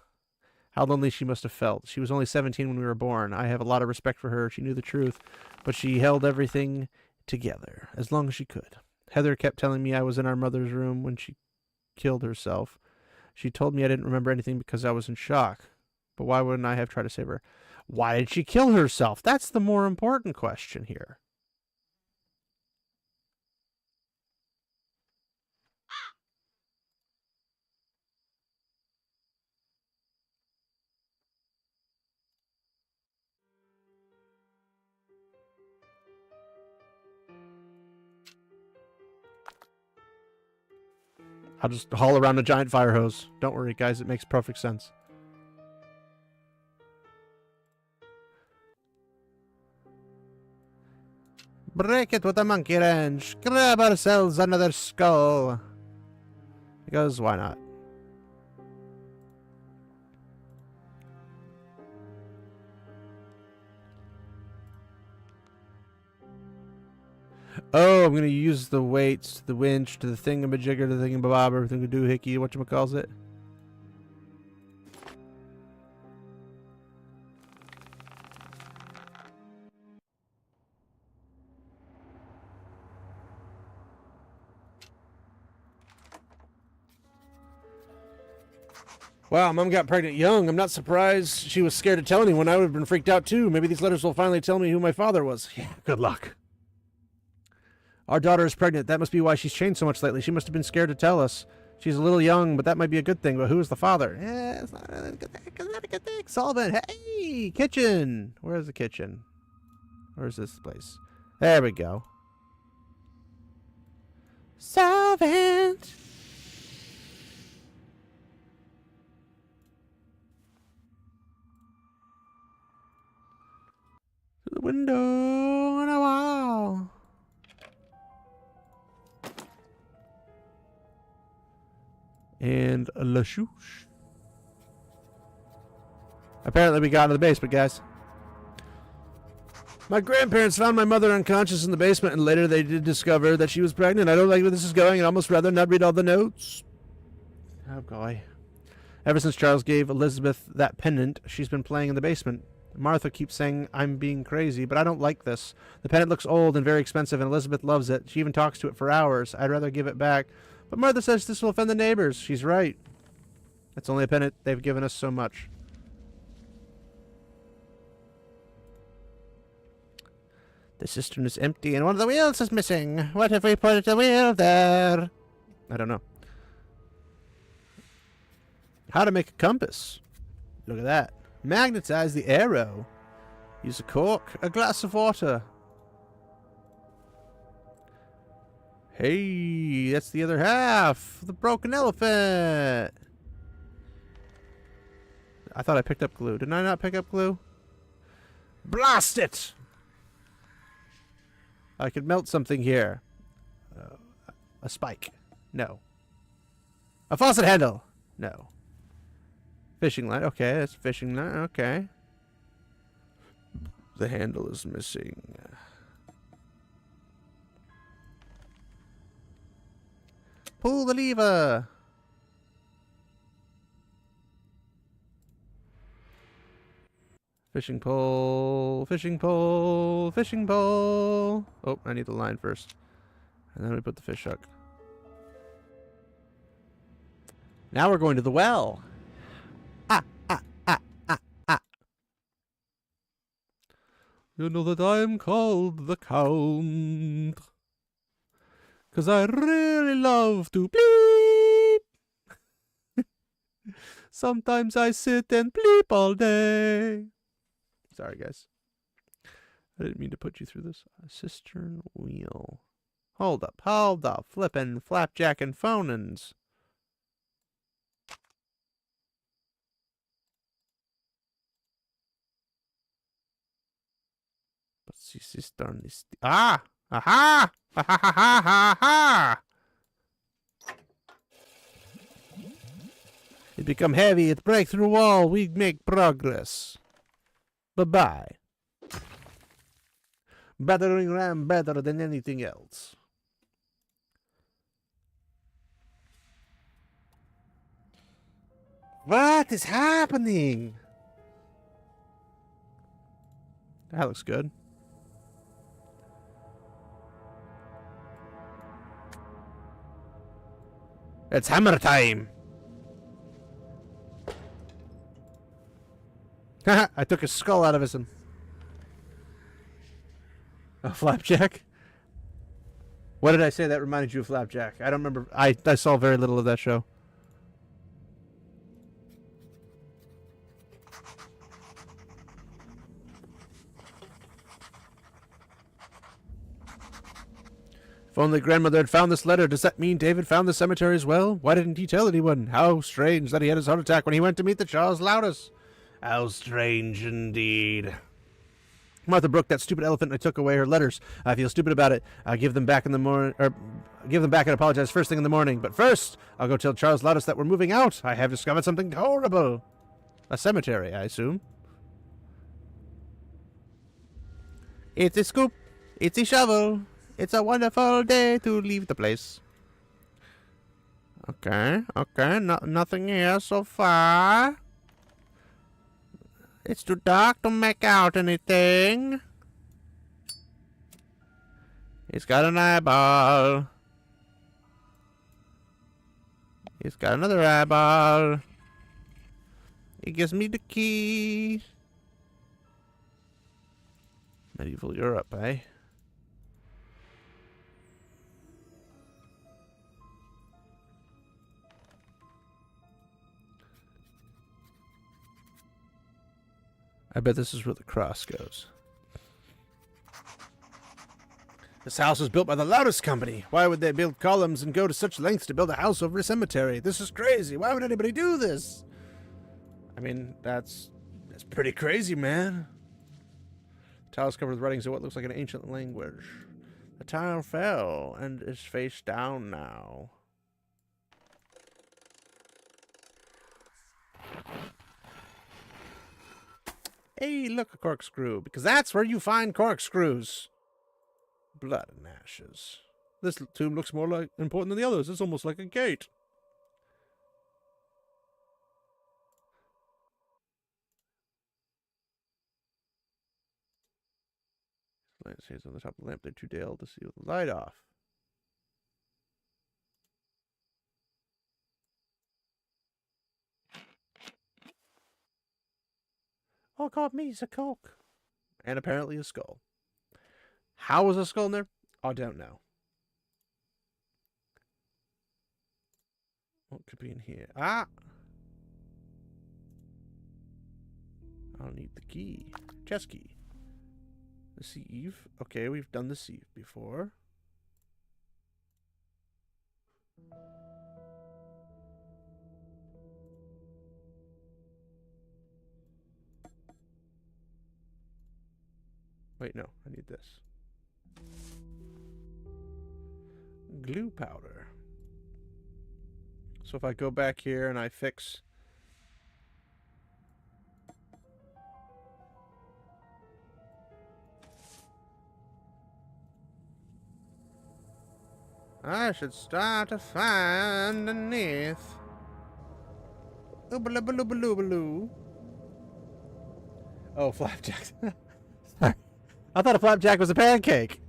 How lonely she must have felt. She was only 17 when we were born. I have a lot of respect for her. She knew the truth, but she held everything together as long as she could. Heather kept telling me I was in our mother's room when she killed herself. She told me I didn't remember anything because I was in shock. But why wouldn't I have tried to save her? Why did she kill herself? That's the more important question here. I'll just haul around a giant fire hose. Don't worry, guys. It makes perfect sense. Break it with a monkey wrench. Grab ourselves another skull. Because why not? Oh, I'm gonna use the weights, the winch, to the thingamajigger, the thingamabobber, thingadoohickey, whatchamacalls it. Wow, Mom got pregnant young. I'm not surprised she was scared to tell anyone. I would have been freaked out too. Maybe these letters will finally tell me who my father was. Yeah, good luck. Our daughter is pregnant. That must be why she's changed so much lately. She must have been scared to tell us. She's a little young, but that might be a good thing. But who is the father? Yeah, it's not a good thing. It's not a good thing. Solvent. Hey, kitchen. Where's the kitchen? Where's this place? There we go. Solvent. The window on a wall. And a la chouche. Apparently we got into the basement, guys. My grandparents found my mother unconscious in the basement, and later they did discover that she was pregnant. I don't like where this is going. I'd almost rather not read all the notes. Oh, boy. Ever since Charles gave Elizabeth that pendant, she's been playing in the basement. Martha keeps saying I'm being crazy, but I don't like this. The pendant looks old and very expensive, and Elizabeth loves it. She even talks to it for hours. I'd rather give it back. But Martha says this will offend the neighbors. She's right. It's only a pendant. They've given us so much. The cistern is empty, and one of the wheels is missing. What if we put the wheel there? I don't know. How to make a compass. Look at that. Magnetize the arrow. Use a cork, a glass of water. Hey, that's the other half. The broken elephant. I thought I picked up glue. Didn't I not pick up glue? Blast it! I could melt something here. A spike. No. A faucet handle. No. Fishing line. Okay, that's fishing line. Okay. The handle is missing. Pull the lever. Fishing pole. Fishing pole. Fishing pole. Oh, I need the line first. And then we put the fish hook. Now we're going to the well. You know that I'm called the Count. 'Cause I really love to bleep. Sometimes I sit and bleep all day. Sorry, guys. I didn't mean to put you through this. A cistern wheel. Hold up. Flippin', flapjack, and phonins. But see, cistern is... Ah! Aha! Ha ha ha ha ha ha! It become heavy, it break through wall, we make progress. Bye-bye. Battering ram better than anything else. What is happening? That looks good. It's hammer time! Haha, I took his skull out of his... A flapjack? What did I say that reminded you of Flapjack? I don't remember. I saw very little of that show. If only grandmother had found this letter. Does that mean David found the cemetery as well? Why didn't he tell anyone? How strange that he had his heart attack when he went to meet the Charles Loudest. How strange indeed. Martha broke that stupid elephant and I took away her letters. I feel stupid about it. I'll give them back in the morning, or give them back and apologize first thing in the morning. But first, I'll go tell Charles Loudest that we're moving out. I have discovered something horrible. A cemetery, I assume. It's a scoop. It's a shovel. It's a wonderful day to leave the place. Okay, okay, nothing here so far. It's too dark to make out anything. He's got an eyeball. He's got another eyeball. He gives me the key. Medieval Europe, eh? I bet this is where the cross goes. This house was built by the loudest company. Why would they build columns and go to such lengths to build a house over a cemetery? This is crazy. Why would anybody do this? I mean, that's pretty crazy, man. The tile is covered with writings of what looks like an ancient language. The tile fell and is face down now. Hey, look, a corkscrew. Because that's where you find corkscrews. Blood and ashes. This tomb looks more like important than the others. It's almost like a gate. Light shades on the top of the lamp. They're too dull to see with the light off. Oh, God, me, it's a coke. And apparently a skull. How was a skull in there? I don't know. What could be in here? Ah! I'll need the key. Chest key. The sieve. Okay, we've done the sieve before. Wait, no. I need this. Glue powder. So if I go back here and I fix... I should start to find underneath. Oobaloo. Oh, flapjack. Sorry. I thought a flapjack was a pancake.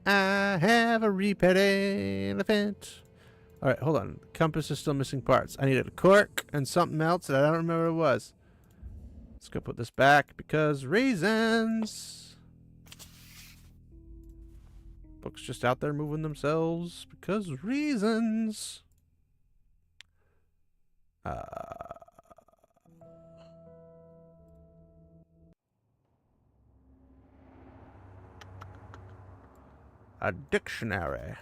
I have a repet elephant. Alright, hold on. The compass is still missing parts. I needed a cork and something else that I don't remember what it was. Let's go put this back because reasons. Books just out there moving themselves because reasons. A dictionary.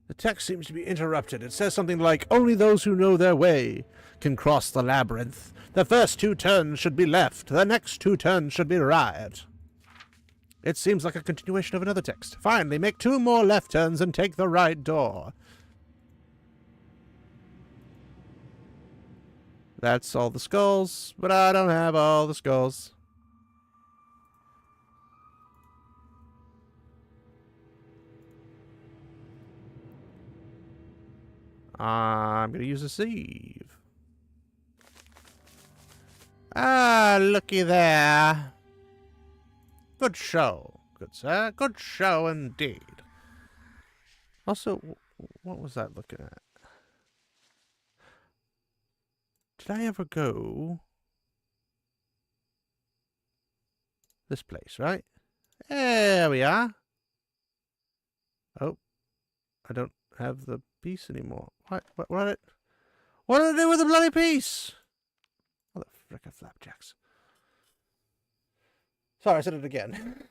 The text seems to be interrupted. It says something like, only those who know their way can cross the labyrinth. The first 2 turns should be left. The next 2 turns should be right. It seems like a continuation of another text. Finally, make 2 more left turns and take the right door. That's all the skulls, but I don't have all the skulls. I'm going to use a sieve. Ah, looky there. Good show, good sir. Good show indeed. Also, what was that looking at? Did I ever go this place, right? There we are. Oh, I don't have the piece anymore. What did I do with the bloody piece? What the frick are flapjacks? Sorry, I said it again.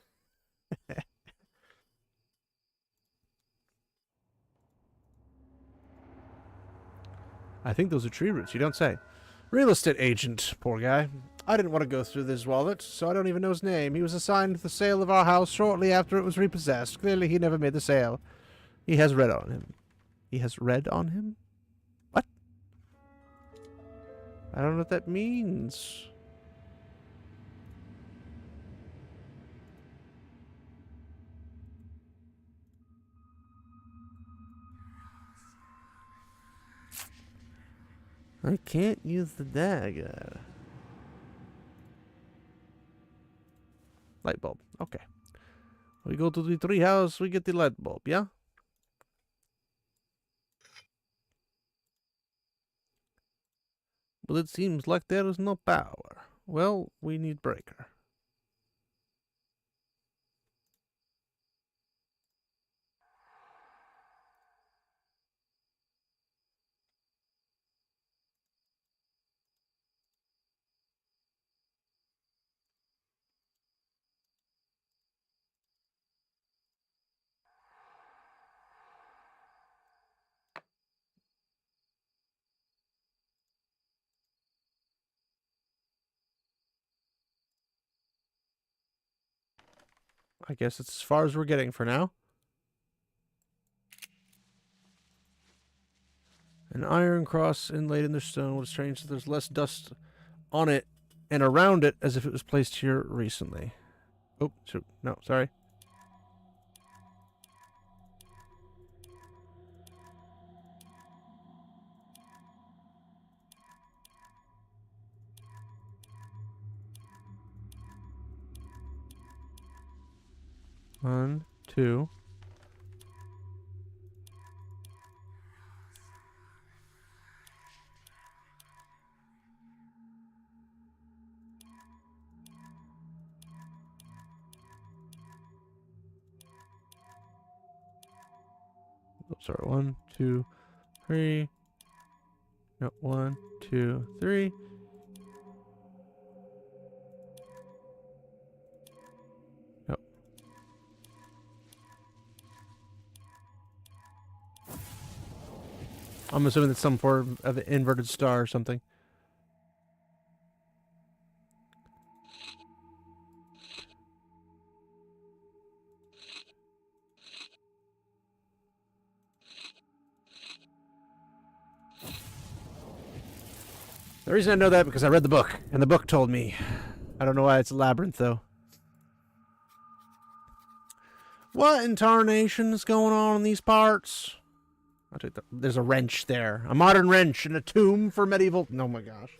I think those are tree roots. You don't say. Real estate agent, poor guy. I didn't want to go through this wallet, so I don't even know his name. He was assigned to the sale of our house shortly after it was repossessed. Clearly he never made the sale. He has red on him. He has red on him? What? I don't know what that means. I can't use the dagger. Light bulb. Okay. We go to the tree house, we get the light bulb, yeah? But it seems like there is no power. Well, we need breaker. I guess it's as far as we're getting for now. An iron cross inlaid in the stone. What is strange that there's less dust on it and around it as if it was placed here recently. Oh, shoot. No, sorry. One, two. Oh, sorry. One, two, three. No, one, two, three. No. I'm assuming it's some form of an inverted star or something. The reason I know that because I read the book, and the book told me. I don't know why it's a labyrinth, though. What in tarnation is going on in these parts? I'll take there's a wrench there. A modern wrench in a tomb for medieval... Oh my gosh.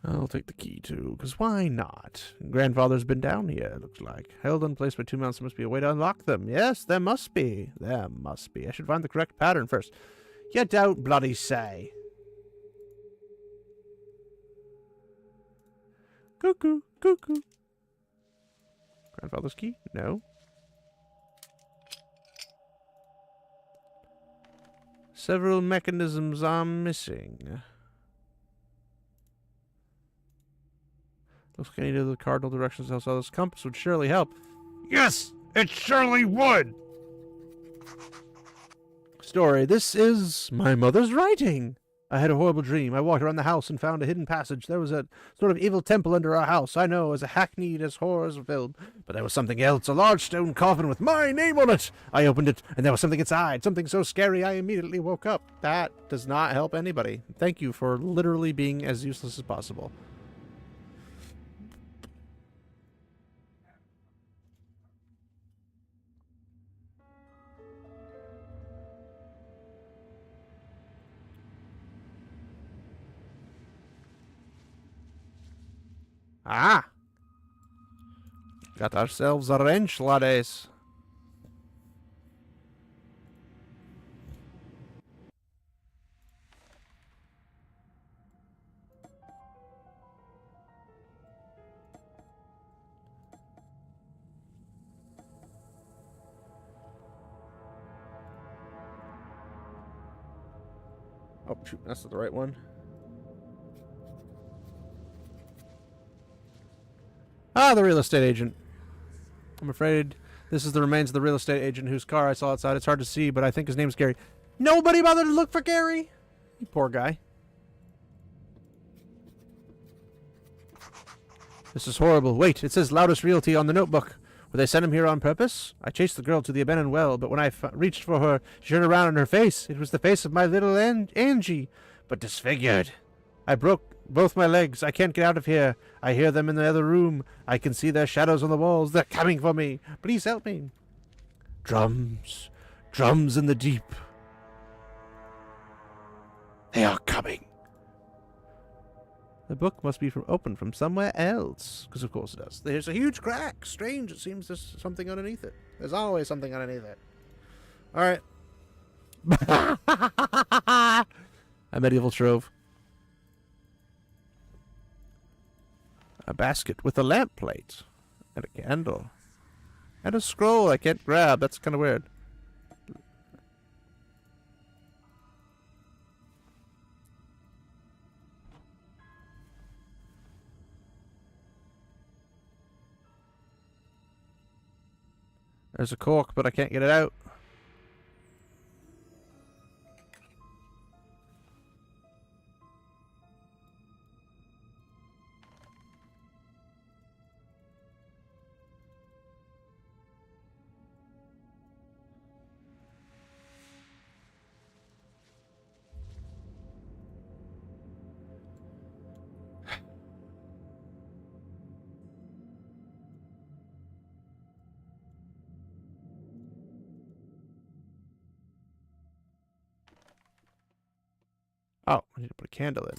I'll take the key too, because why not? Grandfather's been down here, it looks like. Held in place by two mounts, there must be a way to unlock them. Yes, there must be. There must be. I should find the correct pattern first. You don't bloody say. Cuckoo, cuckoo. Grandfather's key? No. Several mechanisms are missing. Looks like I need the cardinal directions else. This compass would surely help. Yes, it surely would. Story. This is my mother's writing. I had a horrible dream. I walked around the house and found a hidden passage. There was a sort of evil temple under our house. I know, as hackneyed as horrors filled. But there was something else, a large stone coffin with my name on it. I opened it, and there was something inside. Something so scary I immediately woke up. That does not help anybody. Thank you for literally being as useless as possible. Ah! Got ourselves a wrench, laddies. Oh, shoot, that's not the right one. Ah, the real estate agent. I'm afraid this is the remains of the real estate agent whose car I saw outside. It's hard to see, but I think his name's Gary. Nobody bothered to look for Gary? You poor guy. This is horrible. Wait, it says loudest realty on the notebook. Would they send him here on purpose? I chased the girl to the abandoned well, but when I reached for her, she turned around and her face. It was the face of my little Angie, but disfigured. I broke both my legs. I can't get out of here. I hear them in the other room. I can see their shadows on the walls. They're coming for me. Please help me. Drums. Drums in the deep. They are coming. The book must be open from somewhere else. Because of course it does. There's a huge crack. Strange. It seems there's something underneath it. There's always something underneath it. Alright. A medieval trove. A basket with a lamp plate. And a candle. And a scroll I can't grab. That's kind of weird. There's a cork, but I can't get it out. Oh, I need to put a candle in.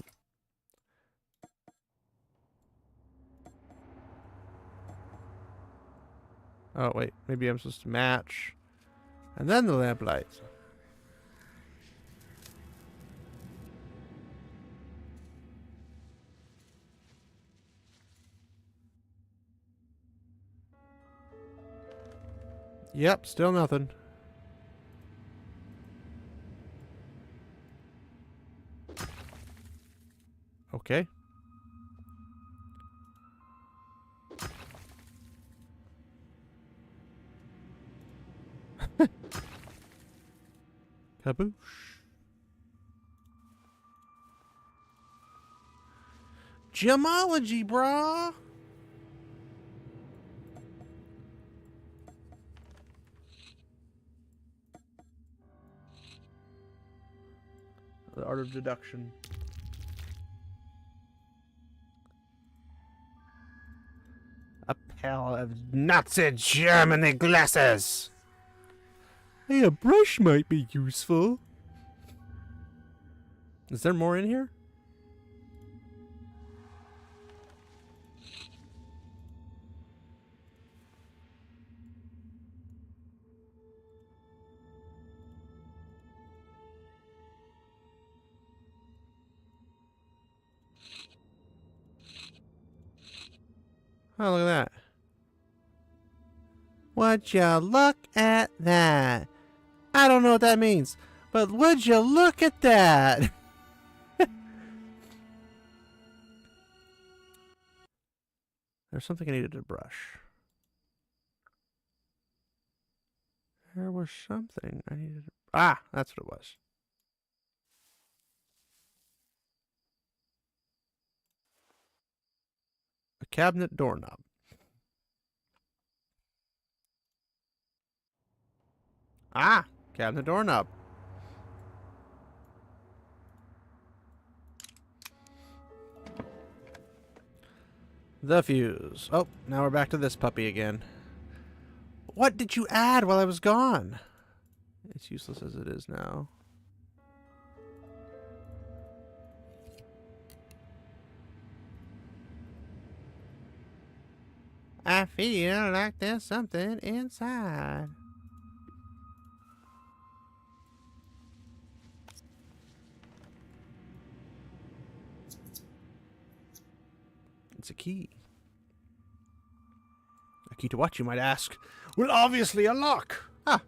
Oh, wait. Maybe I'm supposed to match. And then the lamp lights. Yep, still nothing. Okay. Kaboosh. Gemology, brah. The art of deduction. A pair of Nazi Germany glasses. Hey, a brush might be useful. Is there more in here? Oh, look at that. Would you look at that? I don't know what that means, but would you look at that? There's something I needed to brush. There was something I needed to... Ah, that's what it was. A cabinet doorknob. Ah, cabinet doorknob. The fuse. Oh, now we're back to this puppy again. What did you add while I was gone? It's useless as it is now. I feel like there's something inside. It's a key. A key to what, you might ask? Well, obviously a lock. Ah.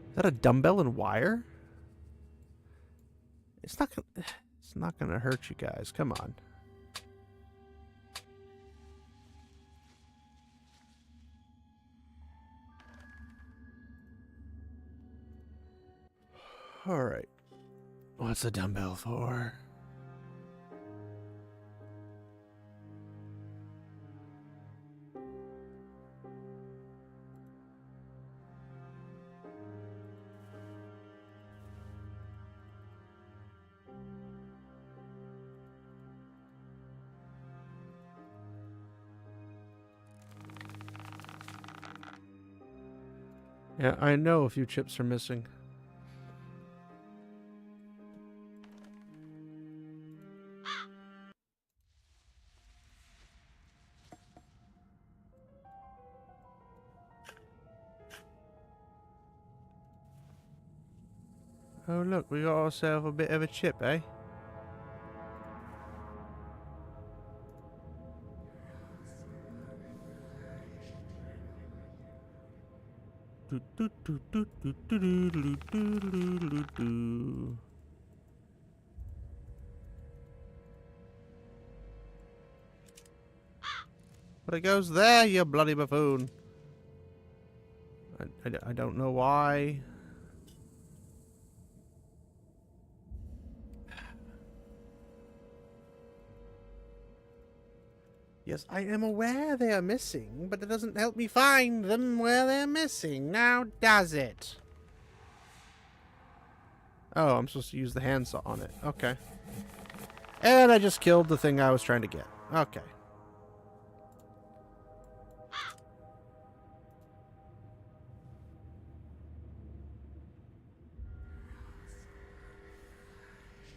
Is that a dumbbell and wire? It's not gonna hurt you guys. Come on. All right. What's a dumbbell for? Yeah, I know a few chips are missing. Oh look, we got ourselves a bit of a chip, eh? But it goes there, you bloody buffoon. I don't know why. Yes, I am aware they are missing, but it doesn't help me find them where they're missing. Now does it? Oh, I'm supposed to use the handsaw on it. Okay. And I just killed the thing I was trying to get. Okay.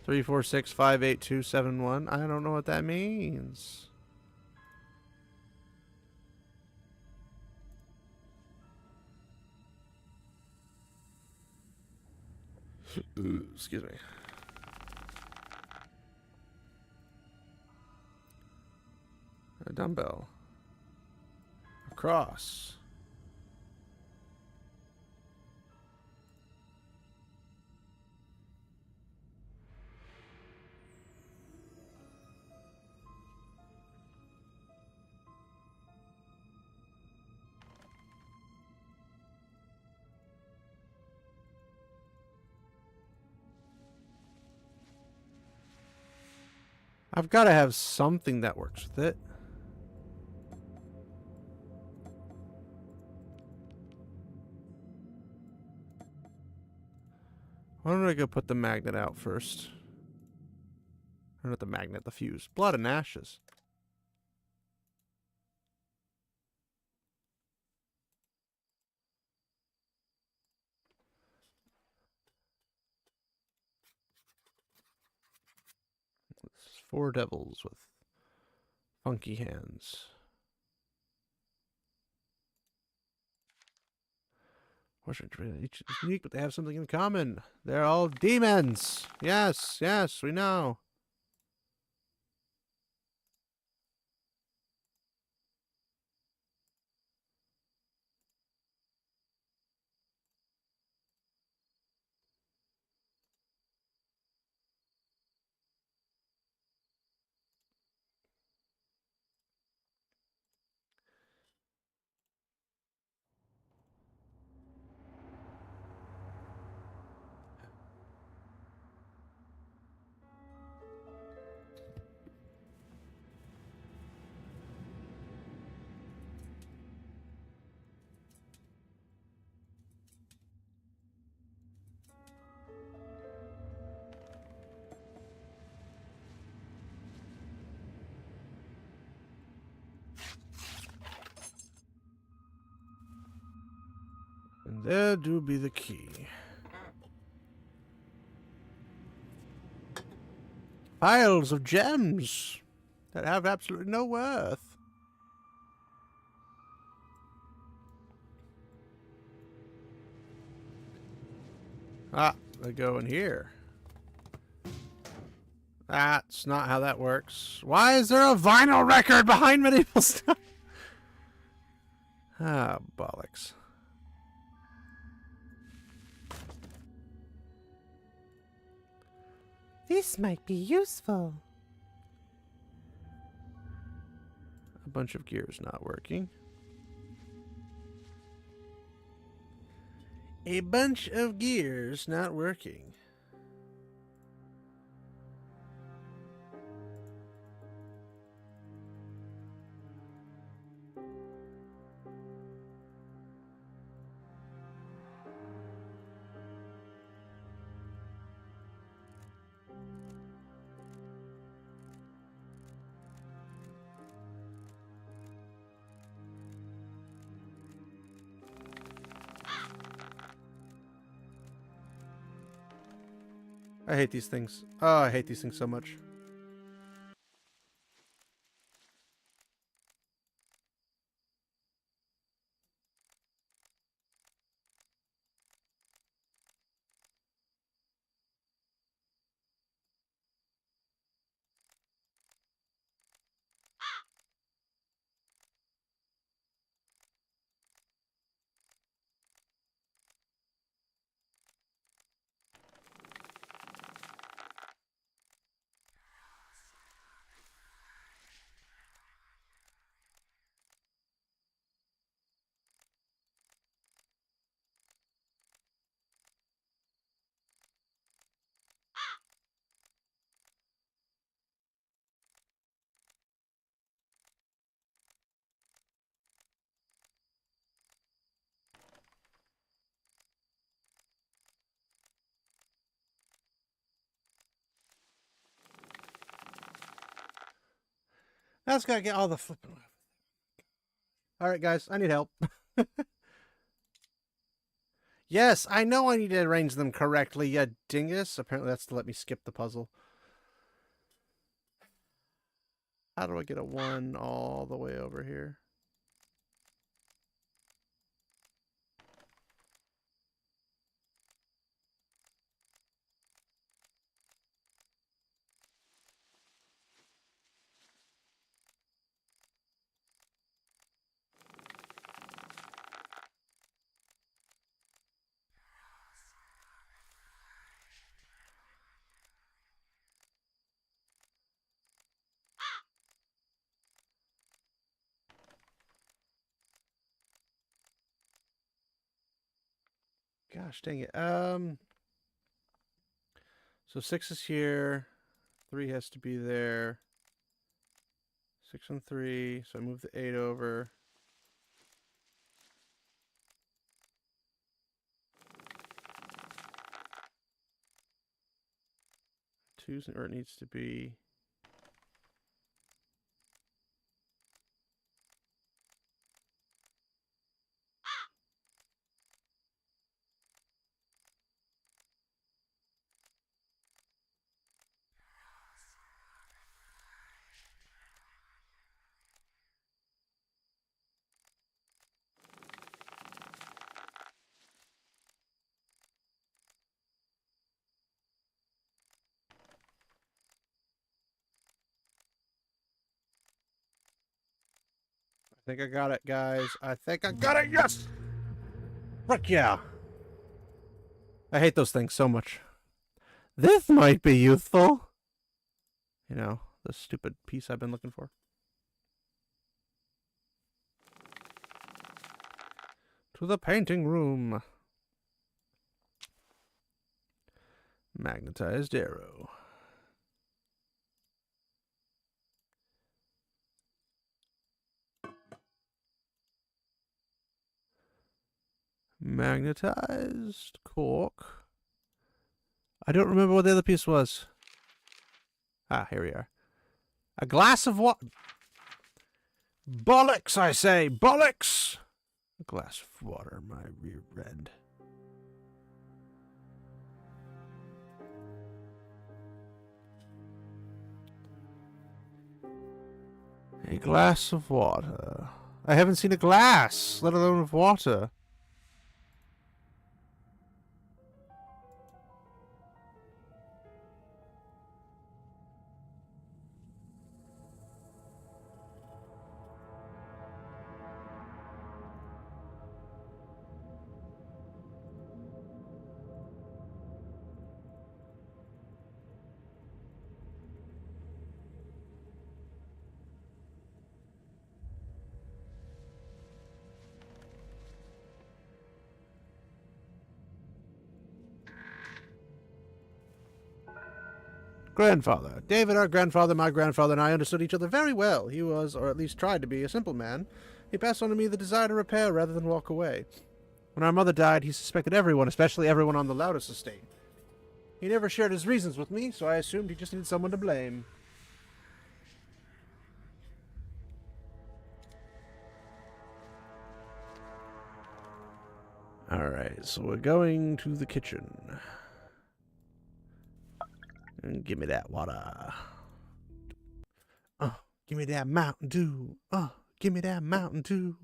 Three, 4, 6, 5, 8, 2, 7, 1. I don't know what that means. Ooh, excuse me. A dumbbell. A cross. I've got to have something that works with it. Why don't I go put the magnet out first? Or not the magnet, the fuse. Blood and ashes. It's 4 devils with funky hands. Each is unique, but they have something in common. They're all demons. Yes, yes, we know. And there do be the key. Piles of gems that have absolutely no worth. Ah, they go in here. That's not how that works. Why is there a vinyl record behind medieval stuff? Ah, bollocks. This might be useful. A bunch of gears not working. A bunch of gears not working. I hate these things. Oh, I hate these things so much. I just gotta get all the flipping. Alright, guys, I need help. Yes, I know I need to arrange them correctly, you dingus. Apparently that's to let me skip the puzzle. How do I get a 1 all the way over here? Gosh, dang it. So 6 is here. 3 has to be there. 6 and 3. So I move the 8 over. 2's where it needs to be. I think I got it, guys. I think I got it. Yes! Frick yeah! I hate those things so much. This might be useful. You know, the stupid piece I've been looking for. To the painting room. Magnetized arrow. Magnetized cork. I don't remember what the other piece was. Ah, here we are. A glass of what? Bollocks, I say! Bollocks! A glass of water, my rear end. A glass of water. I haven't seen a glass, let alone of water. Grandfather. David, our grandfather, my grandfather, and I understood each other very well. He was, or at least tried to be, a simple man. He passed on to me the desire to repair rather than walk away. When our mother died, he suspected everyone, especially everyone on the Loudest estate. He never shared his reasons with me, so I assumed he just needed someone to blame. Alright, so we're going to the kitchen. And give me that water. Give me that Mountain Dew. Give me that Mountain Dew.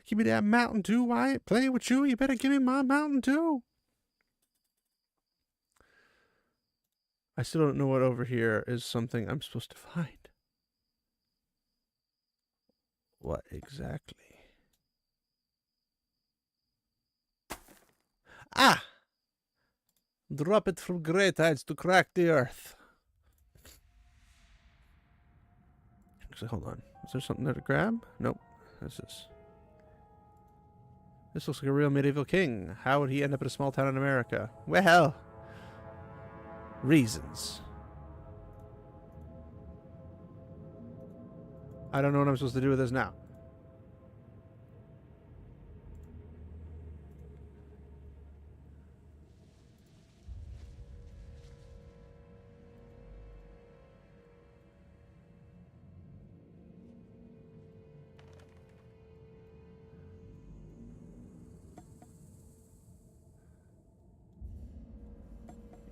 Give me that Mountain Dew. I ain't playing with you. You better give me my Mountain Dew. I still don't know what over here is something I'm supposed to find. What exactly? Ah! Drop it from great heights to crack the earth. Actually, hold on. Is there something there to grab? Nope. What's this? This looks like a real medieval king. How would he end up in a small town in America? Well, reasons. I don't know what I'm supposed to do with this now.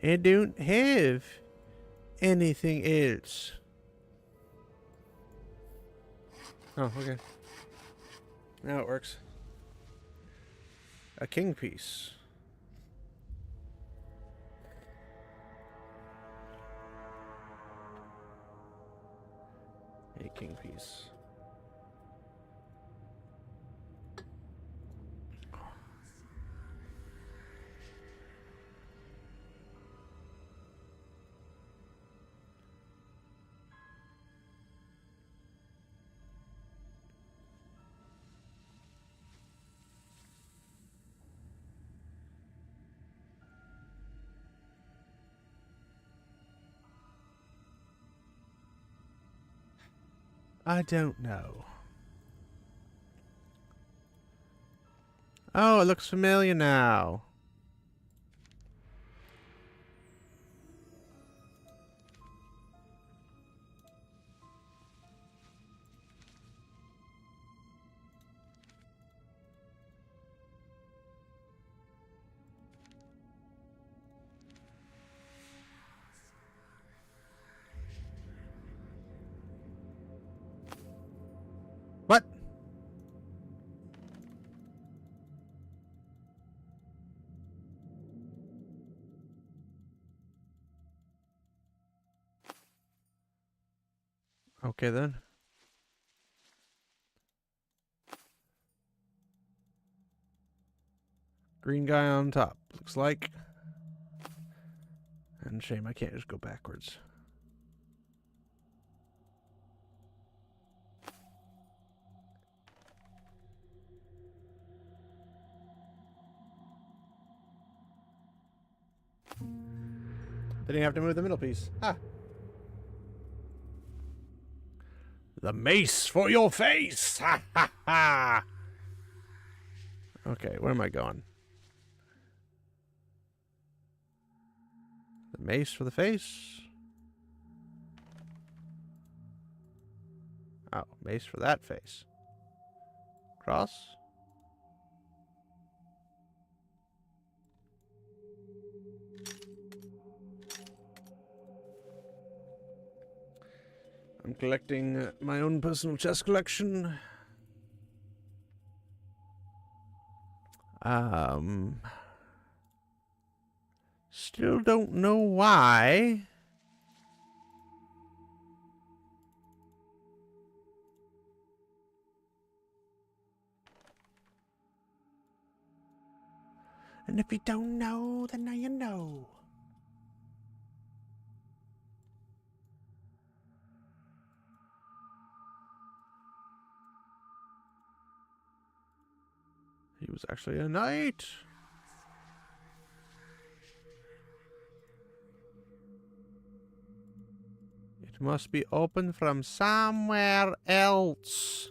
I don't have anything else. Oh, okay. Now it works. A king piece. A king piece. I don't know. Oh, it looks familiar now. What? Okay then. Green guy on top, looks like. And shame I can't just go backwards. Then you have to move the middle piece. Ah. The mace for your face! Ha ha ha! Okay, where am I going? The mace for the face? Oh, mace for that face. Cross? I'm collecting my own personal chess collection. Still don't know why. And if you don't know, then now you know. He was actually a knight. It must be open from somewhere else.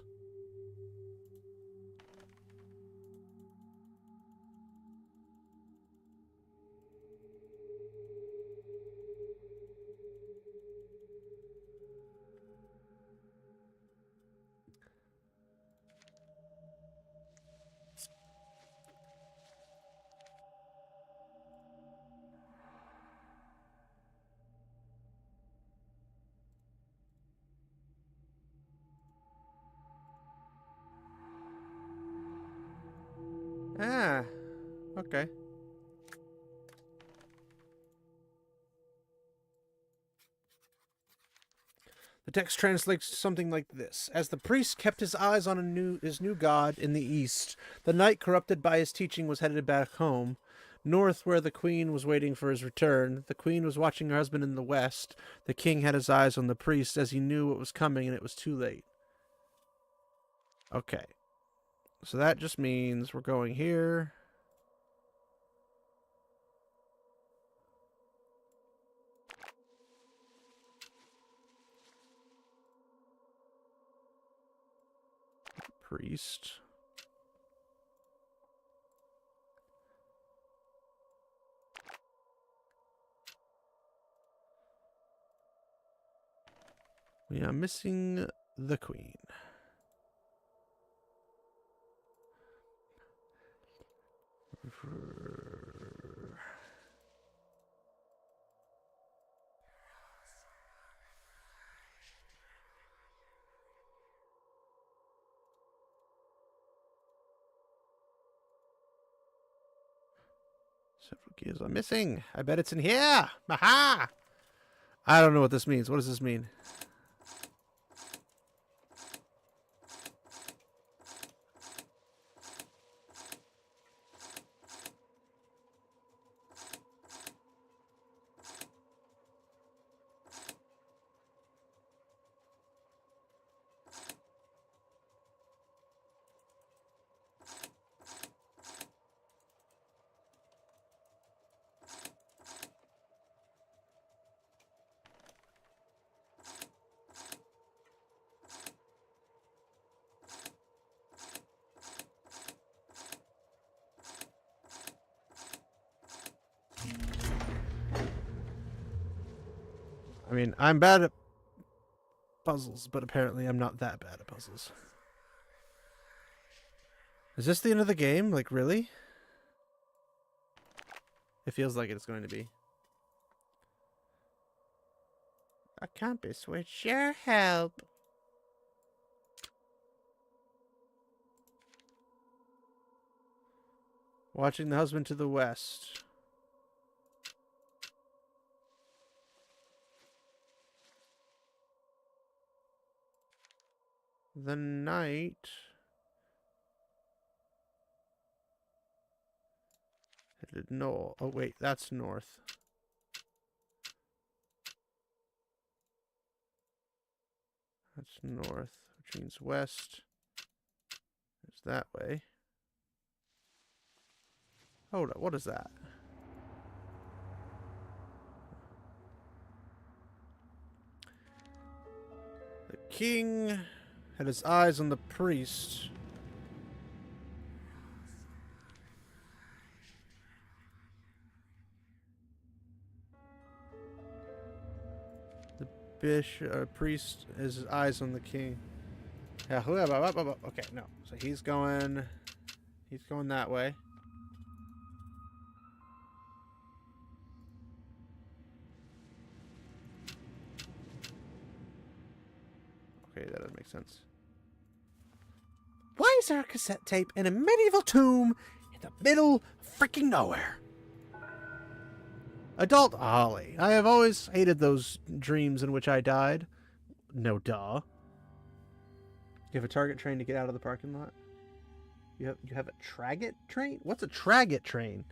Ah, okay. The text translates something like this. As the priest kept his eyes on his new god in the east, the knight corrupted by his teaching was headed back home. North, where the queen was waiting for his return. The queen was watching her husband in the west. The king had his eyes on the priest as he knew what was coming, and it was too late. Okay. So that just means we're going here. Priest. We are missing the queen. Several gears are missing. I bet it's in here. Aha! I don't know what this means. What does this mean? I mean, I'm bad at puzzles, but apparently I'm not that bad at puzzles. Is this the end of the game? Like, really? It feels like it's going to be. A compass would sure help. Watching the husband to the west. The knight headed north. Oh wait, that's north. That's north, which means west. It's that way. Hold up, what is that? The king had his eyes on the priest. The priest has his eyes on the king. Yeah, okay, no. So he's going that way. Okay, that doesn't make sense. Why is there a cassette tape in a medieval tomb in the middle of freaking nowhere? Adult Ollie. I have always hated those dreams in which I died. No duh. You have a target train to get out of the parking lot? You have a Traget train? What's a Traget train?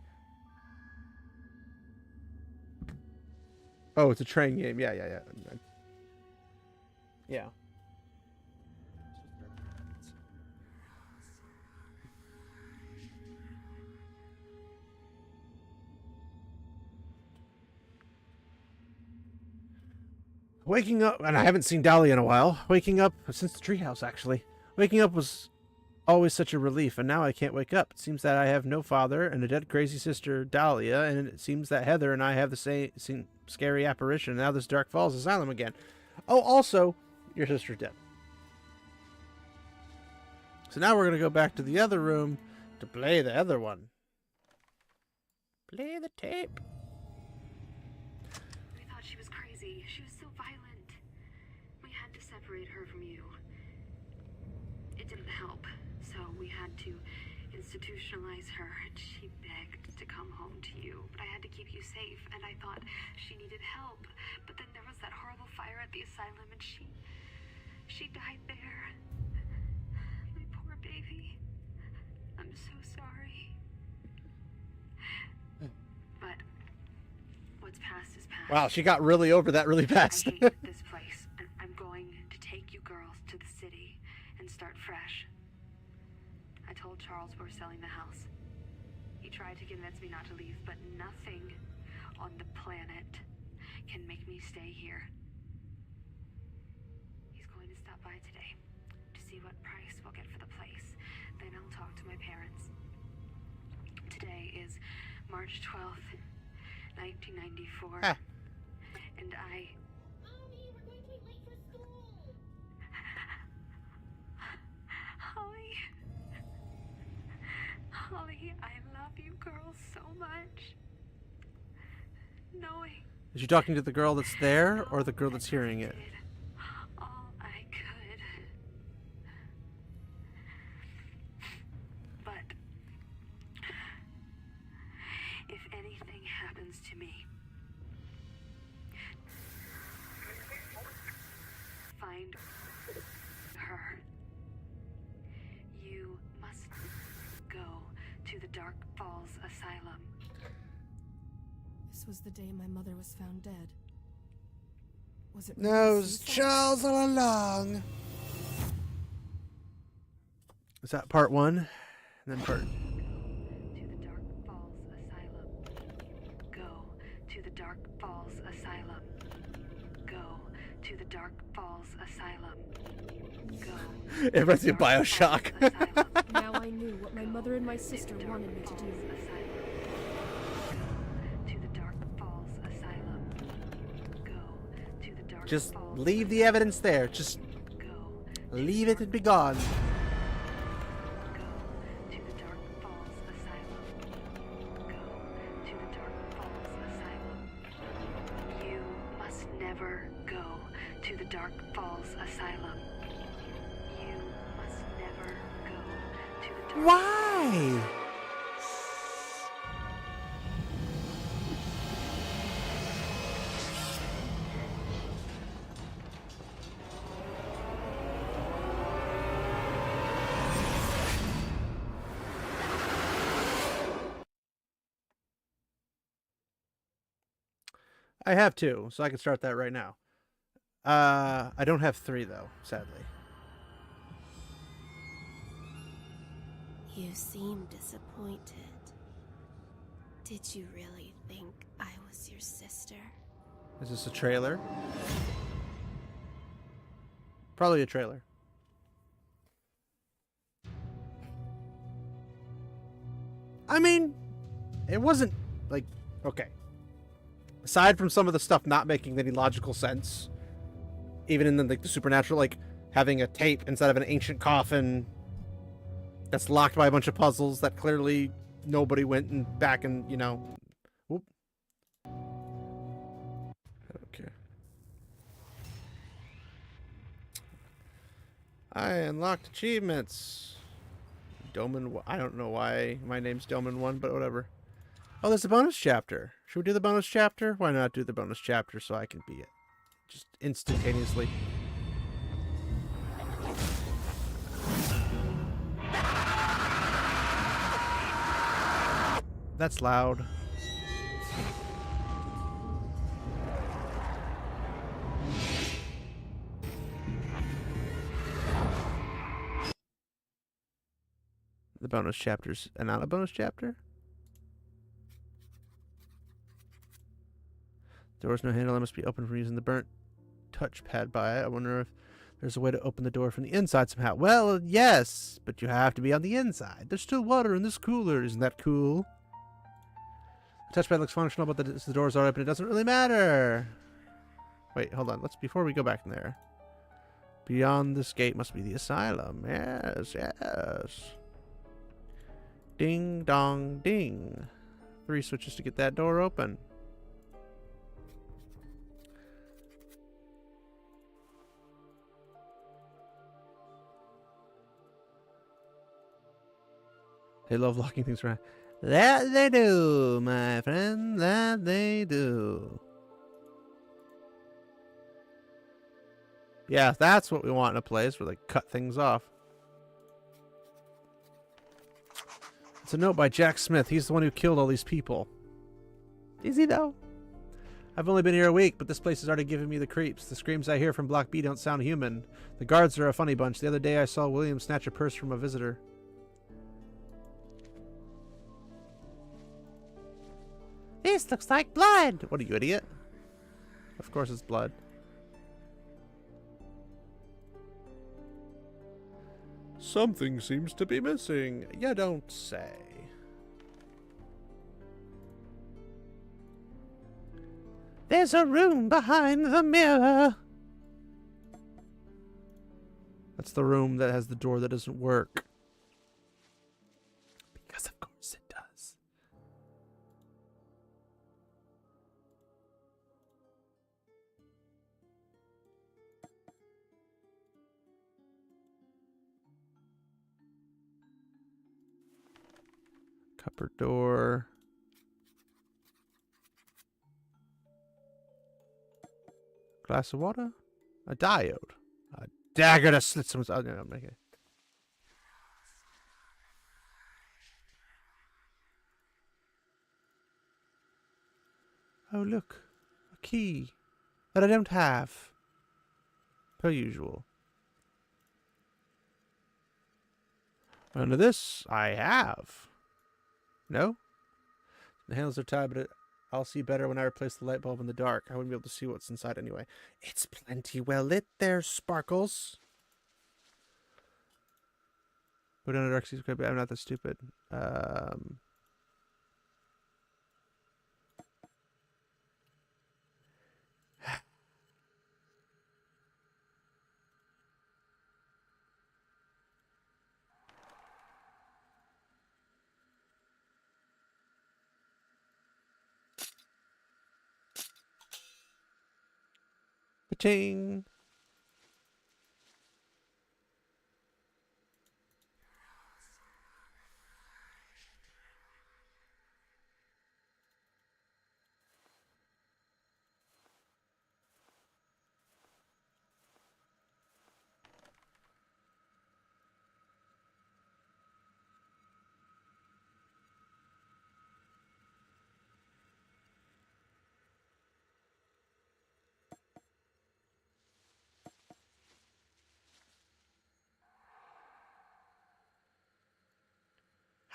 Oh, it's a train game. Yeah. Yeah. Waking up, and I haven't seen Dahlia in a while. Waking up, since the treehouse, actually. Waking up was always such a relief, and now I can't wake up. It seems that I have no father and a dead crazy sister, Dahlia, and it seems that Heather and I have the same scary apparition. Now this Dark Falls Asylum again. Oh, also, your sister's dead. So now we're going to go back to the other room to play the other one. Play the tape. We thought she was crazy. She was so violent. We had to separate her from you. It didn't help, so we had to institutionalize her, and she begged to come home to you, but I had to keep you safe, and I thought she needed help. But then there was that horrible fire at the asylum, and she died there. My poor baby. I'm so sorry. But what's past is past. Wow, she got really over that really fast. I hate this place, and I'm going to take you girls to the city and start fresh. I told Charles we're selling the house. He tried to convince me not to leave, but nothing on the planet can make me stay here. He's going to stop by today to see what price we'll get for the place. Then I'll talk to my parents. Today is March 12th, 1994. Ah. And I... Mommy, we're going to be late for school. Holly... Holly, I love you girls so much. Knowing... Is she talking to the girl that's there or the girl that's hearing it? did all I could. But if anything happens to me, find her. You must go to the Dark Falls Asylum. This was the day my mother was found dead. Was it? No, it was suicide? Charles all along. Is that part one? And then part... To the Dark Falls Asylum. Go to the Dark Falls Asylum. Go to the Dark Falls Asylum. Go. It reminds me of Bioshock. Now I knew what my mother and my sister wanted me to do. To the Dark Falls Asylum. Go to the Dark Just Falls leave the evidence there. Just Go. leave it and be gone. Go to the Dark Falls Asylum. Go to the Dark Falls Asylum. You must never go to the Dark Falls Asylum. You must never go to the Dark Why? I have two, so I can start that right now. I don't have three, though, sadly. You seem disappointed. Did you really think I was your sister? Is this a trailer? Probably a trailer. I mean, it wasn't, like, okay. Aside from some of the stuff not making any logical sense, even in the supernatural, like having a tape instead of an ancient coffin that's locked by a bunch of puzzles that clearly nobody went and back and, you know, whoop. Okay. I unlocked achievements. Doman, I don't know why my name's Doman 1, but whatever. Oh, there's a bonus chapter. Should we do the bonus chapter? Why not do the bonus chapter so I can be it? Just instantaneously. That's loud. The bonus chapter's not a bonus chapter? There was no handle that must be opened from using the burnt touchpad by it. I wonder if there's a way to open the door from the inside somehow. Well, yes, but you have to be on the inside. There's still water in this cooler. Isn't that cool? The touchpad looks functional, but the doors are open. It doesn't really matter. Wait, hold on. Before we go back in there. Beyond this gate must be the asylum. Yes, yes. Ding, dong, ding. 3 switches to get that door open. They love locking things around. That they do, my friend. That they do. Yeah, that's what we want in a place where they cut things off. It's a note by Jack Smith. He's the one who killed all these people. Is he, though? I've only been here a week, but this place has already given me the creeps. The screams I hear from Block B don't sound human. The guards are a funny bunch. The other day I saw William snatch a purse from a visitor. This looks like blood! What are you, idiot? Of course it's blood. Something seems to be missing. You don't say. There's a room behind the mirror. That's the room that has the door that doesn't work. Because of course it does. Cupboard door. Glass of water? A diode. A dagger to slit someone's... Oh, no, okay. Oh, look. A key that I don't have. Per usual. Under this, I have. No? The handles are tied, but I'll see better when I replace the light bulb in the dark. I wouldn't be able to see what's inside anyway. It's plenty well lit there, Sparkles. Put on a dark secret, but I'm not that stupid. Ka-ching!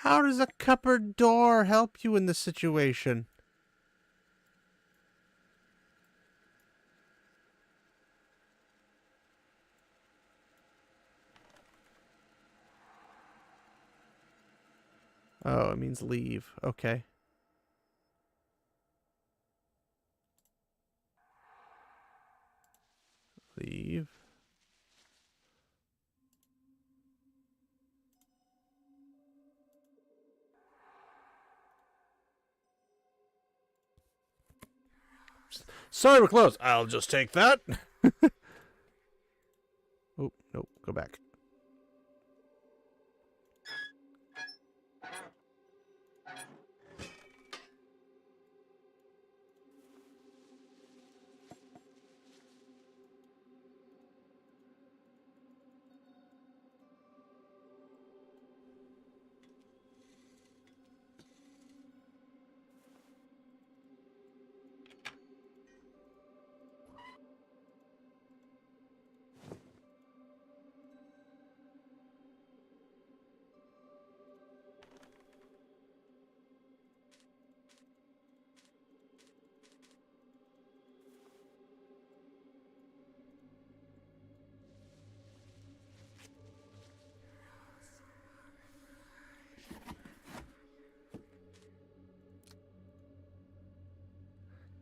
How does a cupboard door help you in this situation? Oh, it means leave. Okay. Leave. Sorry, we're closed. I'll just take that. Oh, nope. Go back.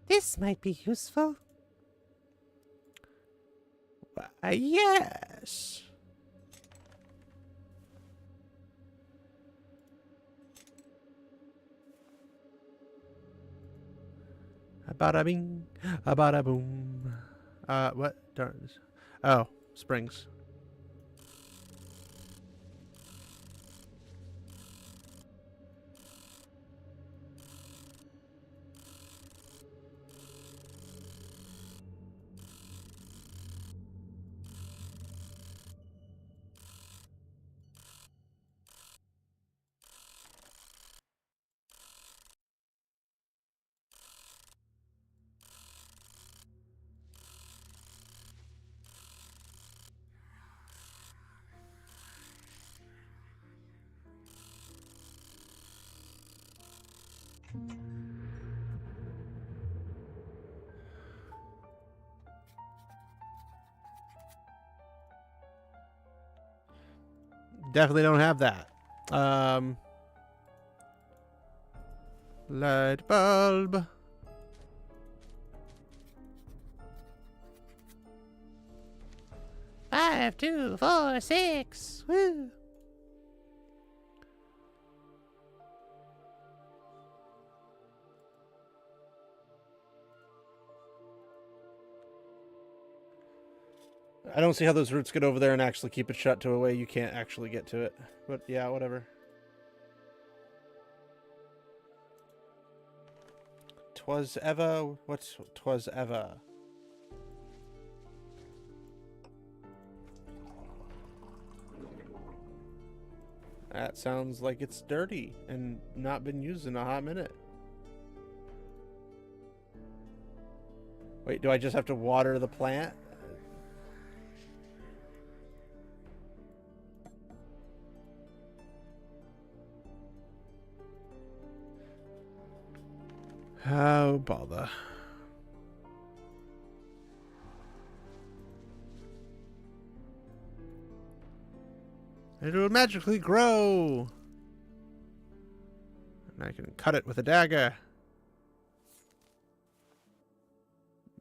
This might be useful. Why, yes. Bada bing, bada boom. What? Darn. Oh, springs. Definitely don't have that. Light bulb. Five, 2, 4, 6. Woo. I don't see how those roots get over there and actually keep it shut to a way you can't actually get to it. But yeah, whatever. Twas ever. What's twas ever? That sounds like it's dirty and not been used in a hot minute. Wait, do I just have to water the plant? Oh, bother. It will magically grow. And I can cut it with a dagger.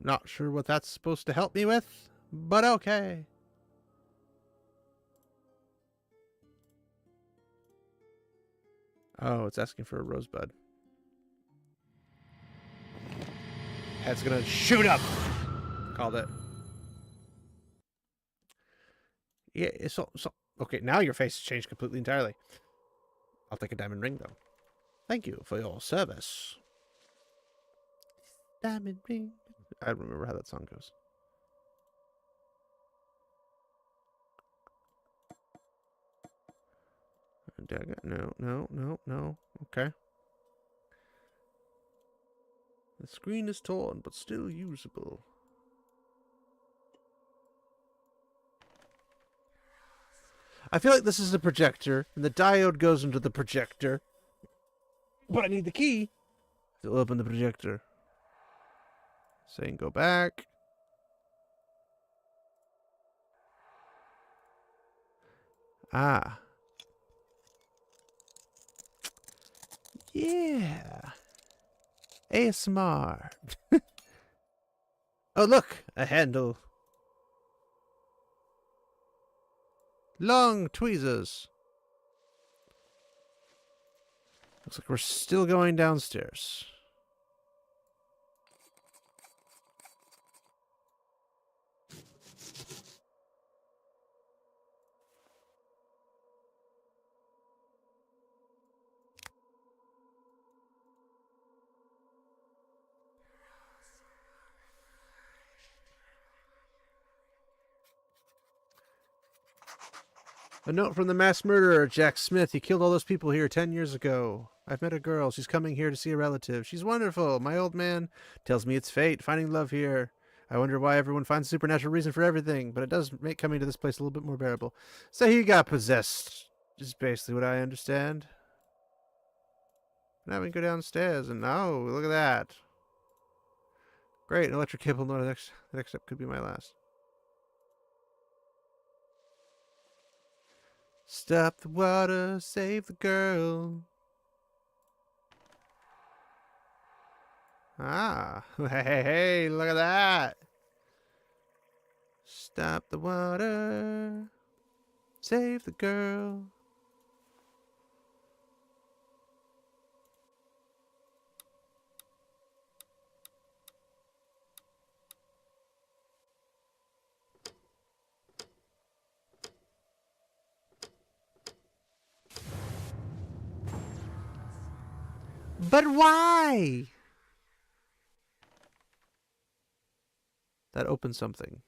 Not sure what that's supposed to help me with, but okay. Oh, it's asking for a rosebud. Head's gonna shoot up. Called it. Yeah, so okay, now your face has changed completely entirely. I'll take a diamond ring though. Thank you for your service. Diamond ring. I don't remember how that song goes. Dagger. No. Okay. The screen is torn, but still usable. I feel like this is a projector, and the diode goes into the projector. But I need the key to open the projector. Saying go back. Ah. Yeah. ASMR. Oh, look! A handle. Long tweezers. Looks like we're still going downstairs. A note from the mass murderer, Jack Smith. He killed all those people here 10 years ago. I've met a girl. She's coming here to see a relative. She's wonderful. My old man tells me it's fate, finding love here. I wonder why everyone finds a supernatural reason for everything, but it does make coming to this place a little bit more bearable. So he got possessed, is basically what I understand. Now we can go downstairs, and oh, look at that. Great, an electric cable. No, the next step could be my last. Stop the water, save the girl. Ah, hey, look at that. Stop the water, save the girl. But why? That opened something.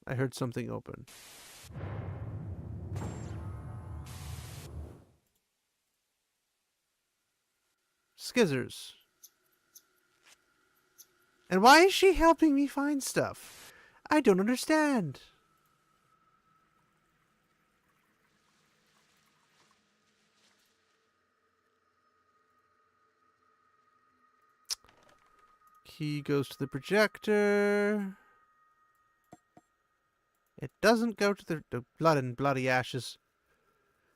I heard something open. Skizzers. And why is she helping me find stuff? I don't understand. Key goes to the projector. It doesn't go to the blood and bloody ashes.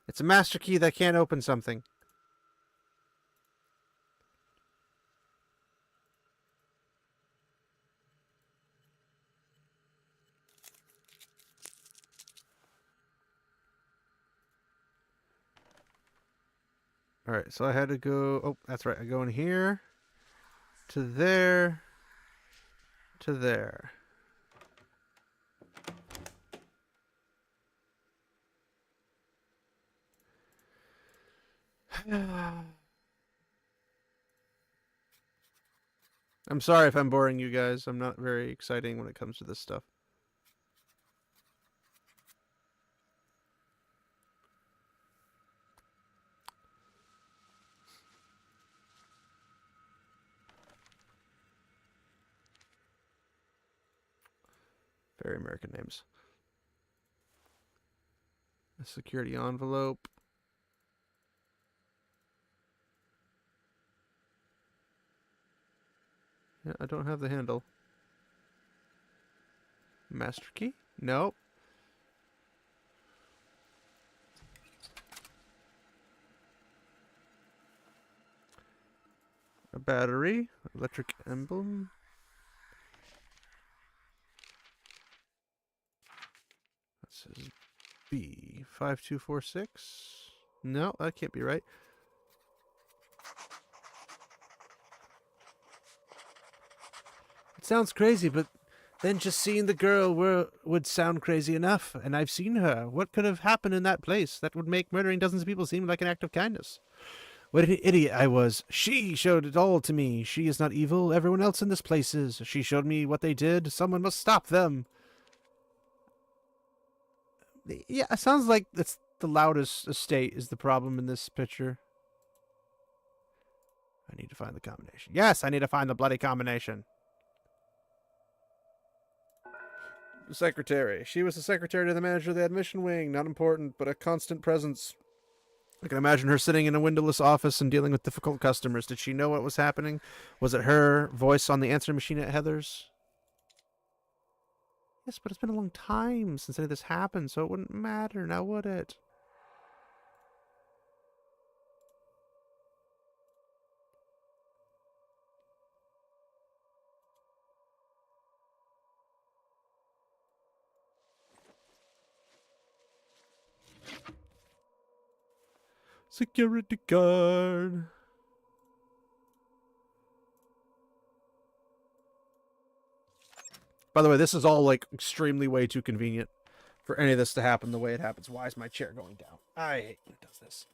It's a master key that can't open something. Alright, so I had to go... Oh, that's right. I go in here. To there. To there. I'm sorry if I'm boring you guys. I'm not very exciting when it comes to this stuff. Very American names. A security envelope. Yeah, I don't have the handle. Master key? Nope. A battery. Electric emblem. That says B5246. No, that can't be right. It sounds crazy, but then just seeing the girl would sound crazy enough, and I've seen her. What could have happened in that place that would make murdering dozens of people seem like an act of kindness? What an idiot I was. She showed it all to me. She is not evil. Everyone else in this place is. She showed me what they did. Someone must stop them. Yeah, it sounds like it's the loudest estate is the problem in this picture. I need to find the combination. Yes, I need to find the bloody combination. Secretary. She was the secretary to the manager of the admission wing. Not important, but a constant presence. I can imagine her sitting in a windowless office and dealing with difficult customers. Did she know what was happening? Was it her voice on the answering machine at Heather's? Yes, but it's been a long time since any of this happened, so it wouldn't matter now, would it? Security guard. By the way, this is all like extremely way too convenient for any of this to happen the way it happens. Why is my chair going down? I hate when it does this.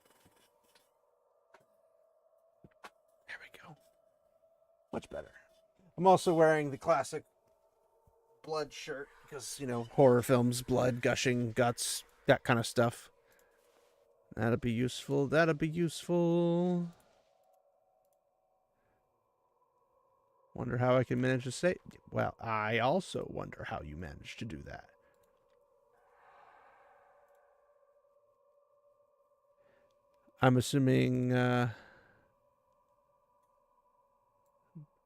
There we go. Much better. I'm also wearing the classic blood shirt because, you know, horror films, blood, gushing, guts, that kind of stuff. That'll be useful. That'll be useful. Wonder how I can manage to say... Well, I also wonder how you managed to do that. I'm assuming...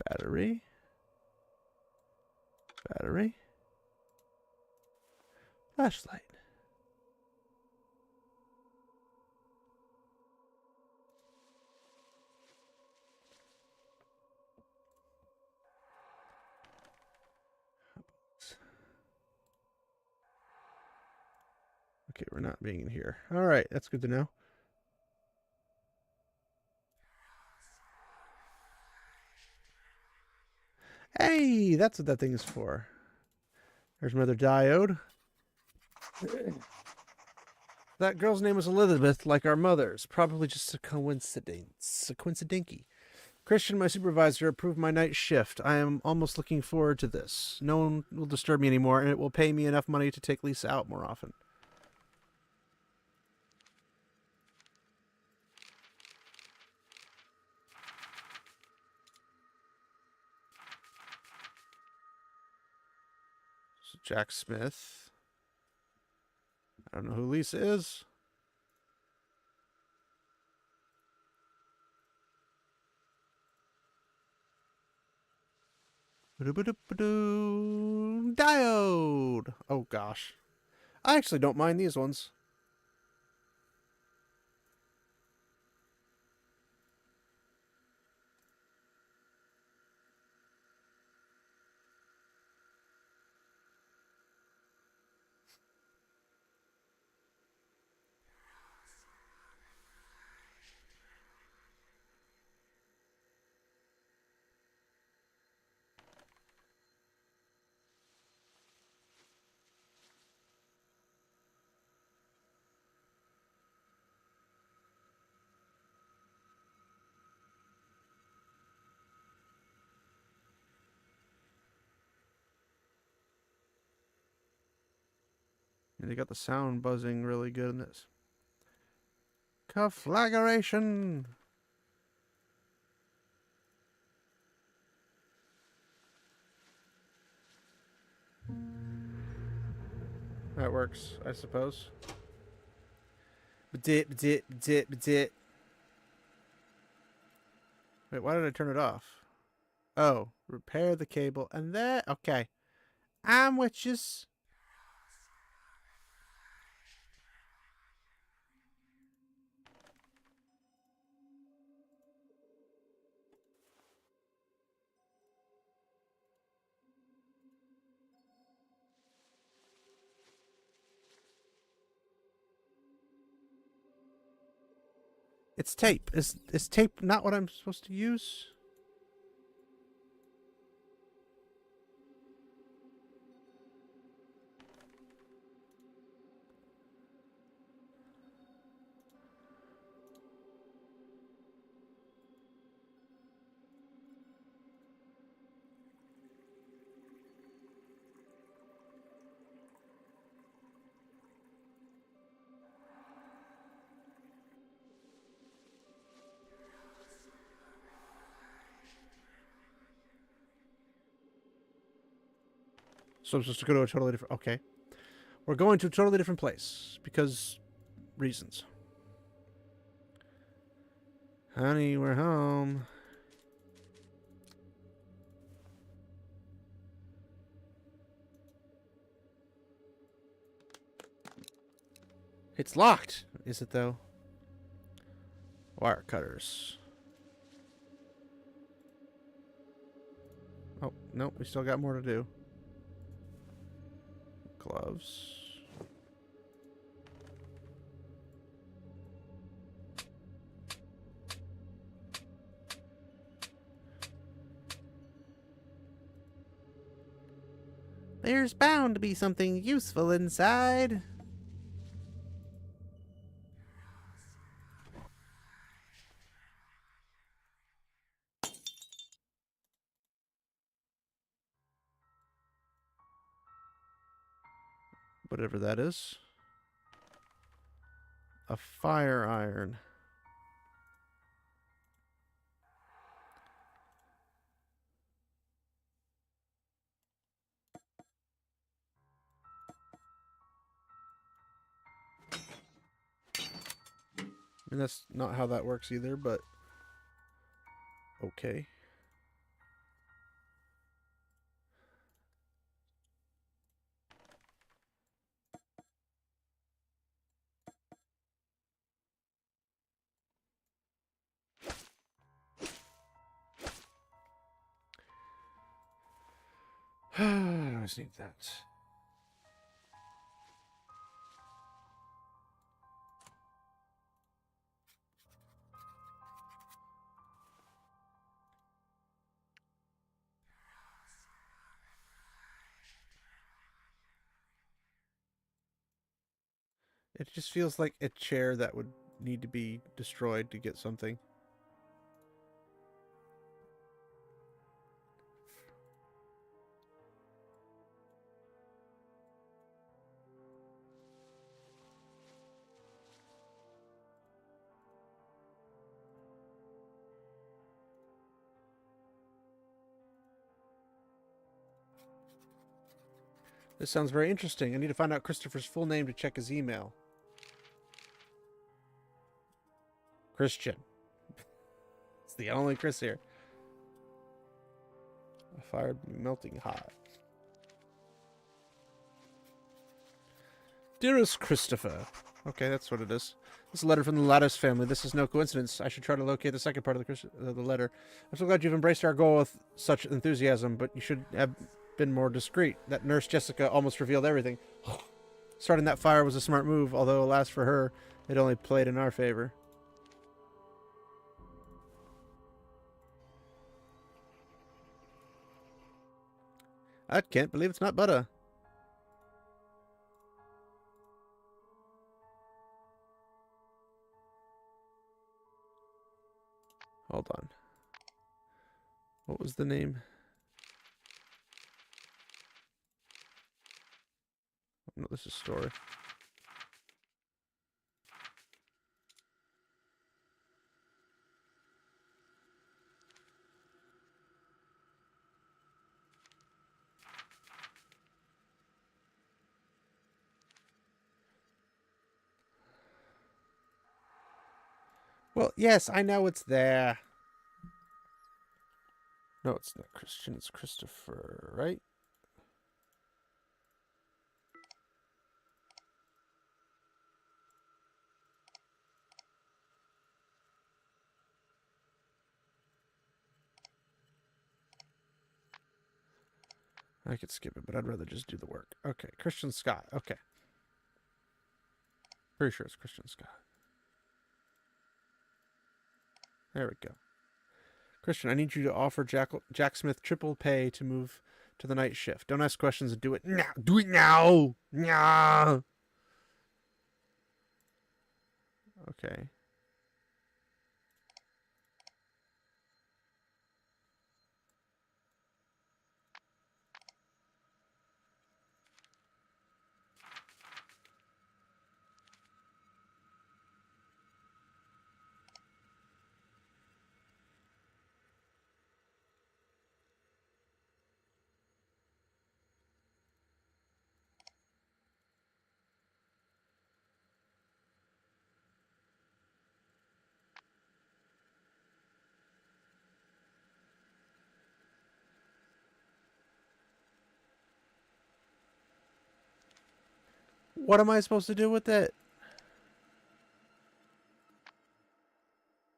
battery. Battery. Flashlight. Okay, we're not being in here. All right, that's good to know. Hey, that's what that thing is for. There's another diode. That girl's name was Elizabeth, like our mother's. Probably just a coincidence. A coincidinky. Christian, my supervisor, approved my night shift. I am almost looking forward to this. No one will disturb me anymore, and it will pay me enough money to take Lisa out more often. So Jack Smith. I don't know who Lisa is. Diode! Oh gosh. I actually don't mind these ones. And they got the sound buzzing really good in this. Conflagration! That works, I suppose. Bdit, bdit, bdit, bdit. Wait, why did I turn it off? Oh, repair the cable and then... Okay. I'm witches. It's tape. Is tape not what I'm supposed to use? So I'm supposed to go to a totally different... Okay. We're going to a totally different place. Because... reasons. Honey, we're home. It's locked. Is it, though? Wire cutters. Oh, no. We still got more to do. Gloves. There's bound to be something useful inside. Whatever that is. A fire iron. I mean, that's not how that works either, but... okay. I always need that. It just feels like a chair that would need to be destroyed to get something. This sounds very interesting. I need to find out Christopher's full name to check his email. Christian. It's the only Chris here. A Fire melting hot. Dearest Christopher. Okay, that's what it is. This is a letter from the Lattice family. This is no coincidence. I should try to locate the second part of the letter. I'm so glad you've embraced our goal with such enthusiasm, but you should have been more discreet. That nurse Jessica almost revealed everything. Starting that fire was a smart move, although alas for her, it only played in our favor. I can't believe it's not butter. Hold on. What was the name? Oh, no, this is story. Well, yes, I know it's there. No, it's not Christian, it's Christopher, right? I could skip it, but I'd rather just do the work. Okay, Christian Scott. Okay. Pretty sure it's Christian Scott. There we go. Christian, I need you to offer Jack Smith triple pay to move to the night shift. Don't ask questions and do it now. Do it now! Now! Okay. What am I supposed to do with it?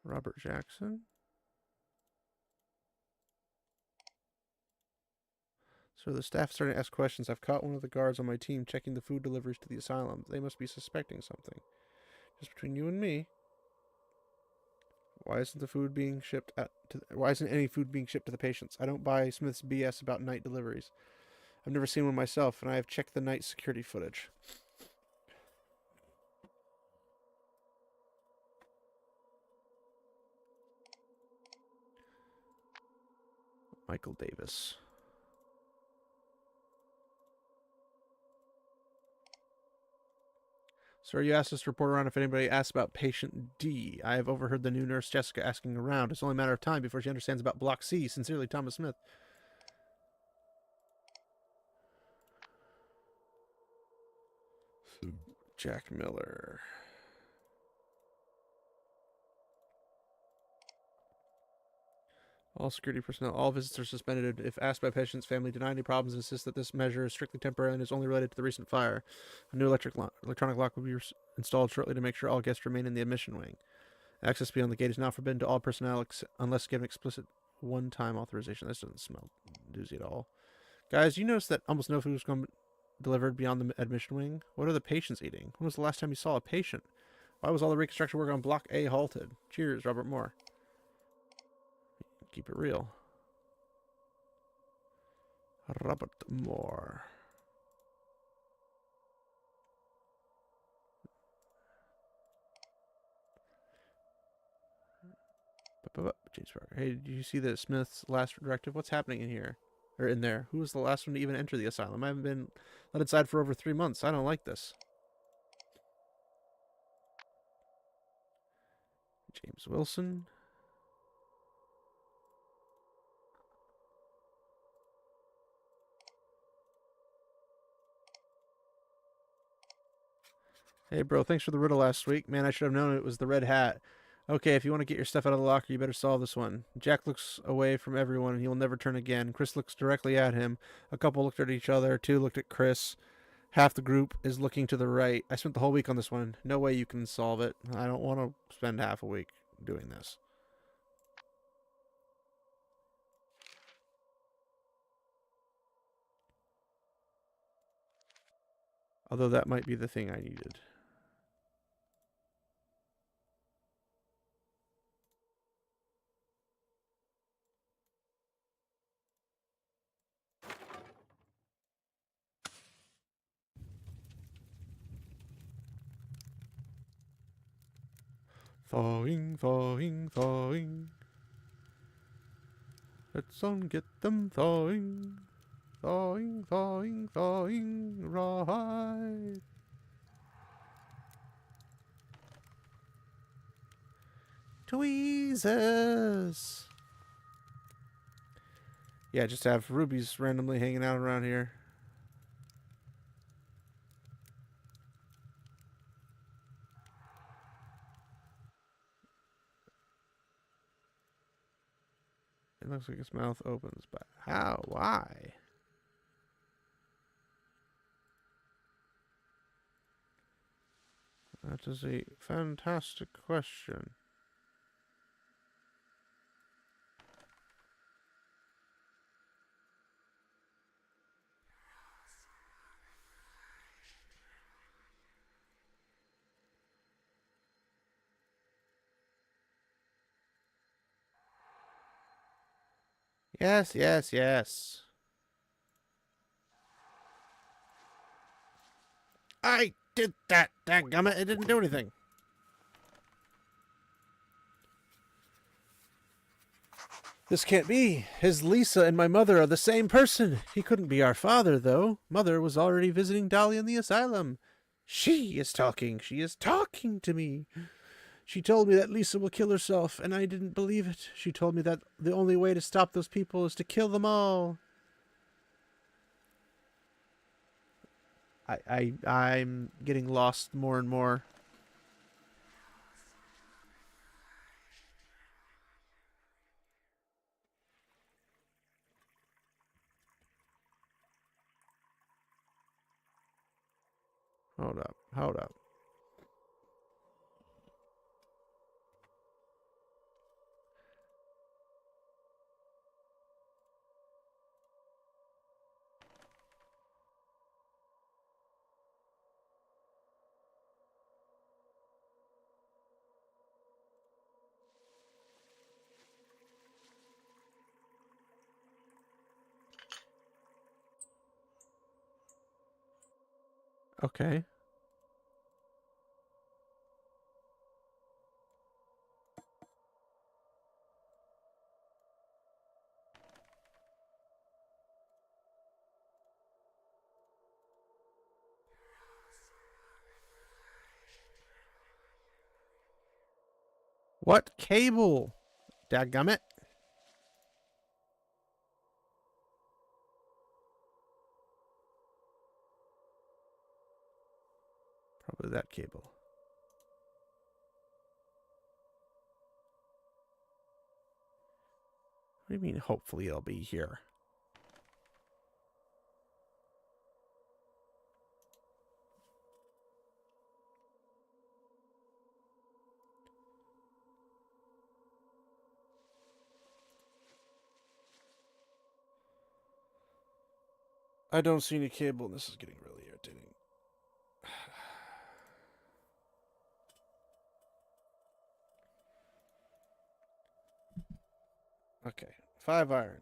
Robert Jackson? So the staff starting to ask questions. I've caught one of the guards on my team checking the food deliveries to the asylum. They must be suspecting something. Just between you and me. Why isn't the food being shipped out to? Why isn't any food being shipped to the patients? I don't buy Smith's BS about night deliveries. I've never seen one myself, and I have checked the night security footage. Michael Davis. Sir, you asked us to report around if anybody asks about patient D. I have overheard the new nurse Jessica asking around. It's only a matter of time before she understands about Block C. Sincerely, Thomas Smith. Jack Miller. All security personnel, all visits are suspended if asked by patients. Family deny any problems and insist that this measure is strictly temporary and is only related to the recent fire. A new electronic lock will be installed shortly to make sure all guests remain in the admission wing. Access beyond the gate is now forbidden to all personnel unless given explicit one-time authorization. This doesn't smell doozy at all. Guys, you notice that almost no food was going delivered beyond the admission wing? What are the patients eating? When was the last time you saw a patient? Why was all the reconstruction work on Block A halted? Cheers, Robert Moore. Keep it real. Robert Moore. James Parker. Hey, did you see the Smith's last directive? What's happening in here? Or in there? Who was the last one to even enter the asylum? I haven't been let inside for over 3 months. I don't like this. James Wilson. Hey, bro, thanks for the riddle last week. Man, I should have known it was the red hat. Okay, if you want to get your stuff out of the locker, you better solve this one. Jack looks away from everyone and he will never turn again. Chris looks directly at him. A couple looked at each other. Two looked at Chris. Half the group is looking to the right. I spent the whole week on this one. No way you can solve it. I don't want to spend half a week doing this. Although that might be the thing I needed. Thawing, thawing, thawing. Let's on get them thawing. Thawing, thawing, thawing. Rawhide. Tweezers. Yeah, just have rubies randomly hanging out around here. It looks like his mouth opens, but how? Why? That is a fantastic question. Yes, yes, yes. I did that, dadgummit. It didn't do anything. This can't be. His Lisa and my mother are the same person. He couldn't be our father, though. Mother was already visiting Dolly in the asylum. She is talking. She is talking to me. She told me that Lisa will kill herself, and I didn't believe it. She told me that the only way to stop those people is to kill them all. I'm getting lost more and more. Hold up, hold up. Okay. What cable? Dadgummit. Probably that cable. What do you mean, hopefully it'll be here? I don't see any cable, and this is getting really irritating. Okay, 5 iron.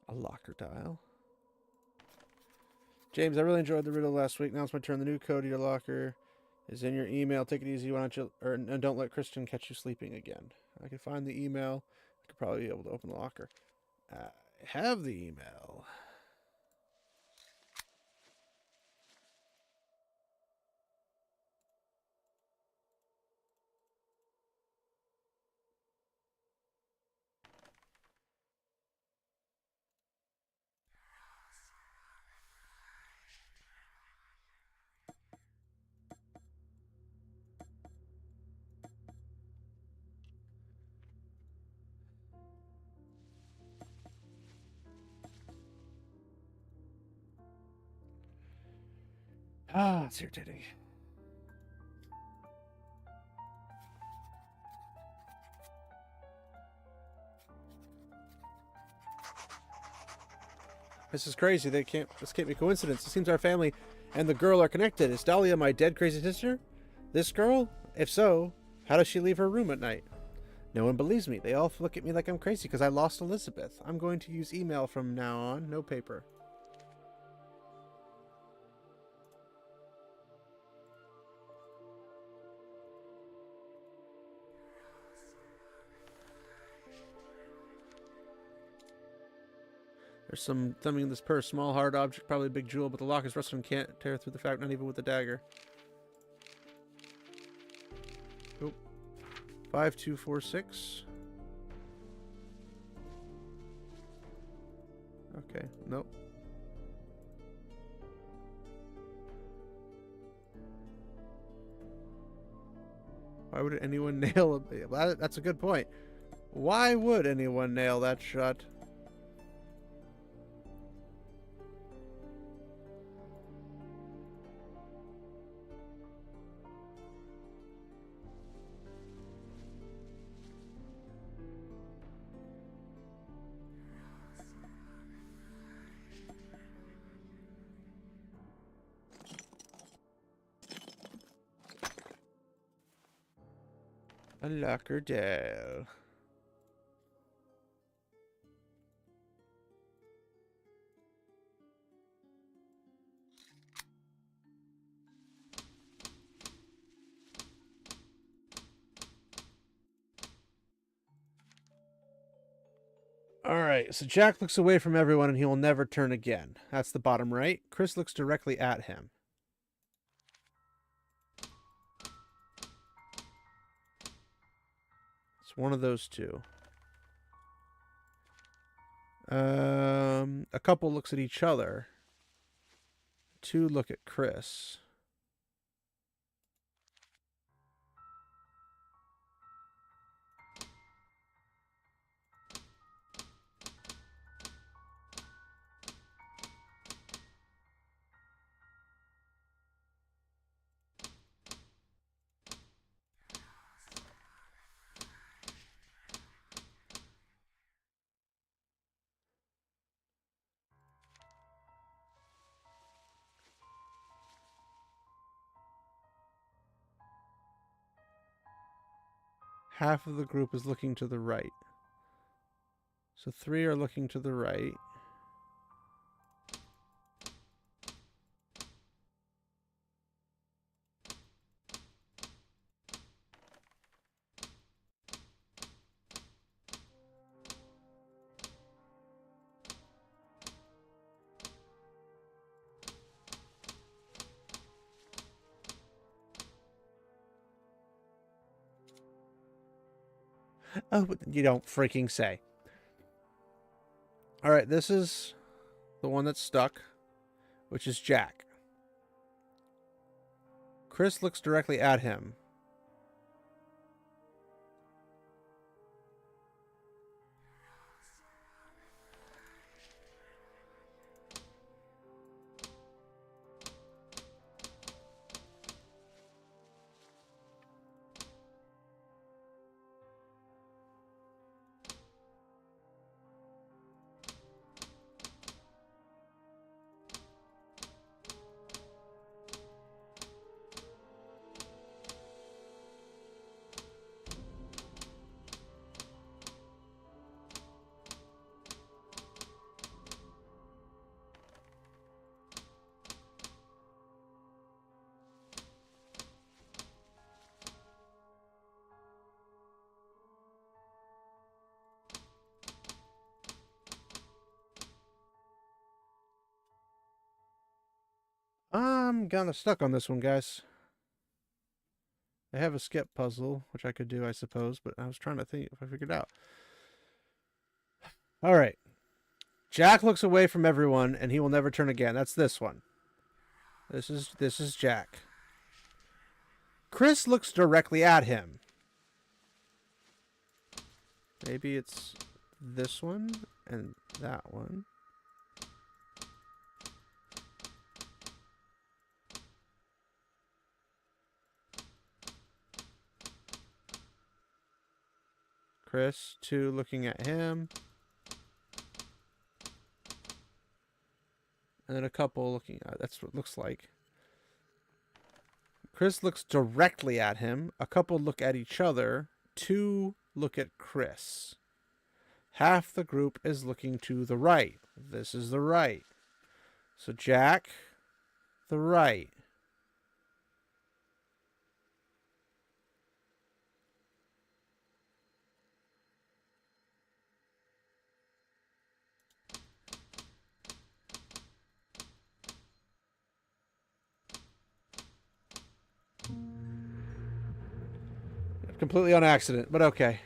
A locker tile. James, I really enjoyed the riddle last week. Now it's my turn. The new code to your locker. is in your email. Take it easy. Why don't you, or and don't let Christian catch you sleeping again. I can find the email. I could probably be able to open the locker. I have the email. Ah, it's irritating. This is crazy. This can't be coincidence. It seems our family and the girl are connected. Is Dahlia my dead crazy sister? This girl? If so, how does she leave her room at night? No one believes me. They all look at me like I'm crazy because I lost Elizabeth. I'm going to use email from now on. No paper. There's something in this purse. Small, hard object, probably a big jewel, but the lock is rusted and can't tear through the fact, not even with a dagger. Oh. 5246. Okay, nope. Why would anyone nail a... Well, that's a good point. Why would anyone nail that shut? A locker doll. Alright, so Jack looks away from everyone and he will never turn again. That's the bottom right. Chris looks directly at him. It's one of those two. A couple looks at each other. Two look at Chris. Half of the group is looking to the right. So 3 are looking to the right. Oh, you don't freaking say. Alright, this is the one that's stuck, which is Jack. Chris looks directly at him. I'm kind of stuck on this one, guys. I have a skip puzzle, which I could do, I suppose, but I was trying to think if I figured it out. All right. Jack looks away from everyone, and he will never turn again. That's this one. This is Jack. Chris looks directly at him. Maybe it's this one and that one. Chris, 2 looking at him. And then a couple looking at, that's what it looks like. Chris looks directly at him. A couple look at each other. 2 look at Chris. Half the group is looking to the right. This is the right. So Jack, the right. Completely on accident, but okay.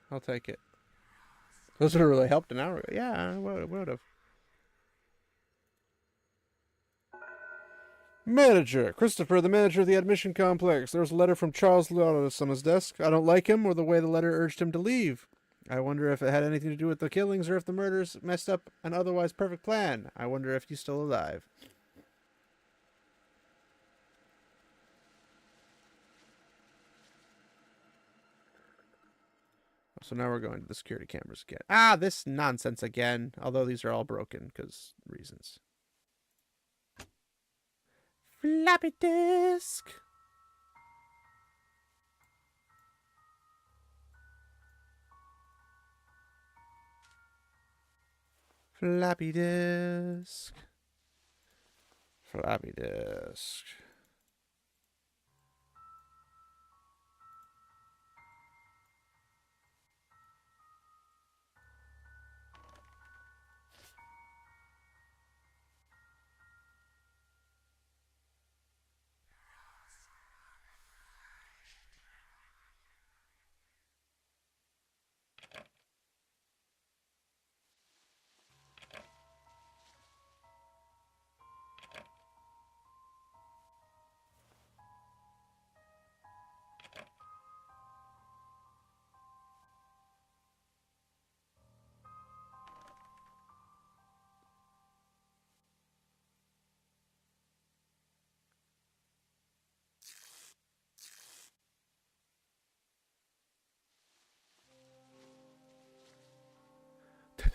I'll take it. Those would have really helped an hour ago. Yeah, I would have. Manager. Christopher, the manager of the admission complex. There was a letter from Charles Lawless on his desk. I don't like him or the way the letter urged him to leave. I wonder if it had anything to do with the killings or if the murders messed up an otherwise perfect plan. I wonder if he's still alive. So now we're going to the security cameras again. Ah, this nonsense again. Although these are all broken because reasons. Floppy disk. Floppy disk. Floppy disk.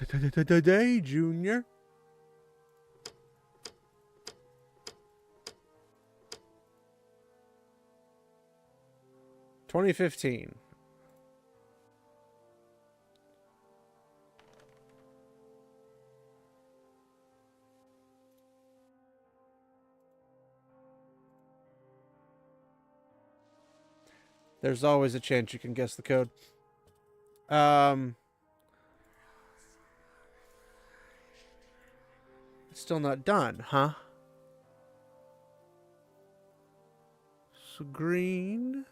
Today, Junior. $2015. There's always a chance you can guess the code. It's still not done, huh? So green.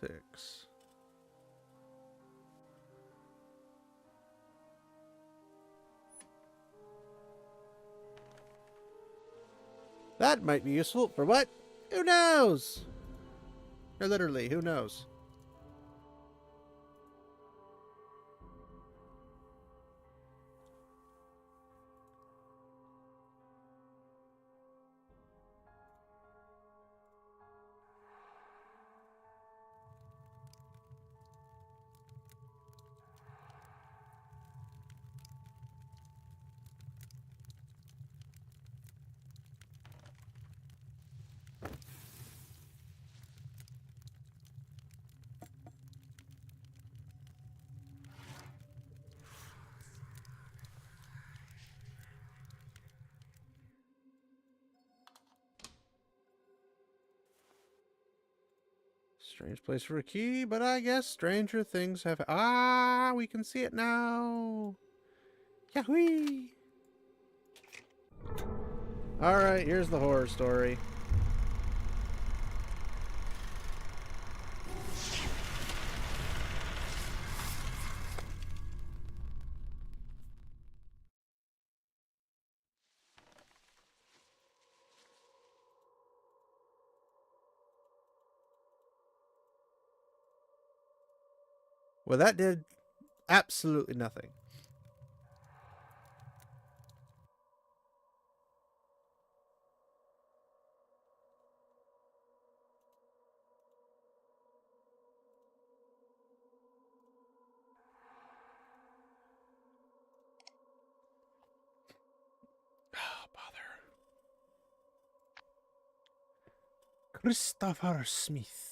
6. That might be useful for what? Who knows? Or literally, who knows? Strange place for a key, but I guess stranger things have... Ah, we can see it now. Yahoo! Alright, here's the horror story. Well, that did absolutely nothing. Oh, bother. Christopher Smith.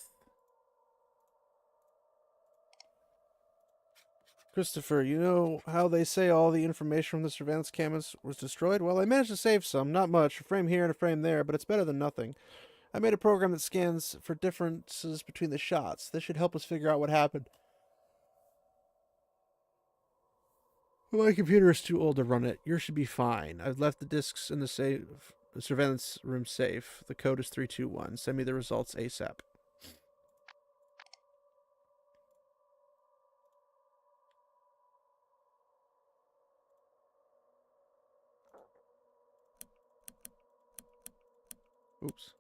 Christopher, you know how they say all the information from the surveillance cameras was destroyed? Well, I managed to save some. Not much. A frame here and a frame there, but it's better than nothing. I made a program that scans for differences between the shots. This should help us figure out what happened. My computer is too old to run it. Yours should be fine. I've left the disks in the surveillance room safe. The code is 321. Send me the results ASAP. Oops.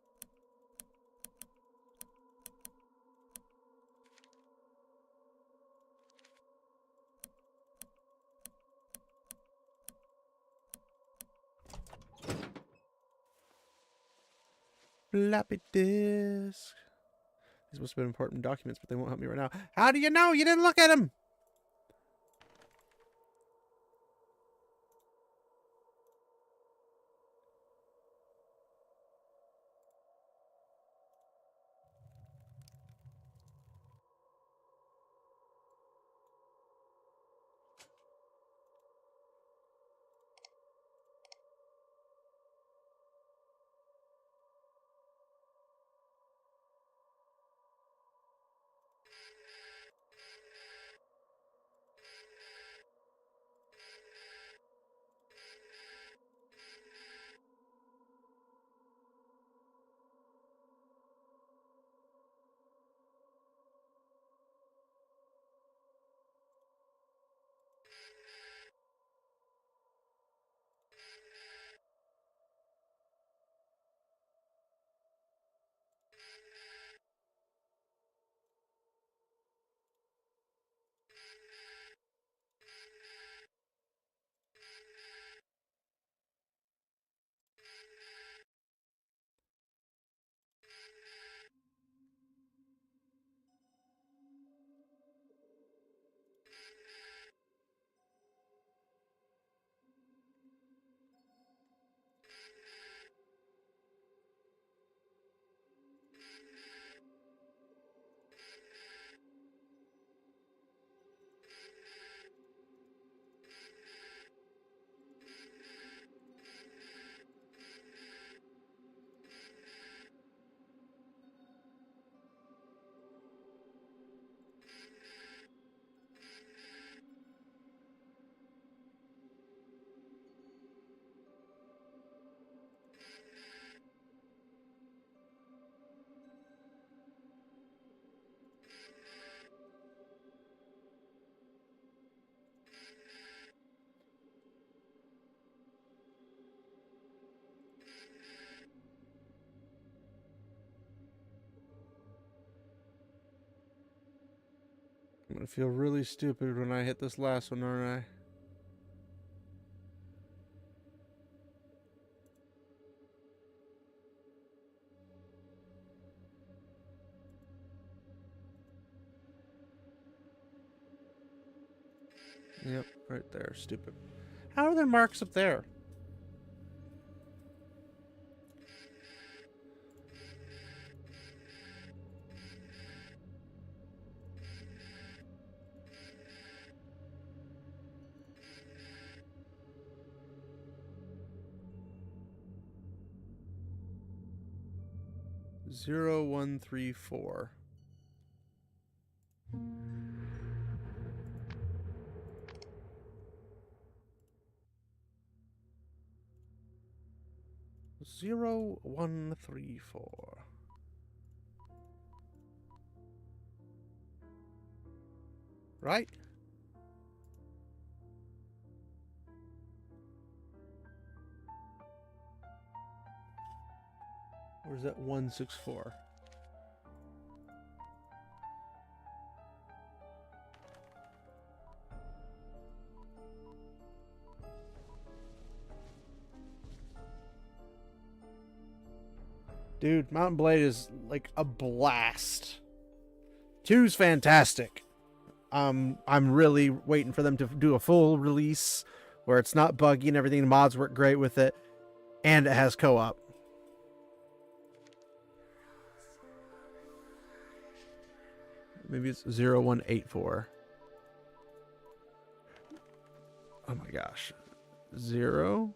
Floppy disk. These must have been important documents, but they won't help me right now. How do you know? You didn't look at them. I'm gonna feel really stupid when I hit this last one, aren't I? Yep, right there. Stupid. How are there marks up there? Zero, 1, 3, 4. 0134. Right? Or is that 164? Dude, Mountain Blade is like a blast. 2's fantastic. I'm really waiting for them to do a full release where it's not buggy and everything. The mods work great with it, and it has co-op. Maybe it's 0184. Oh my gosh. 018.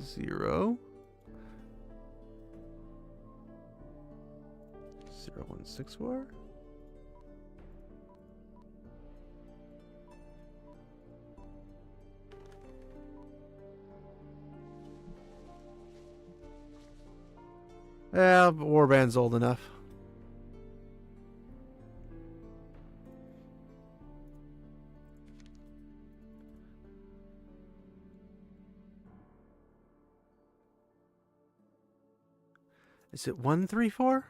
Zero 0164. Yeah, but Warband's old enough. Is it 134?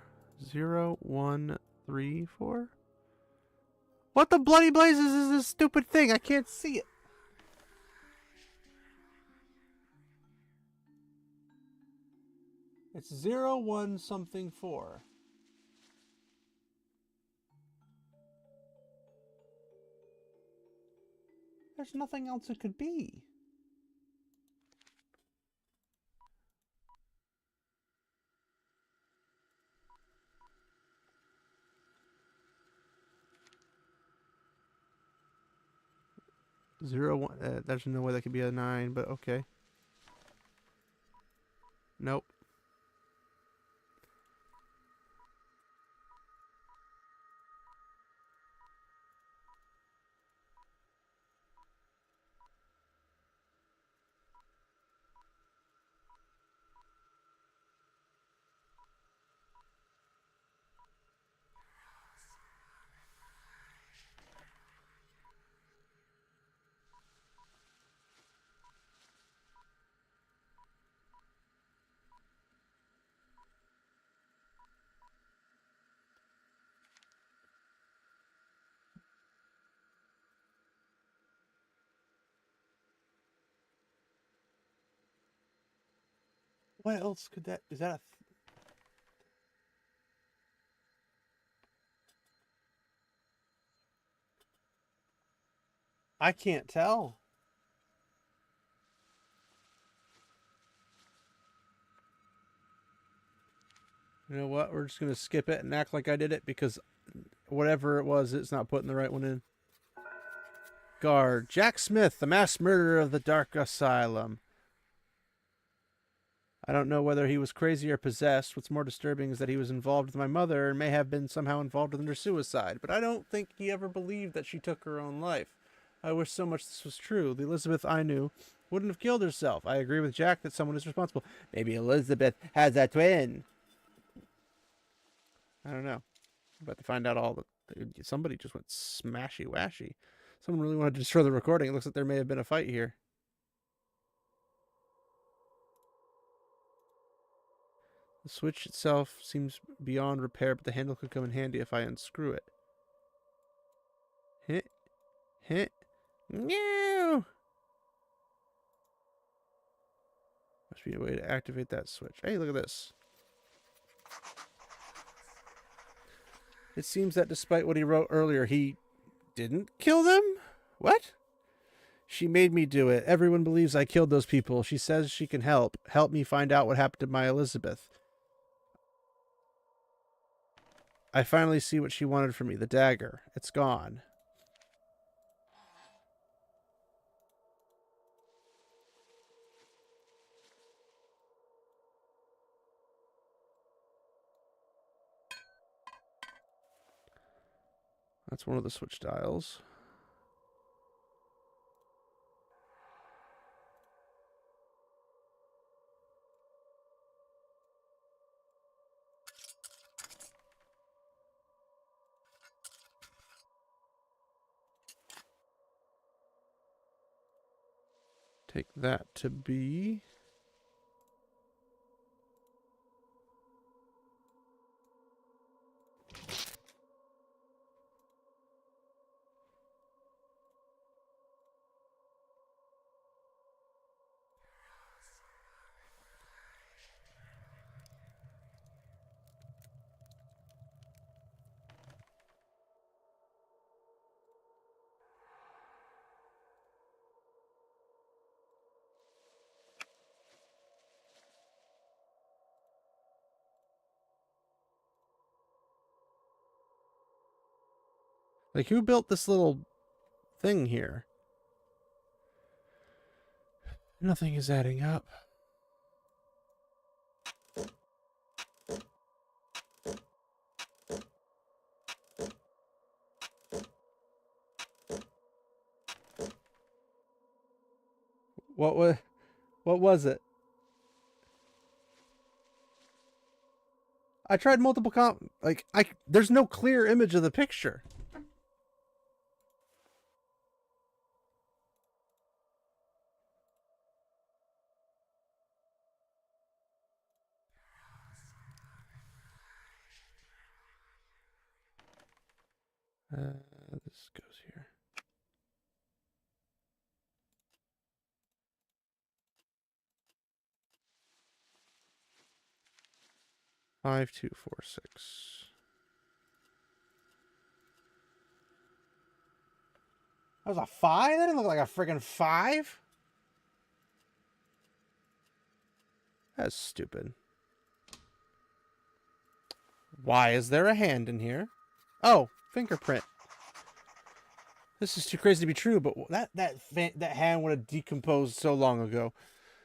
0134? What the bloody blazes is this stupid thing? I can't see it. It's 01 something 4. There's nothing else it could be. Zero one. There's no way that could be a 9, but okay. Nope. What else could that? Is that a? I can't tell. You know what? We're just gonna skip it and act like I did it because whatever it was, it's not putting the right one in. Guard Jack Smith, the mass murderer of the Dark Asylum. I don't know whether he was crazy or possessed. What's more disturbing is that he was involved with my mother and may have been somehow involved in her suicide. But I don't think he ever believed that she took her own life. I wish so much this was true. The Elizabeth I knew wouldn't have killed herself. I agree with Jack that someone is responsible. Maybe Elizabeth has a twin. I don't know. I'm about to find out all the... Somebody just went smashy-washy. Someone really wanted to destroy the recording. It looks like there may have been a fight here. The switch itself seems beyond repair, but the handle could come in handy if I unscrew it. Hit. Hit. No! Must be a way to activate that switch. Hey, look at this. It seems that despite what he wrote earlier, he didn't kill them? What? She made me do it. Everyone believes I killed those people. She says she can help. Help me find out what happened to my Elizabeth. I finally see what she wanted from me. The dagger. It's gone. That's one of the switch dials. Take that to be... Like, who built this little thing here? Nothing is adding up. What was it? I tried multiple there's no clear image of the picture. This goes here. Five, 2, 4, 6. That was a 5? That didn't look like a friggin' 5. That's stupid. Why is there a hand in here? Oh, fingerprint. This is too crazy to be true, but that hand would have decomposed so long ago.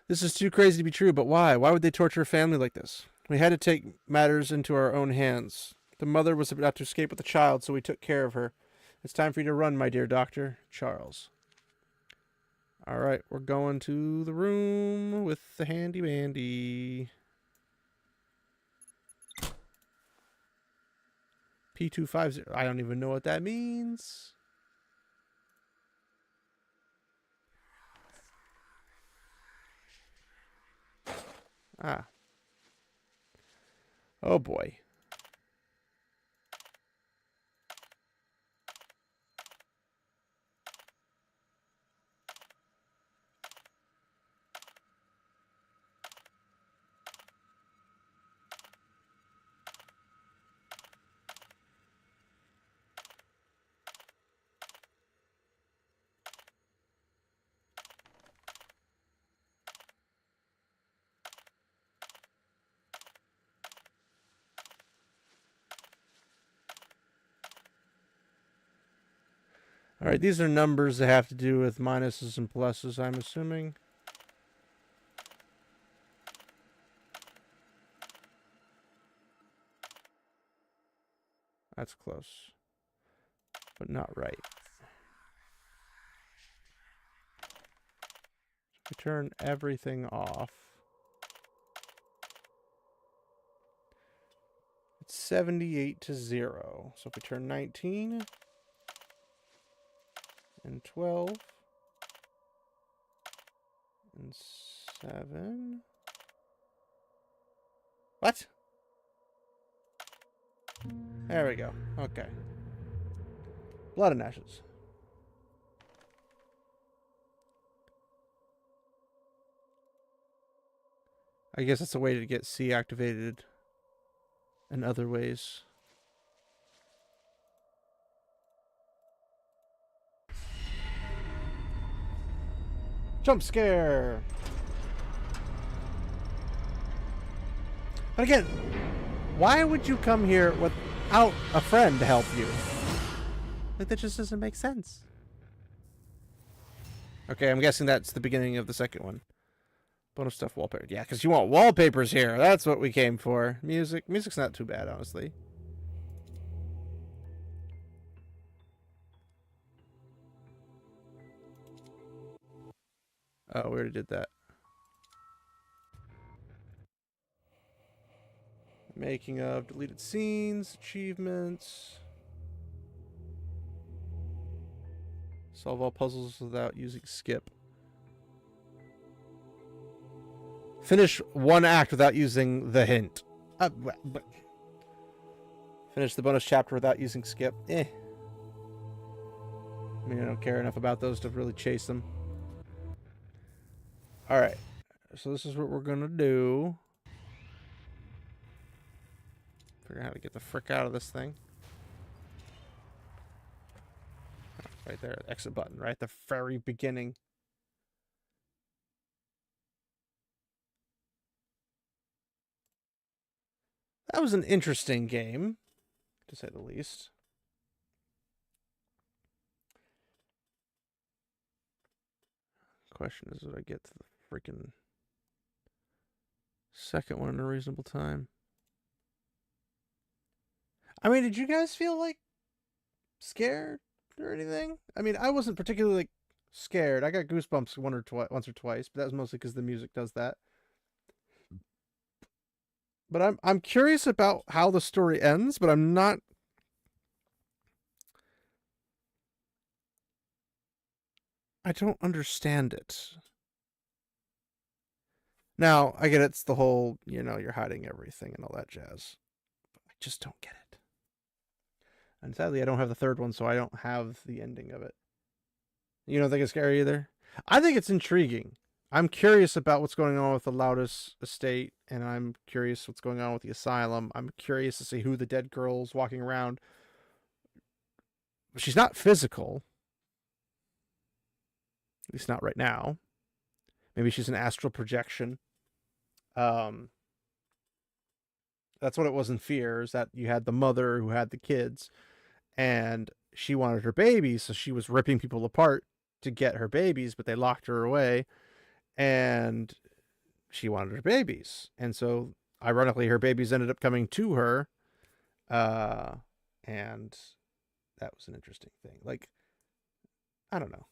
This is too crazy to be true, but why? Why would they torture a family like this? We had to take matters into our own hands. The mother was about to escape with the child, so we took care of her. It's time for you to run, my dear doctor. Charles. All right, we're going to the room with the handy mandy. P250. I don't even know what that means. Ah. Oh boy. All right, these are numbers that have to do with minuses and pluses, I'm assuming. That's close, but not right. We turn everything off. It's 78 to 0. So if we turn 19 and 12 and 7. What? There we go. Okay. Blood and ashes. I guess that's a way to get C activated in other ways. Jump scare! But again, why would you come here without a friend to help you? Like, that just doesn't make sense. Okay, I'm guessing that's the beginning of the second one. Bonus stuff wallpaper. Yeah, because you want wallpapers here. That's what we came for. Music. Music's not too bad, honestly. Oh, we already did that. Making of, deleted scenes, achievements. Solve all puzzles without using skip. Finish one act without using the hint. Finish the bonus chapter without using skip. I mean, I don't care enough about those to really chase them. Alright. So this is what we're gonna do. Figure out how to get the frick out of this thing. Right there, exit button, right at the very beginning. That was an interesting game, to say the least. Question is, did I get to the freaking second one in a reasonable time? I mean, did you guys feel like scared or anything? I mean, I wasn't particularly like scared. I got goosebumps once or twice, but that was mostly because the music does that. But I'm curious about how the story ends, but I'm not. I don't understand it. Now, I get it's the whole, you know, you're hiding everything and all that jazz. But I just don't get it. And sadly, I don't have the third one, so I don't have the ending of it. You don't think it's scary either? I think it's intriguing. I'm curious about what's going on with the Loudest estate, and I'm curious what's going on with the asylum. I'm curious to see who the dead girl's walking around. She's not physical. At least not right now. Maybe she's an astral projection. That's what it was in Fear, is that you had the mother who had the kids, and she wanted her babies, so she was ripping people apart to get her babies, but they locked her away, and she wanted her babies. And so, ironically, her babies ended up coming to her, and that was an interesting thing. Like, I don't know.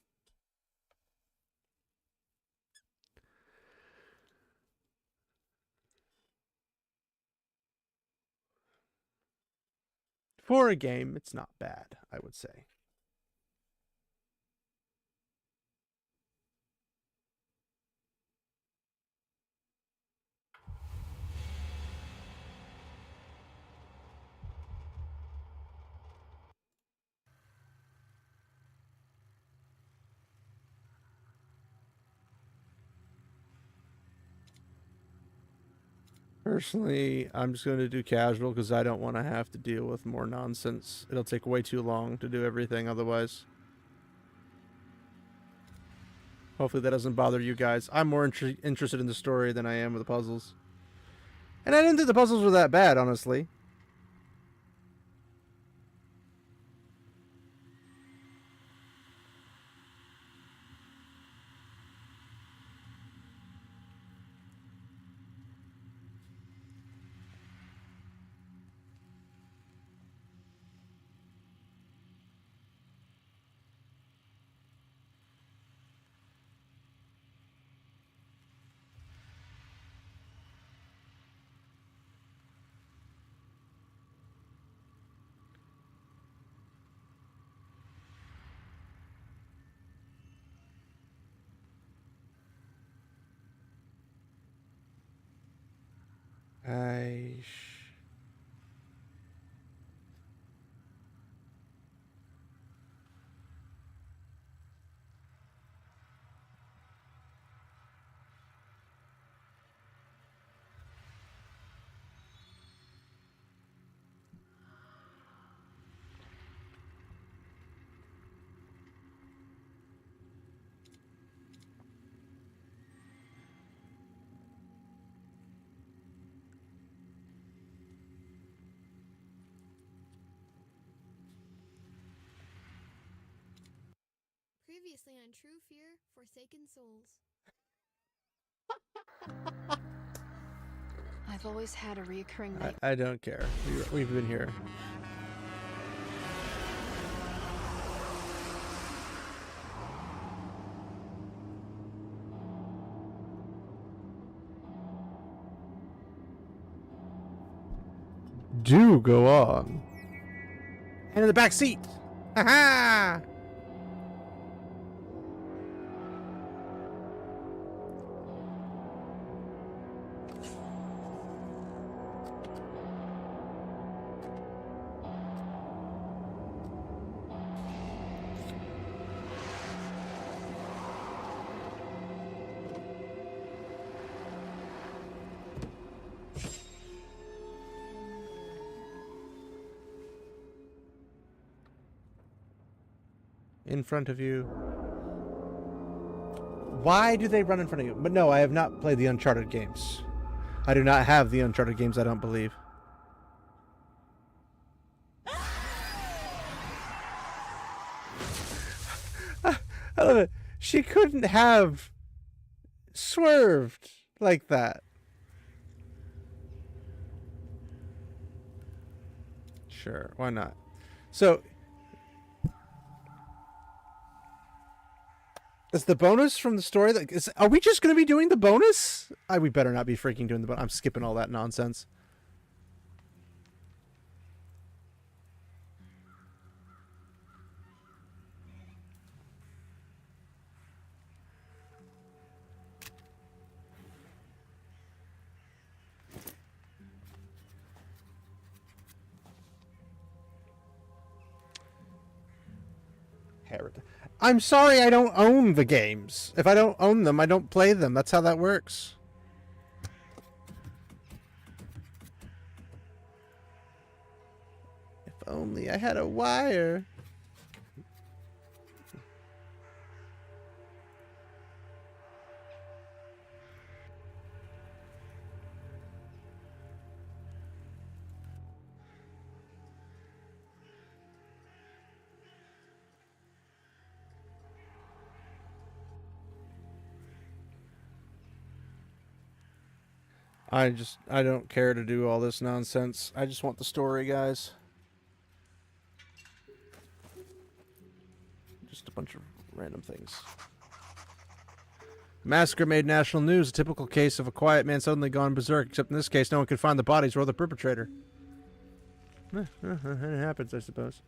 For a game, it's not bad, I would say. Personally, I'm just going to do casual because I don't want to have to deal with more nonsense. It'll take way too long to do everything otherwise. Hopefully that doesn't bother you guys. I'm more interested in the story than I am with the puzzles. And I didn't think the puzzles were that bad, honestly. Previously on True Fear, Forsaken Souls. I've always had a reoccurring night. I don't care. We've been here. do go on. And in the back seat. Ha ha! In front of you. Why do they run in front of you? But no, I have not played the Uncharted games. I do not have the Uncharted games, I don't believe. I love it. She couldn't have swerved like that. Sure, why not? So, is the bonus from the story that are we just going to be doing the bonus? We better not be freaking doing the bonus. I'm skipping all that nonsense. I'm sorry I don't own the games. If I don't own them, I don't play them. That's how that works. If only I had a wire. I don't care to do all this nonsense. I just want the story, guys. Just a bunch of random things. Massacre made national news. A typical case of a quiet man suddenly gone berserk. Except in this case, no one could find the bodies or the perpetrator. It happens, I suppose.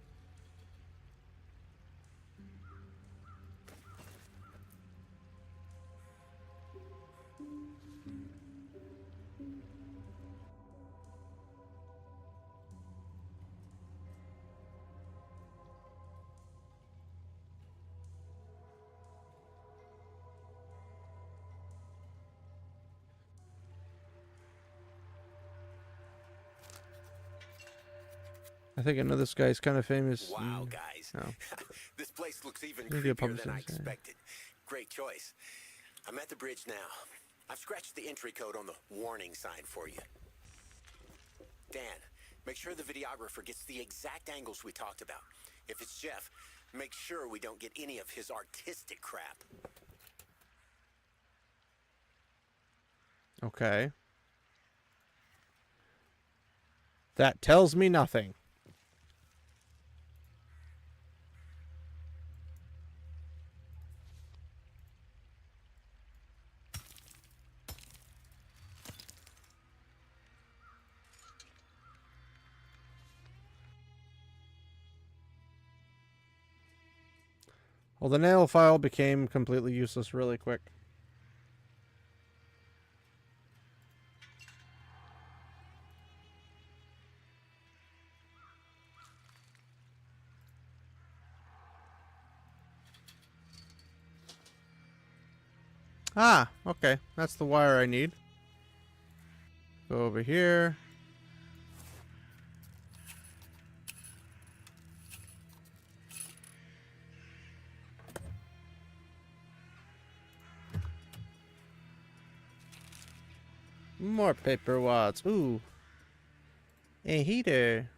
I think I know this guy's kind of famous. Wow, guys. Oh. This place looks even Maybe a creepier than I publicist, yeah. expected. Great choice. I'm at the bridge now. I've scratched the entry code on the warning sign for you. Dan, make sure the videographer gets the exact angles we talked about. If it's Jeff, make sure we don't get any of his artistic crap. Okay. That tells me nothing. Well, the nail file became completely useless really quick. Ah, okay. That's the wire I need. Go over here. More paper wads. Ooh. A heater.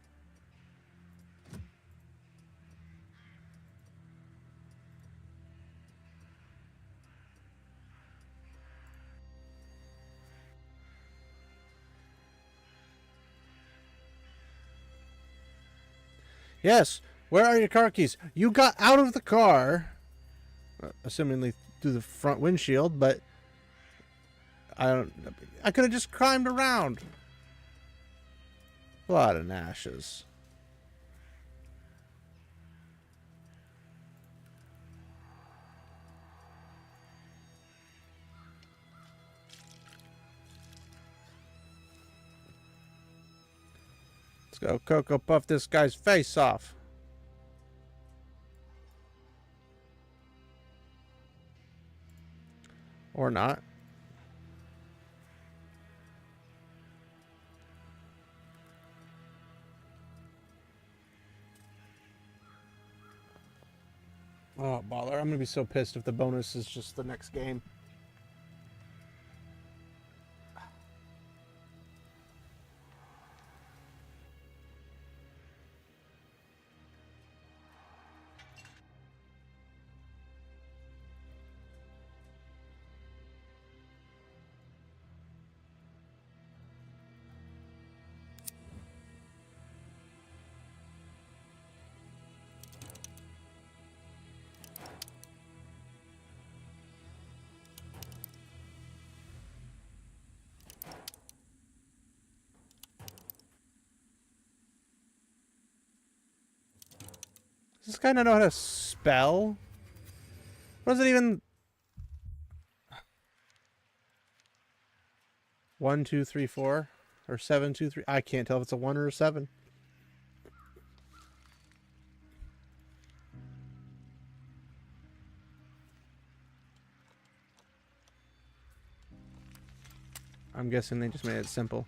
Yes. Where are your car keys? You got out of the car, assumingly through the front windshield, but I could have just climbed around. Blood and ashes. Let's go Cocoa Puff this guy's face off. Or not. Oh, bother. I'm gonna be so pissed if the bonus is just the next game. Does this guy not know how to spell? What does it even... 1, 2, 3, 4? Or 7, 2, 3? I can't tell if it's a 1 or a 7. I'm guessing they just made it simple.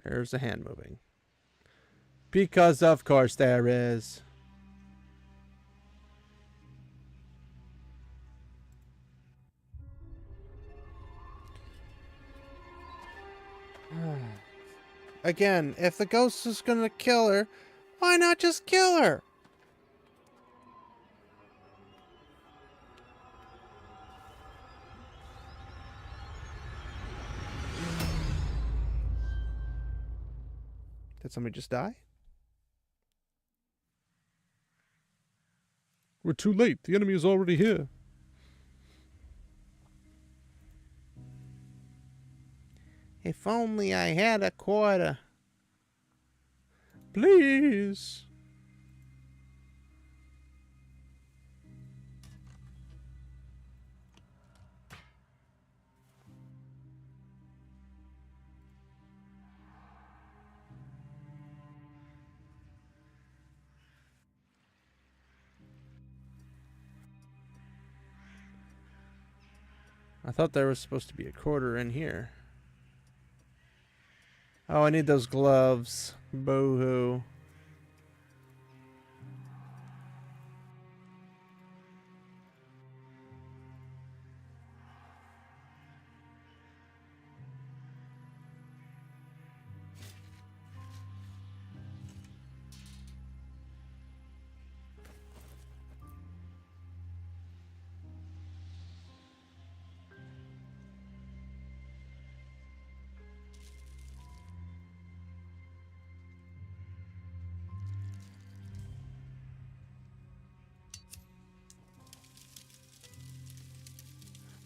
There's the hand moving. Because of course there is. Again, if the ghost is gonna kill her, why not just kill her? Did somebody just die? We're too late. The enemy is already here. If only I had a quarter. Please. I thought there was supposed to be a quarter in here. Oh, I need those gloves. Boo-hoo.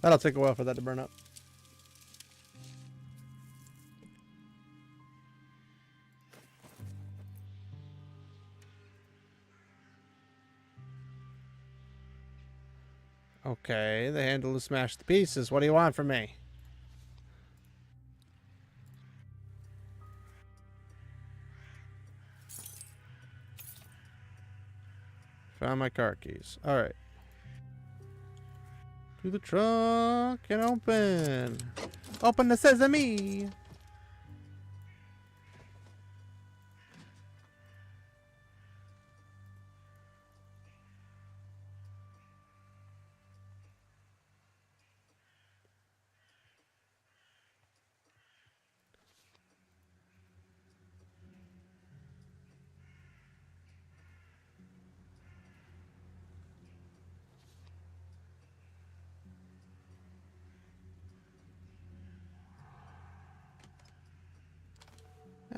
That'll take a while for that to burn up. Okay, the handle is smashed to pieces. What do you want from me? Found my car keys. Alright. To the trunk and open. Open the sesame.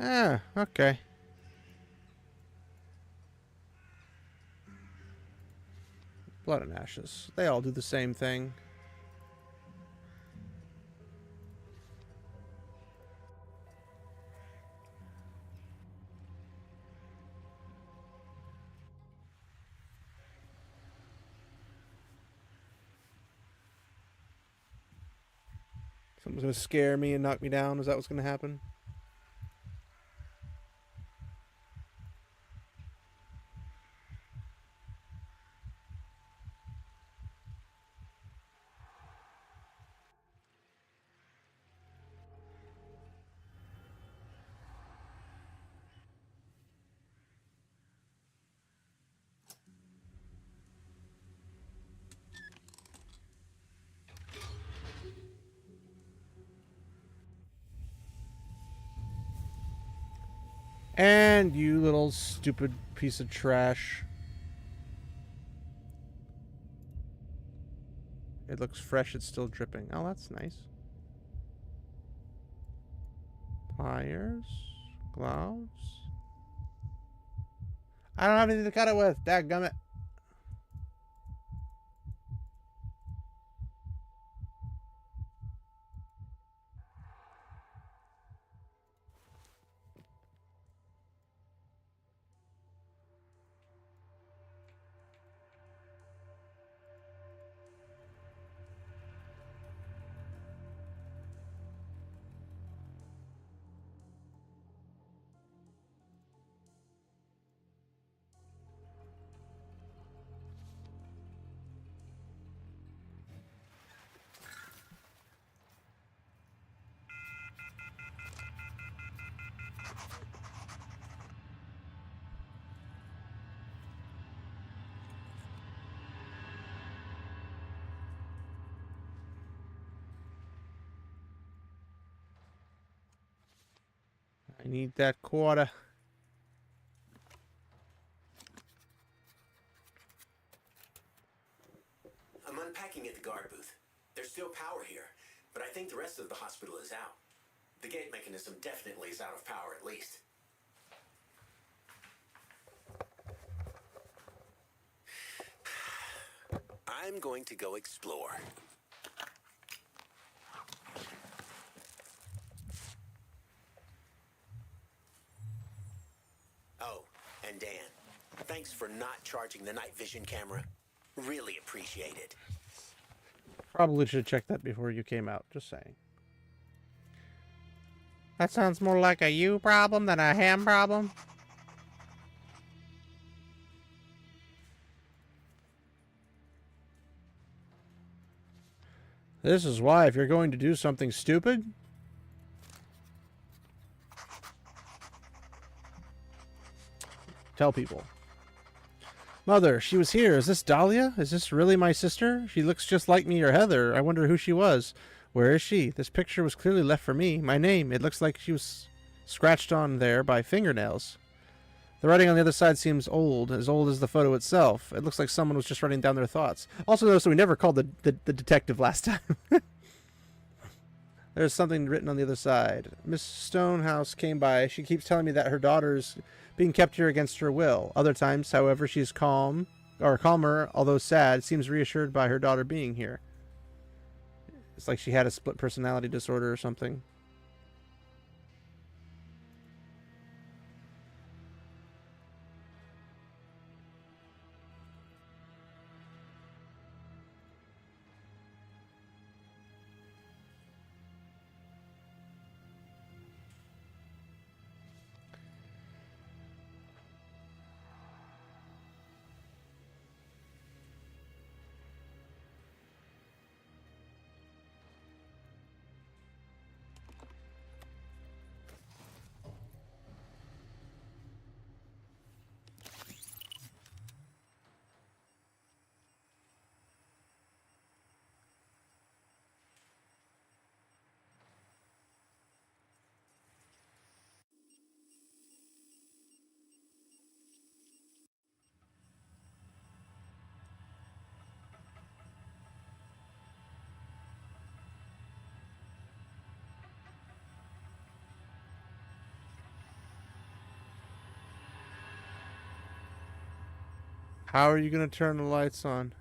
Ah, okay. Blood and ashes. They all do the same thing. Something's going to scare me and knock me down. Is that what's going to happen? And you little stupid piece of trash. It looks fresh. It's still dripping. Oh, that's nice. Pliers. Gloves. I don't have anything to cut it with. Dadgummit. I need that quarter. I'm unpacking at the guard booth. There's still power here, but I think the rest of the hospital is out. The gate mechanism definitely is out of power, at least. I'm going to go explore. Oh, and Dan, thanks for not charging the night vision camera. Really appreciate it. Probably should have checked that before you came out. Just saying. That sounds more like a you problem than a him problem. This is why, if you're going to do something stupid, tell people. Mother, she was here. Is this Dahlia? Is this really my sister? She looks just like me or Heather. I wonder who she was. Where is she? This picture was clearly left for me. My name. It looks like she was scratched on there by fingernails. The writing on the other side seems old as the photo itself. It looks like someone was just writing down their thoughts. Also notice that we never called the detective last time. There's something written on the other side. Miss Stonehouse came by. She keeps telling me that her daughter's being kept here against her will. Other times, however, she's calmer, although sad, seems reassured by her daughter being here. It's like she had a split personality disorder or something. How are you going to turn the lights on?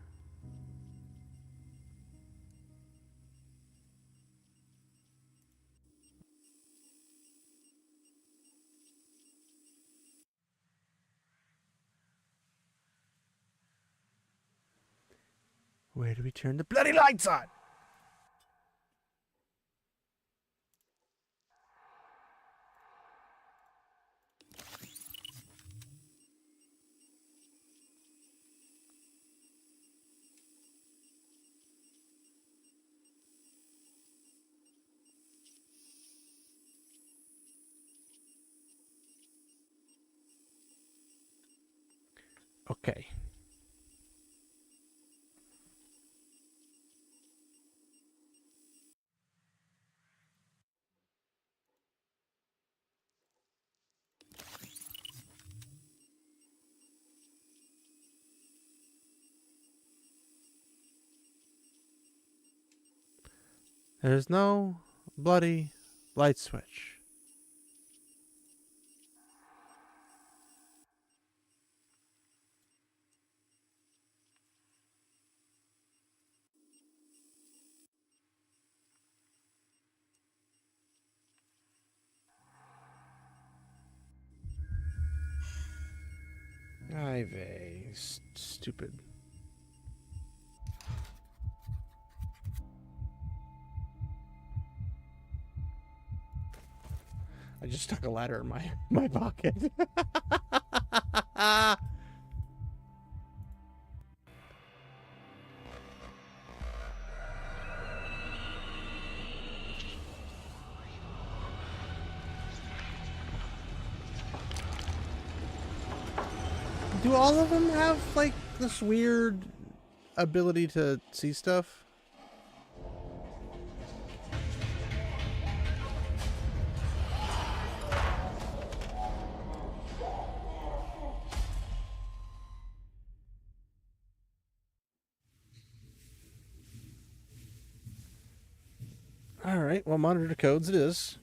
Where do we turn the bloody lights on? Okay. There's no bloody light switch. Ivy. Stupid. I just stuck a ladder in my pocket. Do all of them have, like, this weird ability to see stuff? Alright, well, monitor codes it is.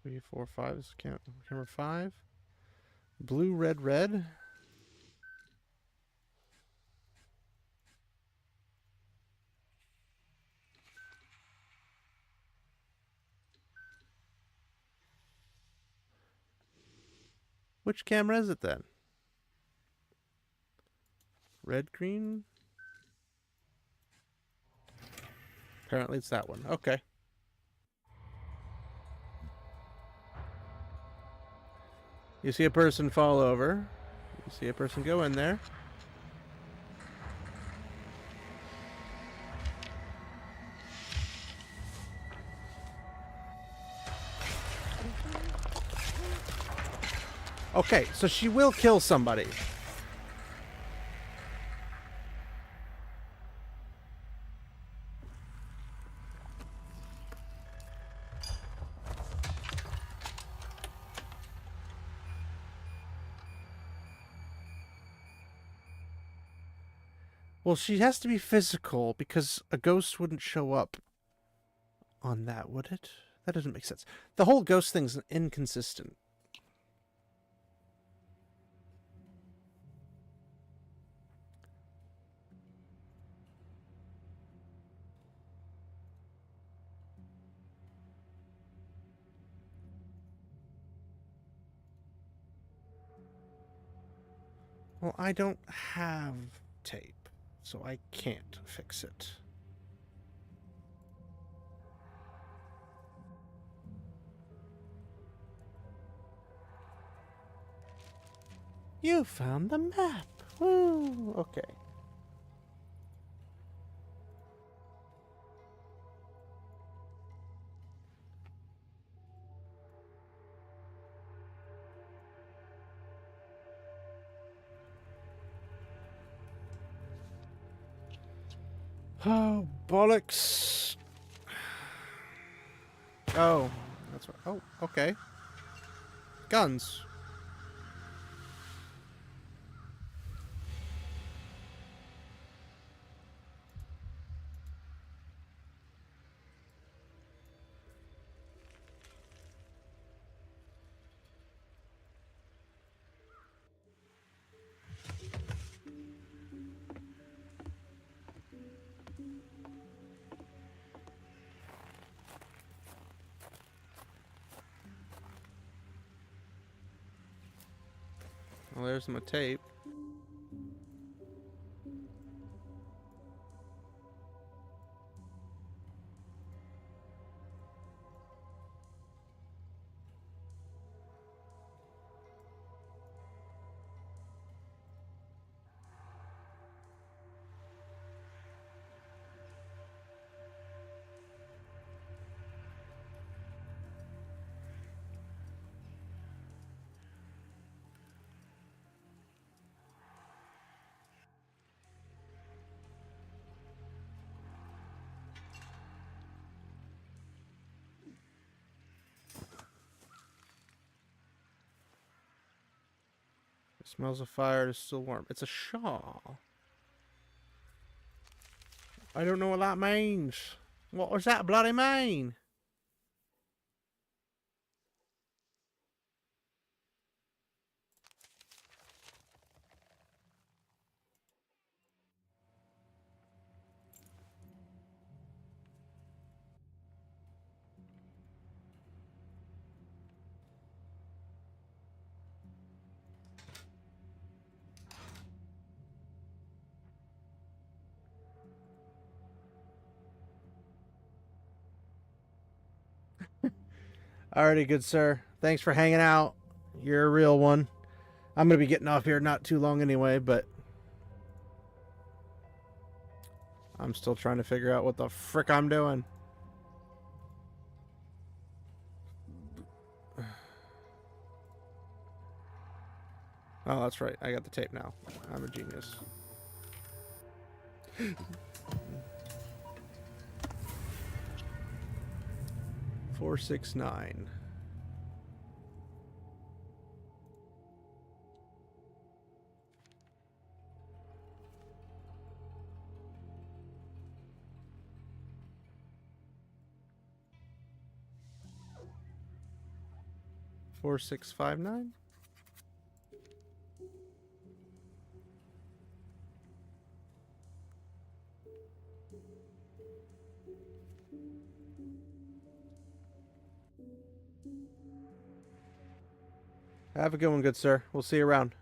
Three, four, five. This is camera 5. Blue, red, red. Which camera is it then? Red, green? Apparently it's that one. Okay. You see a person fall over. You see a person go in there. Okay, so she will kill somebody. Well, she has to be physical because a ghost wouldn't show up on that, would it? That doesn't make sense. The whole ghost thing's inconsistent. Well, I don't have tape, so I can't fix it. You found the map. Woo! Okay. Oh, bollocks. Oh, that's right. Oh, okay. Guns. Well, there's my tape. It smells of fire. It's still warm. It's a shawl. I don't know what that means. What does that bloody mean? Alrighty, good sir. Thanks for hanging out. You're a real one. I'm going to be getting off here not too long anyway, but I'm still trying to figure out what the frick I'm doing. Oh, that's right. I got the tape now. I'm a genius. 469. Four, 659. Have a good one, good sir. We'll see you around.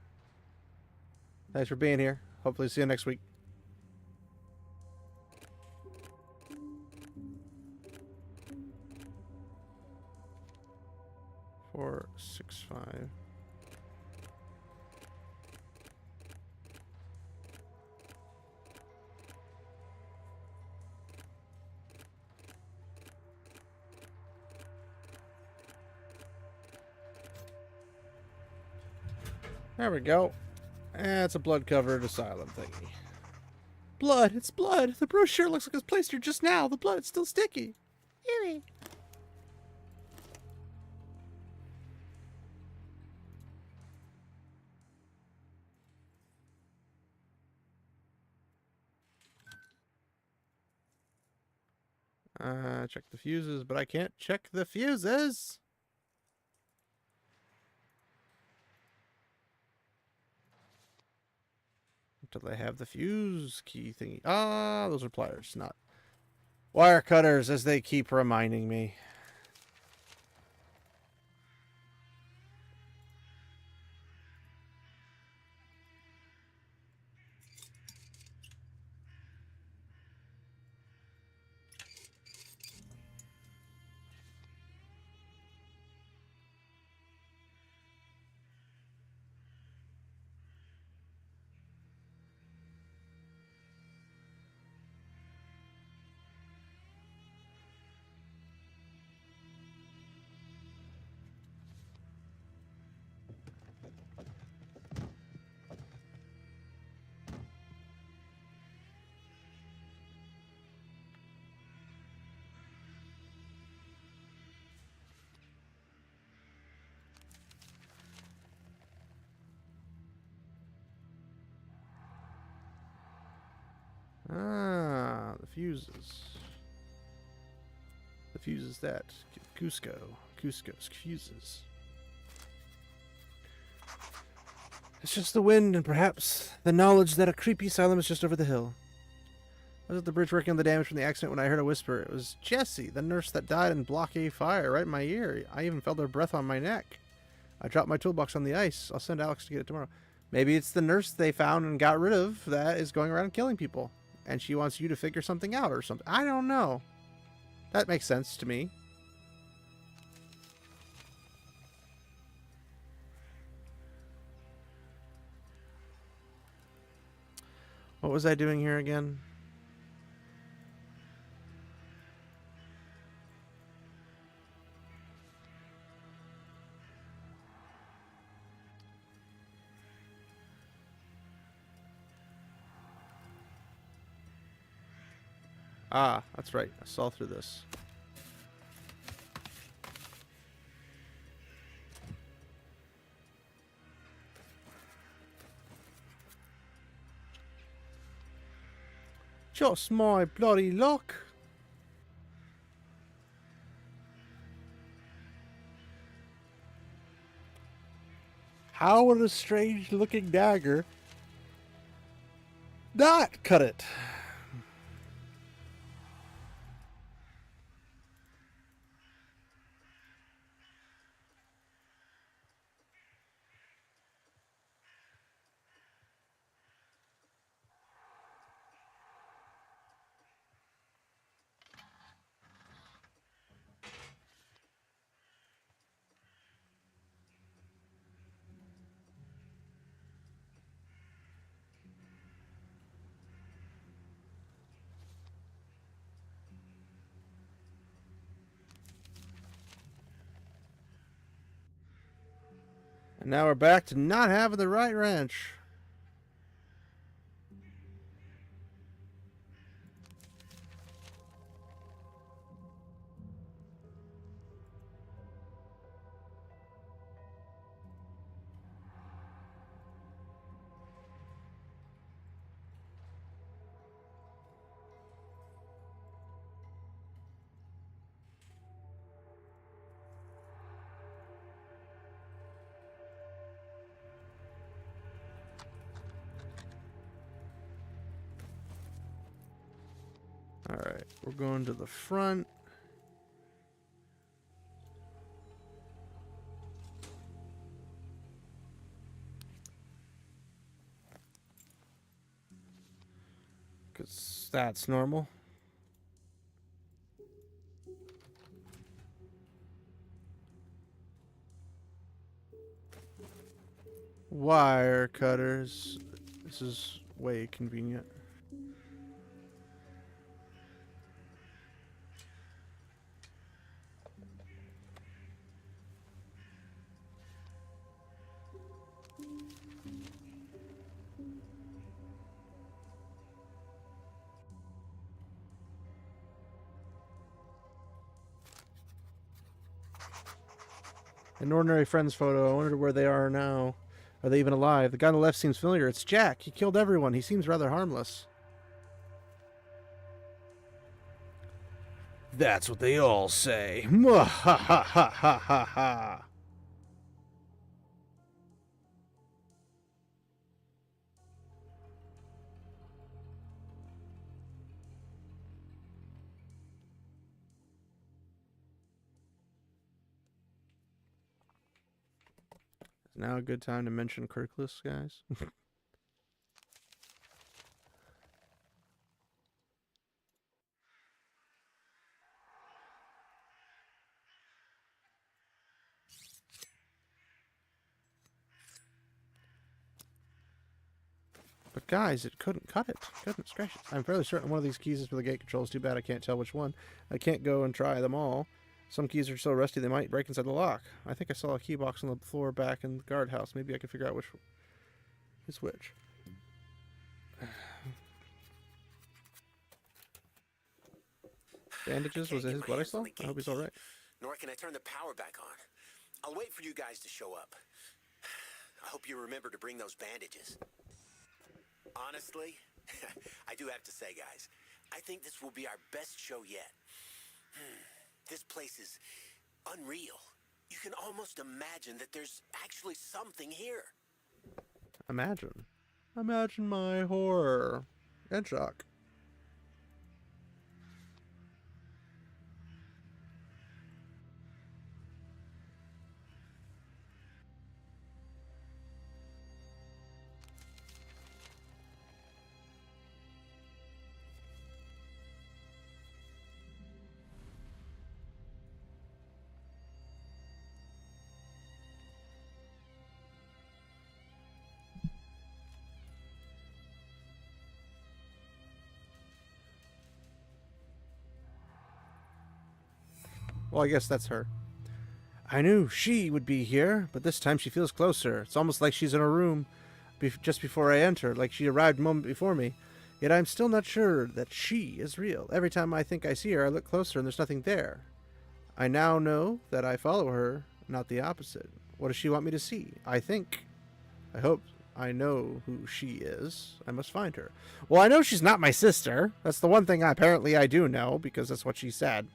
Thanks for being here. Hopefully see you next week. Four, 6, 5. There we go. It's a blood-covered asylum thingy. Blood! It's blood! The brochure looks like it was placed here just now. The blood is still sticky. Ew. Check the fuses, but I can't check the fuses. Do they have the fuse key thingy? Ah, those are pliers, not wire cutters, as they keep reminding me. fuses. The fuse is that. Cusco's fuses. It's just the wind and perhaps the knowledge that a creepy asylum is just over the hill. I was at the bridge working on the damage from the accident when I heard a whisper. It was Jessie, the nurse that died in Block A fire, right in my ear. I even felt her breath on my neck. I dropped my toolbox on the ice. I'll send Alex to get it tomorrow. Maybe it's the nurse they found and got rid of that is going around killing people. And she wants you to figure something out or something. I don't know. That makes sense to me. What was I doing here again? Ah, that's right. I saw through this. Just my bloody luck. How would a strange looking dagger not cut it? And now we're back to not having the right wrench. Alright, we're going to the front. Because that's normal. Wire cutters. This is way convenient. An ordinary friend's photo. I wonder where they are now. Are they even alive? The guy on the left seems familiar. It's Jack. He killed everyone. He seems rather harmless. That's what they all say. Mwah, ha ha ha ha ha ha. Is now a good time to mention Kirkless, guys? But guys, it couldn't cut it. Goodness gracious. I'm fairly certain one of these keys is for the gate controls. Too bad I can't tell which one. I can't go and try them all. Some keys are so rusty they might break inside the lock. I think I saw a key box on the floor back in the guardhouse. Maybe I can figure out which is which. Bandages? Was it his blood I saw? I hope he's alright. Nor can I turn the power back on. I'll wait for you guys to show up. I hope you remember to bring those bandages. Honestly, I do have to say, guys, I think this will be our best show yet. This place is unreal. You can almost imagine that there's actually something here. Imagine. Imagine my horror and shock. Well, I guess that's her. I knew she would be here, but this time she feels closer. It's almost like she's in her room just before I enter, like she arrived a moment before me. Yet I'm still not sure that she is real. Every time I think I see her, I look closer and there's nothing there. I now know that I follow her, not the opposite. What does she want me to see? I hope I know who she is. I must find her. Well, I know she's not my sister. That's the one thing apparently I do know, because that's what she said.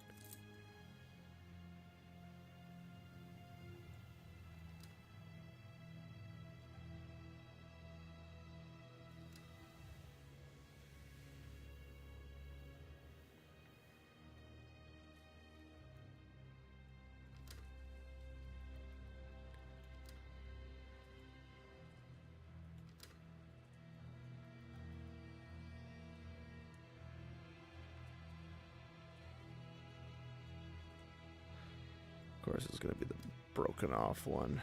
Of course, it's going to be the broken off one.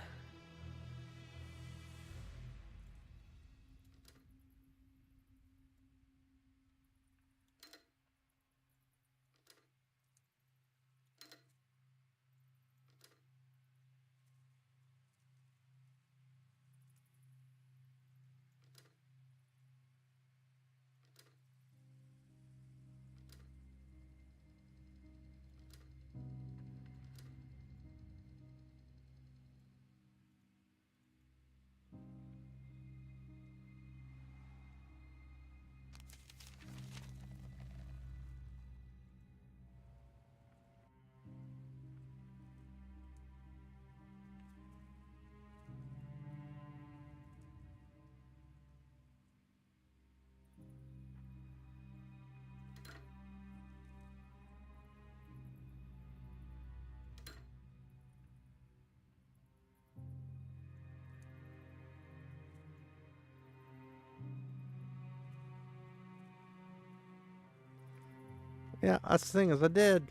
Yeah, that's the thing, is I did.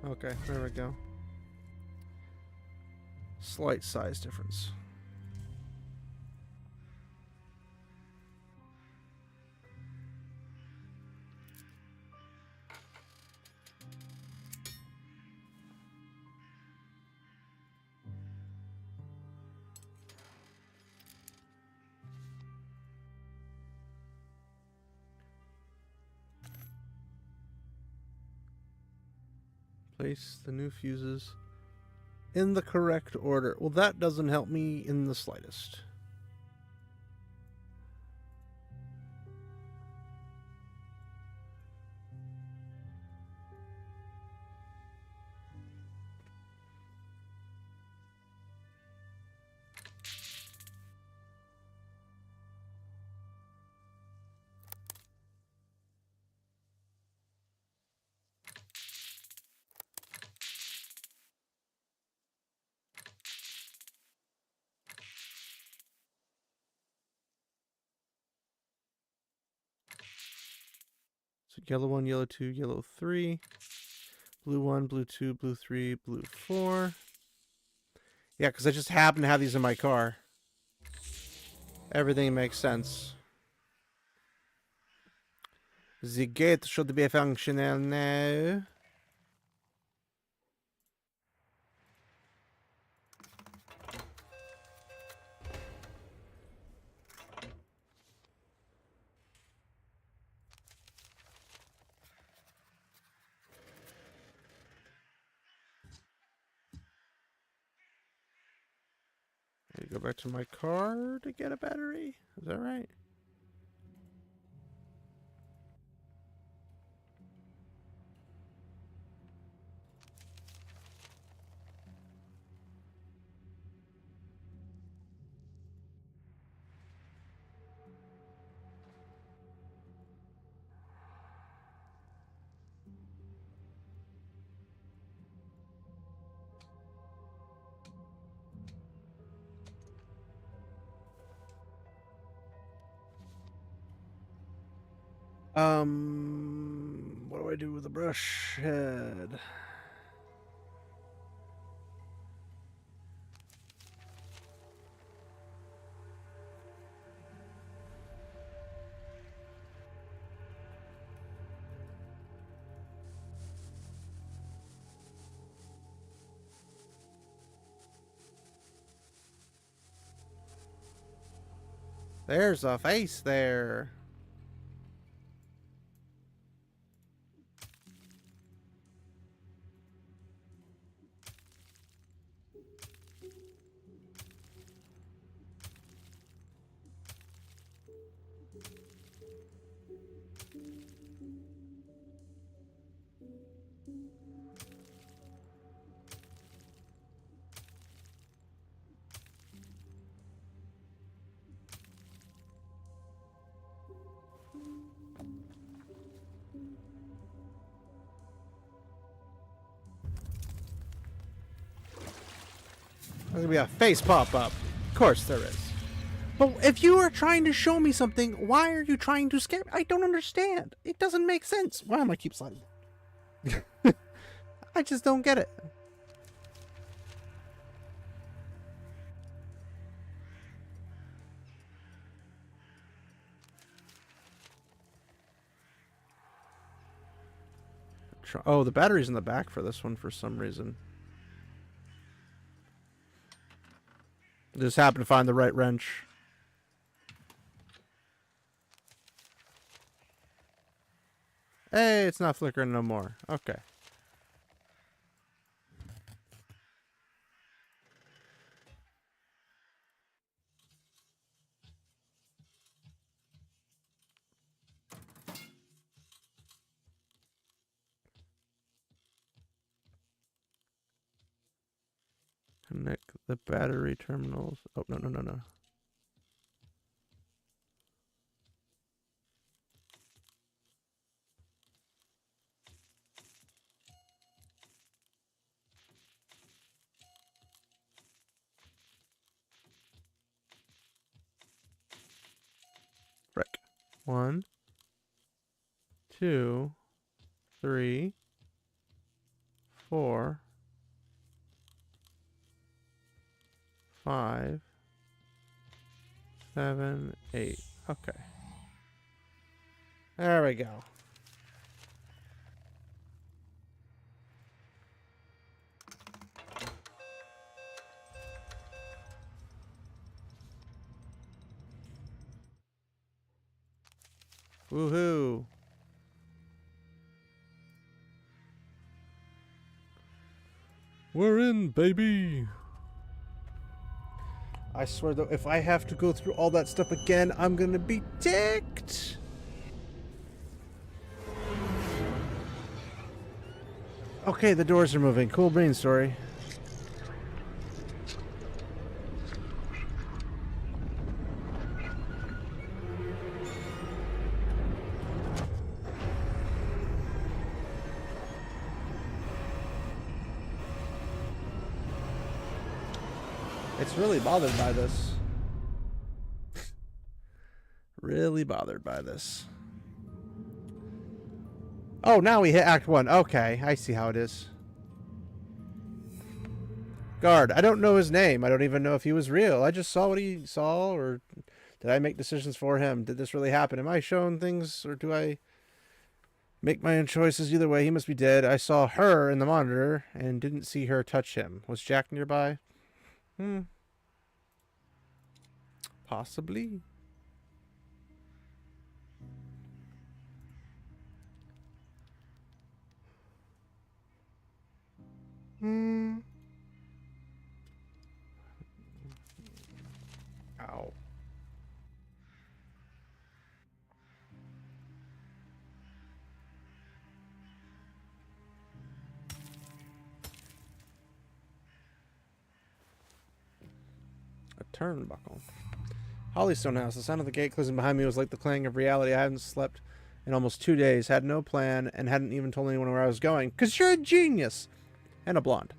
Okay, there we go. Slight size difference. Place the new fuses in the correct order. Well, that doesn't help me in the slightest. So yellow 1, yellow 2, yellow 3. Blue 1, blue 2, blue 3, blue 4. Yeah, because I just happen to have these in my car. Everything makes sense. The gate should be functional now. I go back to my car to get a battery. Is that right? What do I do with the brush head? There's a face there. There's gonna be a face pop up. Of course there is. But if you are trying to show me something, why are you trying to scare me? I don't understand. It doesn't make sense. Why am I keep sliding? I just don't get it. Oh, the battery's in the back for this one for some reason. Just happened to find the right wrench. Hey, it's not flickering no more. Okay. Connect the battery terminals. Oh, no, no, no, no. Frick. 1, 2, 3, 4, 5, 7, 8. Okay. There we go. Woohoo. We're in, baby. I swear though, if I have to go through all that stuff again, I'm gonna be ticked. Okay, the doors are moving. Cool brain story. It's really bothered by this. Really bothered by this. Oh, now we hit Act 1. Okay, I see how it is. Guard. I don't know his name. I don't even know if he was real. I just saw what he saw, or did I make decisions for him? Did this really happen? Am I shown things, or do I make my own choices? Either way, he must be dead. I saw her in the monitor and didn't see her touch him. Was Jack nearby? Possibly. A turnbuckle. Hollystone House. The sound of the gate closing behind me was like the clang of reality. I hadn't slept in almost 2 days, had no plan, and hadn't even told anyone where I was going. 'Cause you're a genius! And a blonde.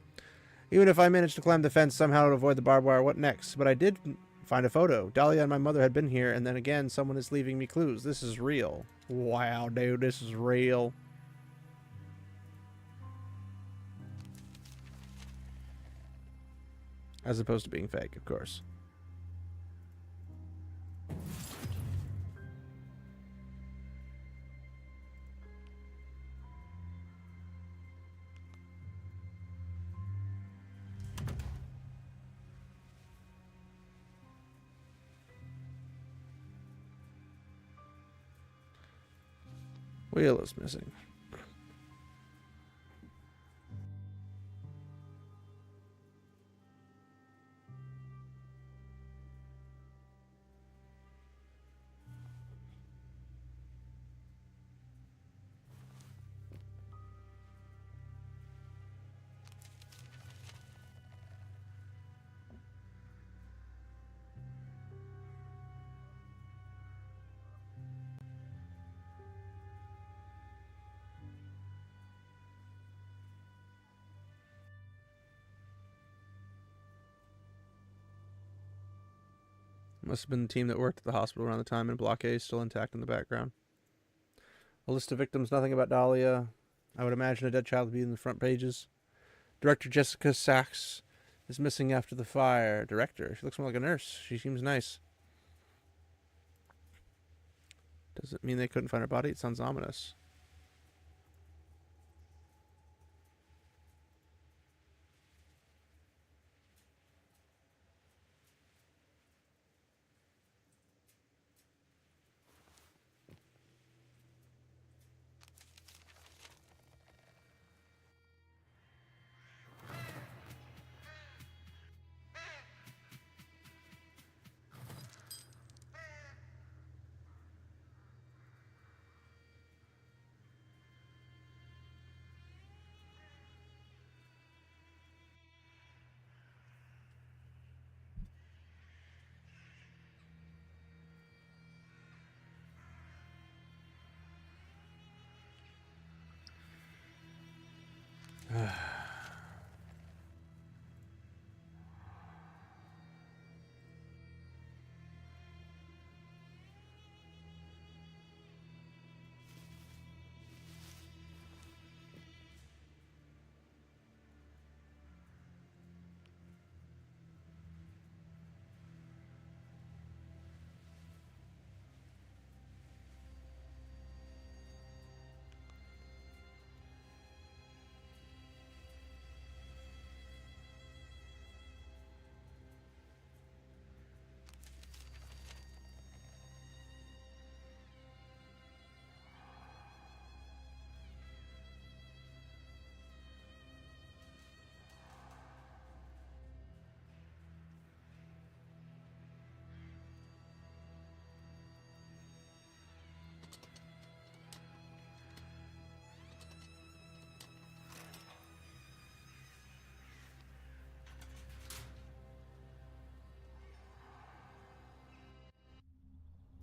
Even if I managed to climb the fence somehow to avoid the barbed wire, what next? But I did find a photo. Dahlia and my mother had been here, and then again, someone is leaving me clues. This is real. Wow, dude, this is real. As opposed to being fake, of course. Wheel is missing. Must have been the team that worked at the hospital around the time, and Block A is still intact in the background. A list of victims, nothing about Dahlia. I would imagine a dead child would be in the front pages. Director Jessica Sachs is missing after the fire. Director? She looks more like a nurse. She seems nice. Does it mean they couldn't find her body? It sounds ominous.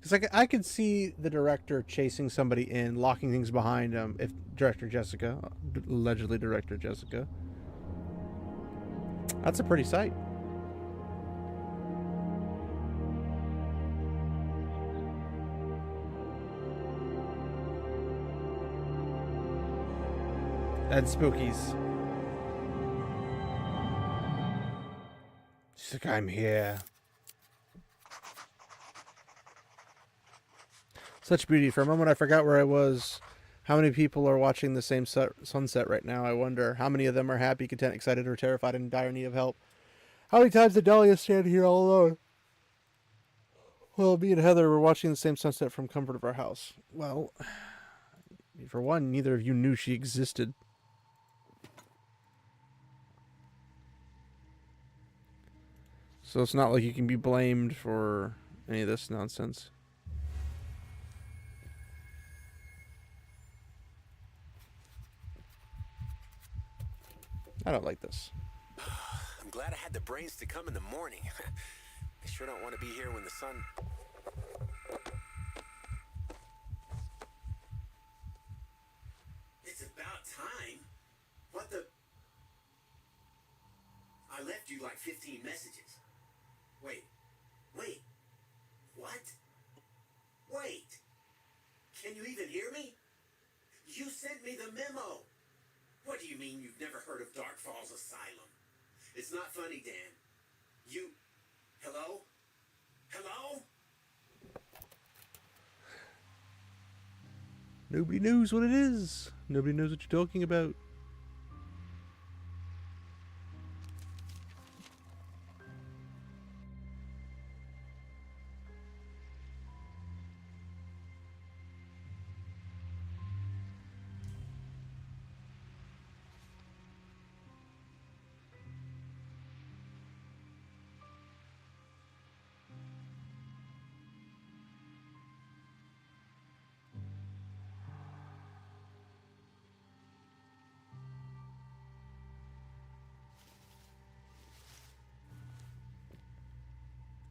Because I could see the director chasing somebody in, locking things behind him. If Director Jessica, allegedly Director Jessica, that's a pretty sight. That's spookies. She's like, I'm here. Such beauty. For a moment, I forgot where I was. How many people are watching the same sunset right now? I wonder. How many of them are happy, content, excited, or terrified, in dire need of help? How many times did Dahlia stand here all alone? Well, me and Heather were watching the same sunset from comfort of our house. Well, for one, neither of you knew she existed. So it's not like you can be blamed for any of this nonsense. I don't like this. I'm glad I had the brains to come in the morning. I sure don't want to be here when the sun... It's about time. What the... I left you like 15 messages. Wait. What? Wait. Can you even hear me? You sent me the memo. What do you mean you've never heard of Dark Falls Asylum? It's not funny, Dan. You... Hello? Hello? Nobody knows what it is. Nobody knows what you're talking about.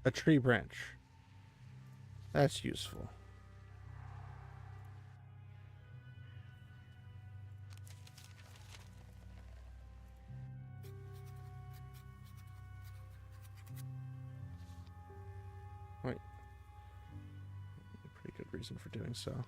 A tree branch. That's useful. Right. Pretty good reason for doing so.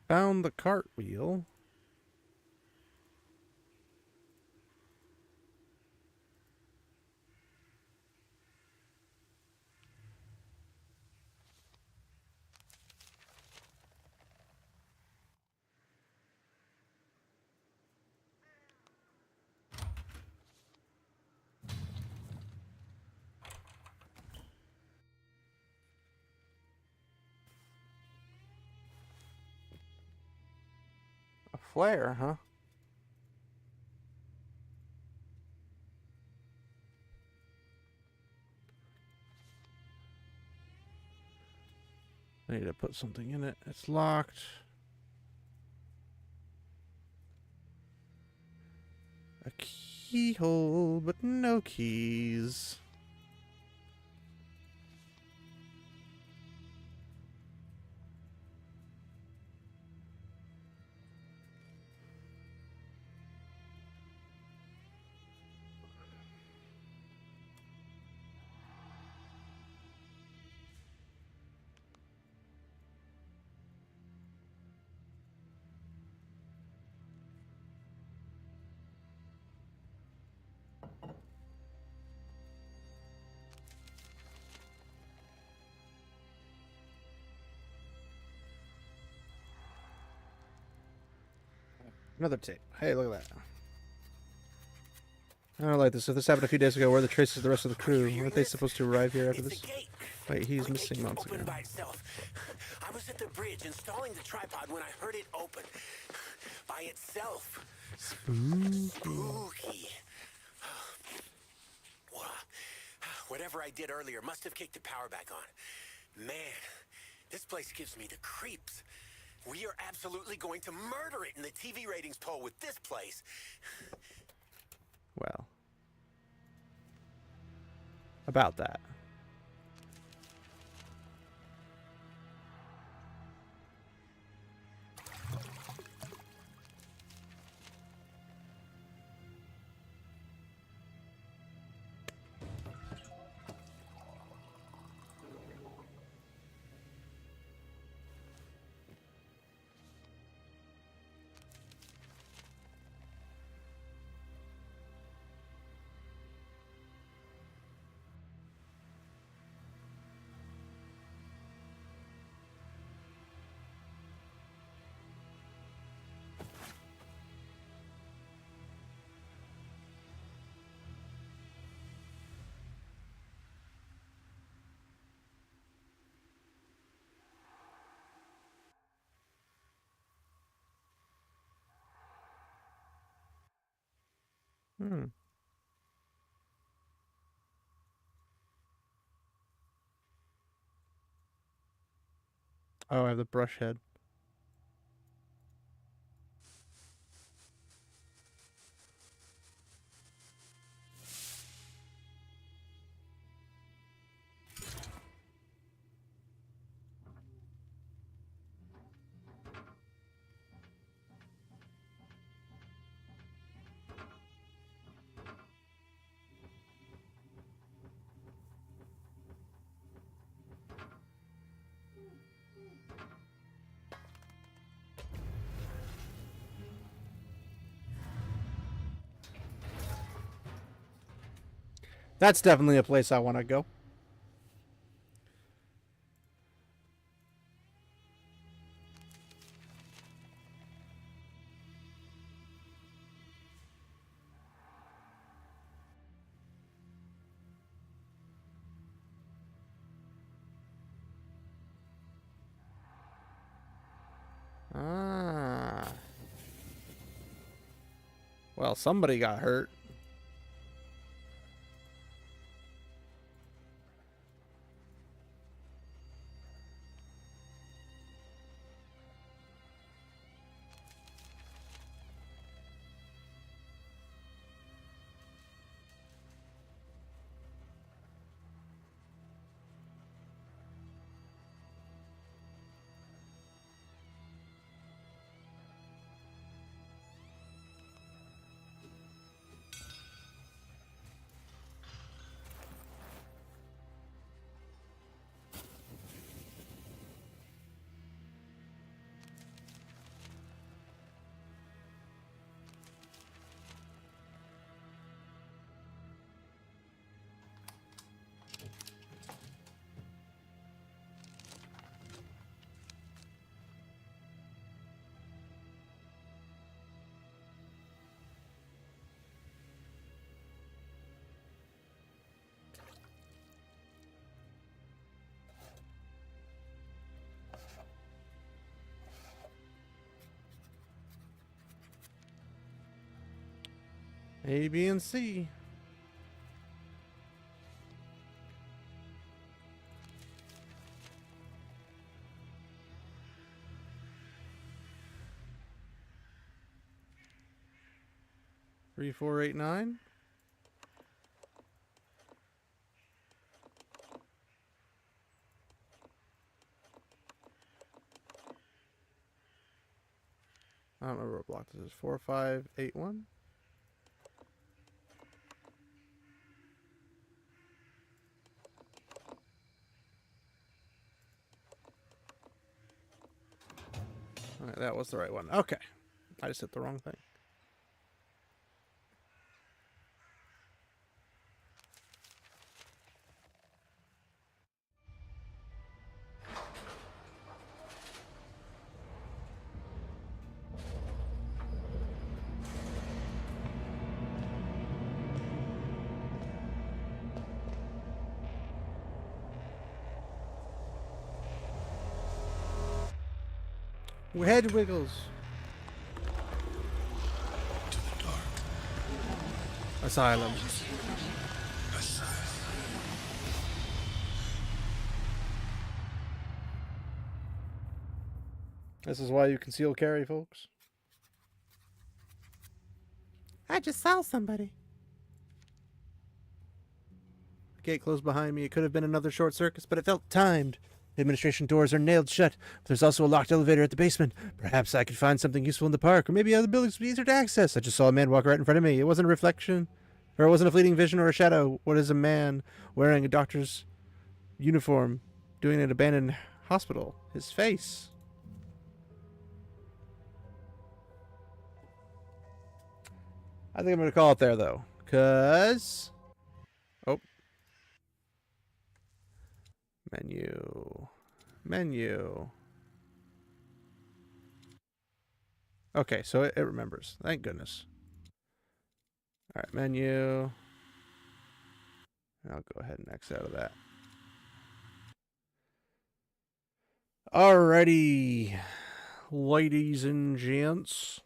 Found the cartwheel. A flare, huh? I need to put something in it. It's locked. A keyhole, but no keys. Another tape. Hey, look at that. I don't like this. If this happened a few days ago, where are the traces of the rest of the crew? Weren't they supposed to arrive here after this? Wait, he's missing months ago. By itself. I was at the bridge installing the tripod when I heard it open. By itself. Spooky. Whatever I did earlier must have kicked the power back on. Man, this place gives me the creeps. We are absolutely going to murder it in the TV ratings poll with this place. Well, about that. Hmm. Oh, I have the brush head. That's definitely a place I want to go. Ah. Well, somebody got hurt. A, B, and C. Three, 4, 8, 9. I don't remember what block this is. 4, 5, 8, 1. All right, that was the right one. Okay. I just hit the wrong thing. Head wiggles. To the dark. Asylum. This is why you conceal carry, folks. I just saw somebody. The gate closed behind me. It could have been another short circuit, but it felt timed. The administration doors are nailed shut, but there's also a locked elevator at the basement. Perhaps I could find something useful in the park, or maybe other buildings would be easier to access. I just saw a man walk right in front of me. It wasn't a reflection, or it wasn't a fleeting vision or a shadow. What is a man wearing a doctor's uniform doing in an abandoned hospital? His face. I think I'm going to call it there, though, because... Oh. Menu. Okay, so it remembers. Thank goodness. All right, menu. I'll go ahead and X out of that. Alrighty, ladies and gents.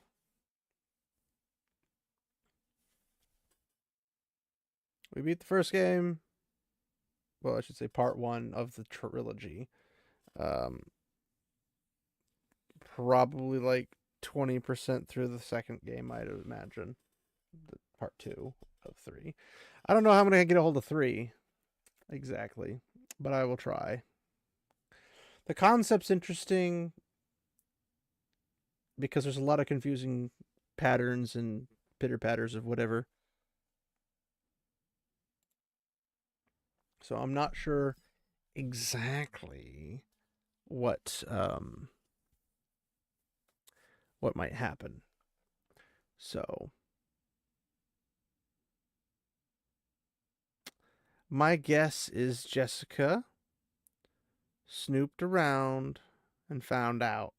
We beat the first game. Well, I should say part one of the trilogy. probably like 20% through the second game, I'd imagine. Part 2 of 3. I don't know how I'm going to get a hold of 3 exactly, but I will try. The concept's interesting because there's a lot of confusing patterns and pitter-patters of whatever. So I'm not sure exactly what might happen. So my guess is Jessica snooped around and found out.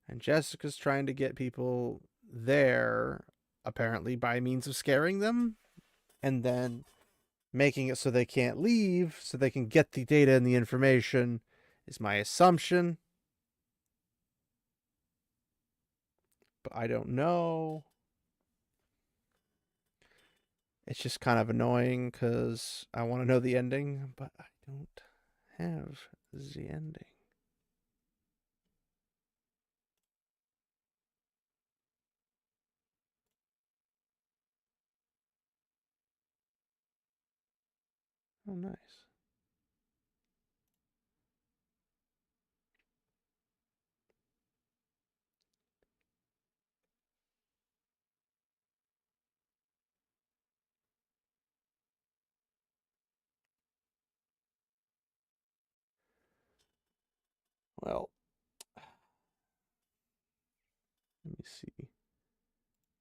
And Jessica's trying to get people there, apparently by means of scaring them, and then making it so they can't leave, so they can get the data and the information, is my assumption. But I don't know. It's just kind of annoying because I want to know the ending, but I don't have the ending. Oh, nice. Well, let me see.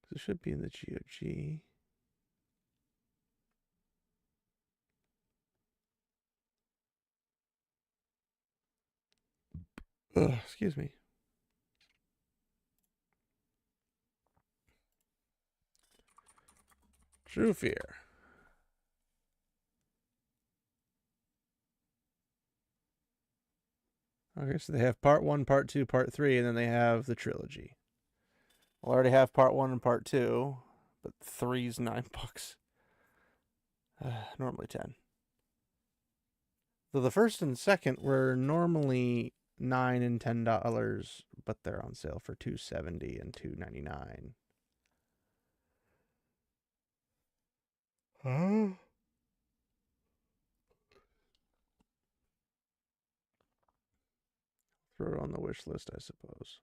Because it should be in the GOG. Ugh, excuse me. True Fear. Okay, so they have part 1, part 2, part 3, and then they have the trilogy. Well, I already have part 1 and part 2, but 3's $9. Normally 10. So the first and second were normally $9 and $10, but they're on sale for $2.70 and $2.99. Huh? Throw it on the wish list, I suppose.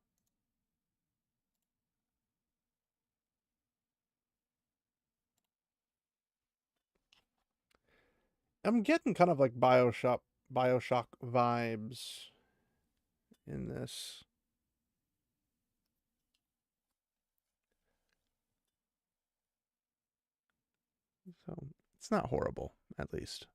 I'm getting kind of like Bioshock vibes in this. So it's not horrible, at least.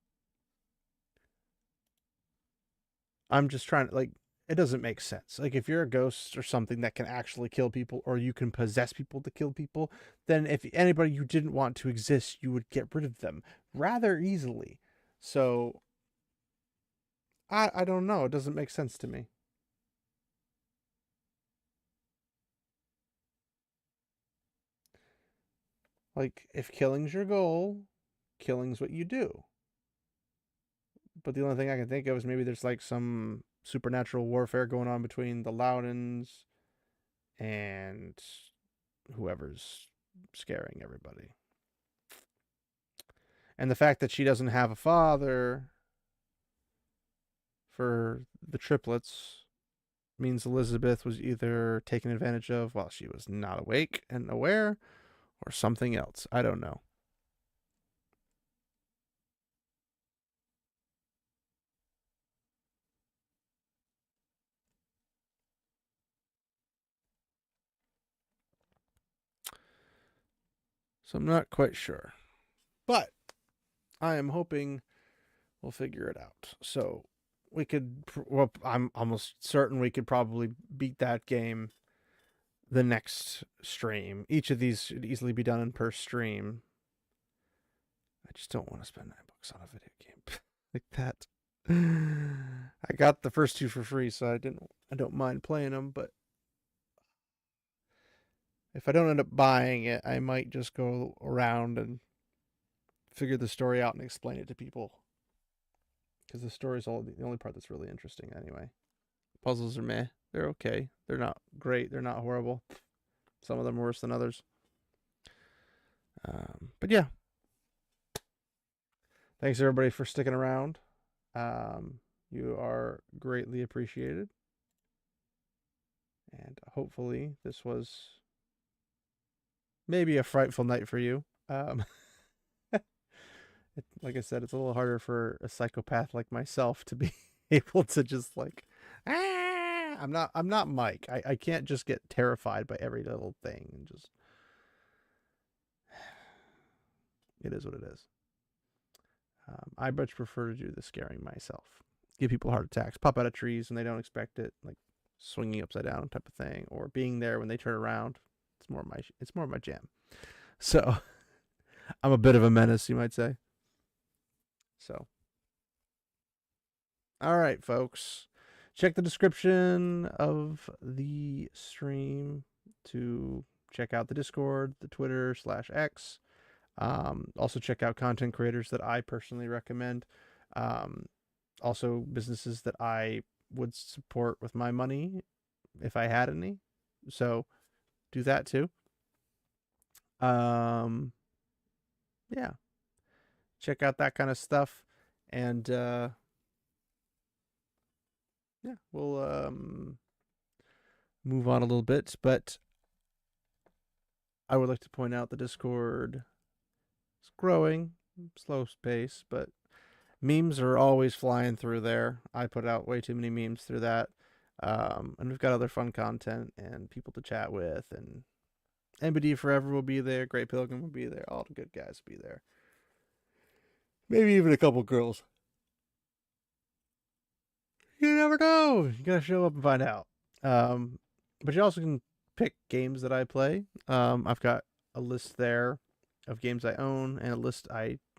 I'm just trying to, like, it doesn't make sense. Like, if you're a ghost or something that can actually kill people, or you can possess people to kill people, then if anybody you didn't want to exist, you would get rid of them rather easily. So I don't know. It doesn't make sense to me. Like, if killing's your goal, killing's what you do. But the only thing I can think of is maybe there's like some supernatural warfare going on between the Loudons and whoever's scaring everybody. And the fact that she doesn't have a father for the triplets means Elizabeth was either taken advantage of while she was not awake and aware, or something else. I don't know. So I'm not quite sure. But I am hoping we'll figure it out. So we could, well, I'm almost certain we could probably beat that game the next stream. Each of these should easily be done in per stream. I just don't want to spend $9 on a video game like that. I got the first 2 for free, so I don't mind playing them, but if I don't end up buying it, I might just go around and figure the story out and explain it to people. Because the story is the only part that's really interesting anyway. Puzzles are meh. They're okay. They're not great. They're not horrible. Some of them are worse than others. But yeah. Thanks everybody for sticking around. You are greatly appreciated. And hopefully this was maybe a frightful night for you. Like I said, it's a little harder for a psychopath like myself to be able to just like, I'm not Mike. I can't just get terrified by every little thing and just, it is what it is. I much prefer to do the scaring myself. Give people heart attacks, pop out of trees when they don't expect it, like swinging upside down type of thing, or being there when they turn around. It's more my jam. So I'm a bit of a menace, you might say. So, all right, folks. Check the description of the stream to check out the Discord, the Twitter /X. Also check out content creators that I personally recommend. Also businesses that I would support with my money if I had any. So do that too. Yeah. Check out that kind of stuff. And yeah, we'll move on a little bit, but I would like to point out the Discord is growing, slow pace, but memes are always flying through there. I put out way too many memes through that. And we've got other fun content and people to chat with, and MBD Forever will be there, Great Pilgrim will be there, all the good guys will be there. Maybe even a couple girls. You never know. You gotta show up and find out. But you also can pick games that I play. I've got a list there of games I own and a list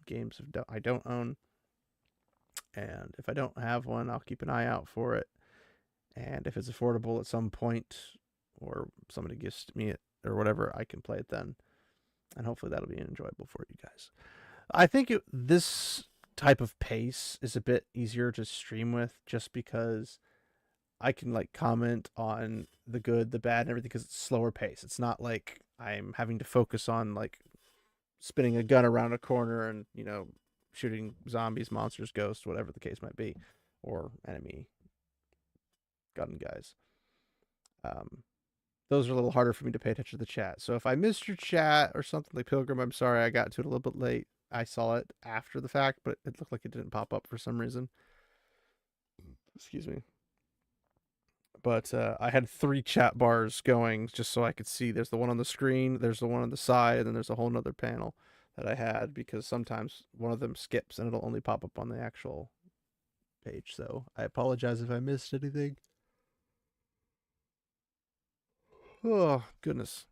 games I don't own. And if I don't have one, I'll keep an eye out for it. And if it's affordable at some point, or somebody gives me it or whatever, I can play it then. And hopefully that'll be enjoyable for you guys. I think this type of pace is a bit easier to stream with, just because I can like comment on the good, the bad, and everything, because it's slower pace. It's not like I'm having to focus on like spinning a gun around a corner and, you know, shooting zombies, monsters, ghosts, whatever the case might be, or enemy gun guys. Those are a little harder for me to pay attention to the chat. So if I missed your chat or something like Pilgrim, I'm sorry, I got to it a little bit late. I saw it after the fact, but it looked like it didn't pop up for some reason. Excuse me. But I had 3 chat bars going just so I could see. There's the one on the screen, there's the one on the side, and then there's a whole nother panel that I had, because sometimes one of them skips and it'll only pop up on the actual page. So I apologize if I missed anything. Oh, goodness.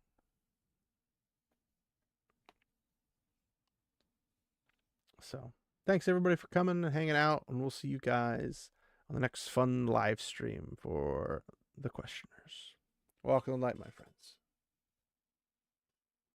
So thanks everybody for coming and hanging out, and we'll see you guys on the next fun live stream for the questioners. Walk in the light, my friends.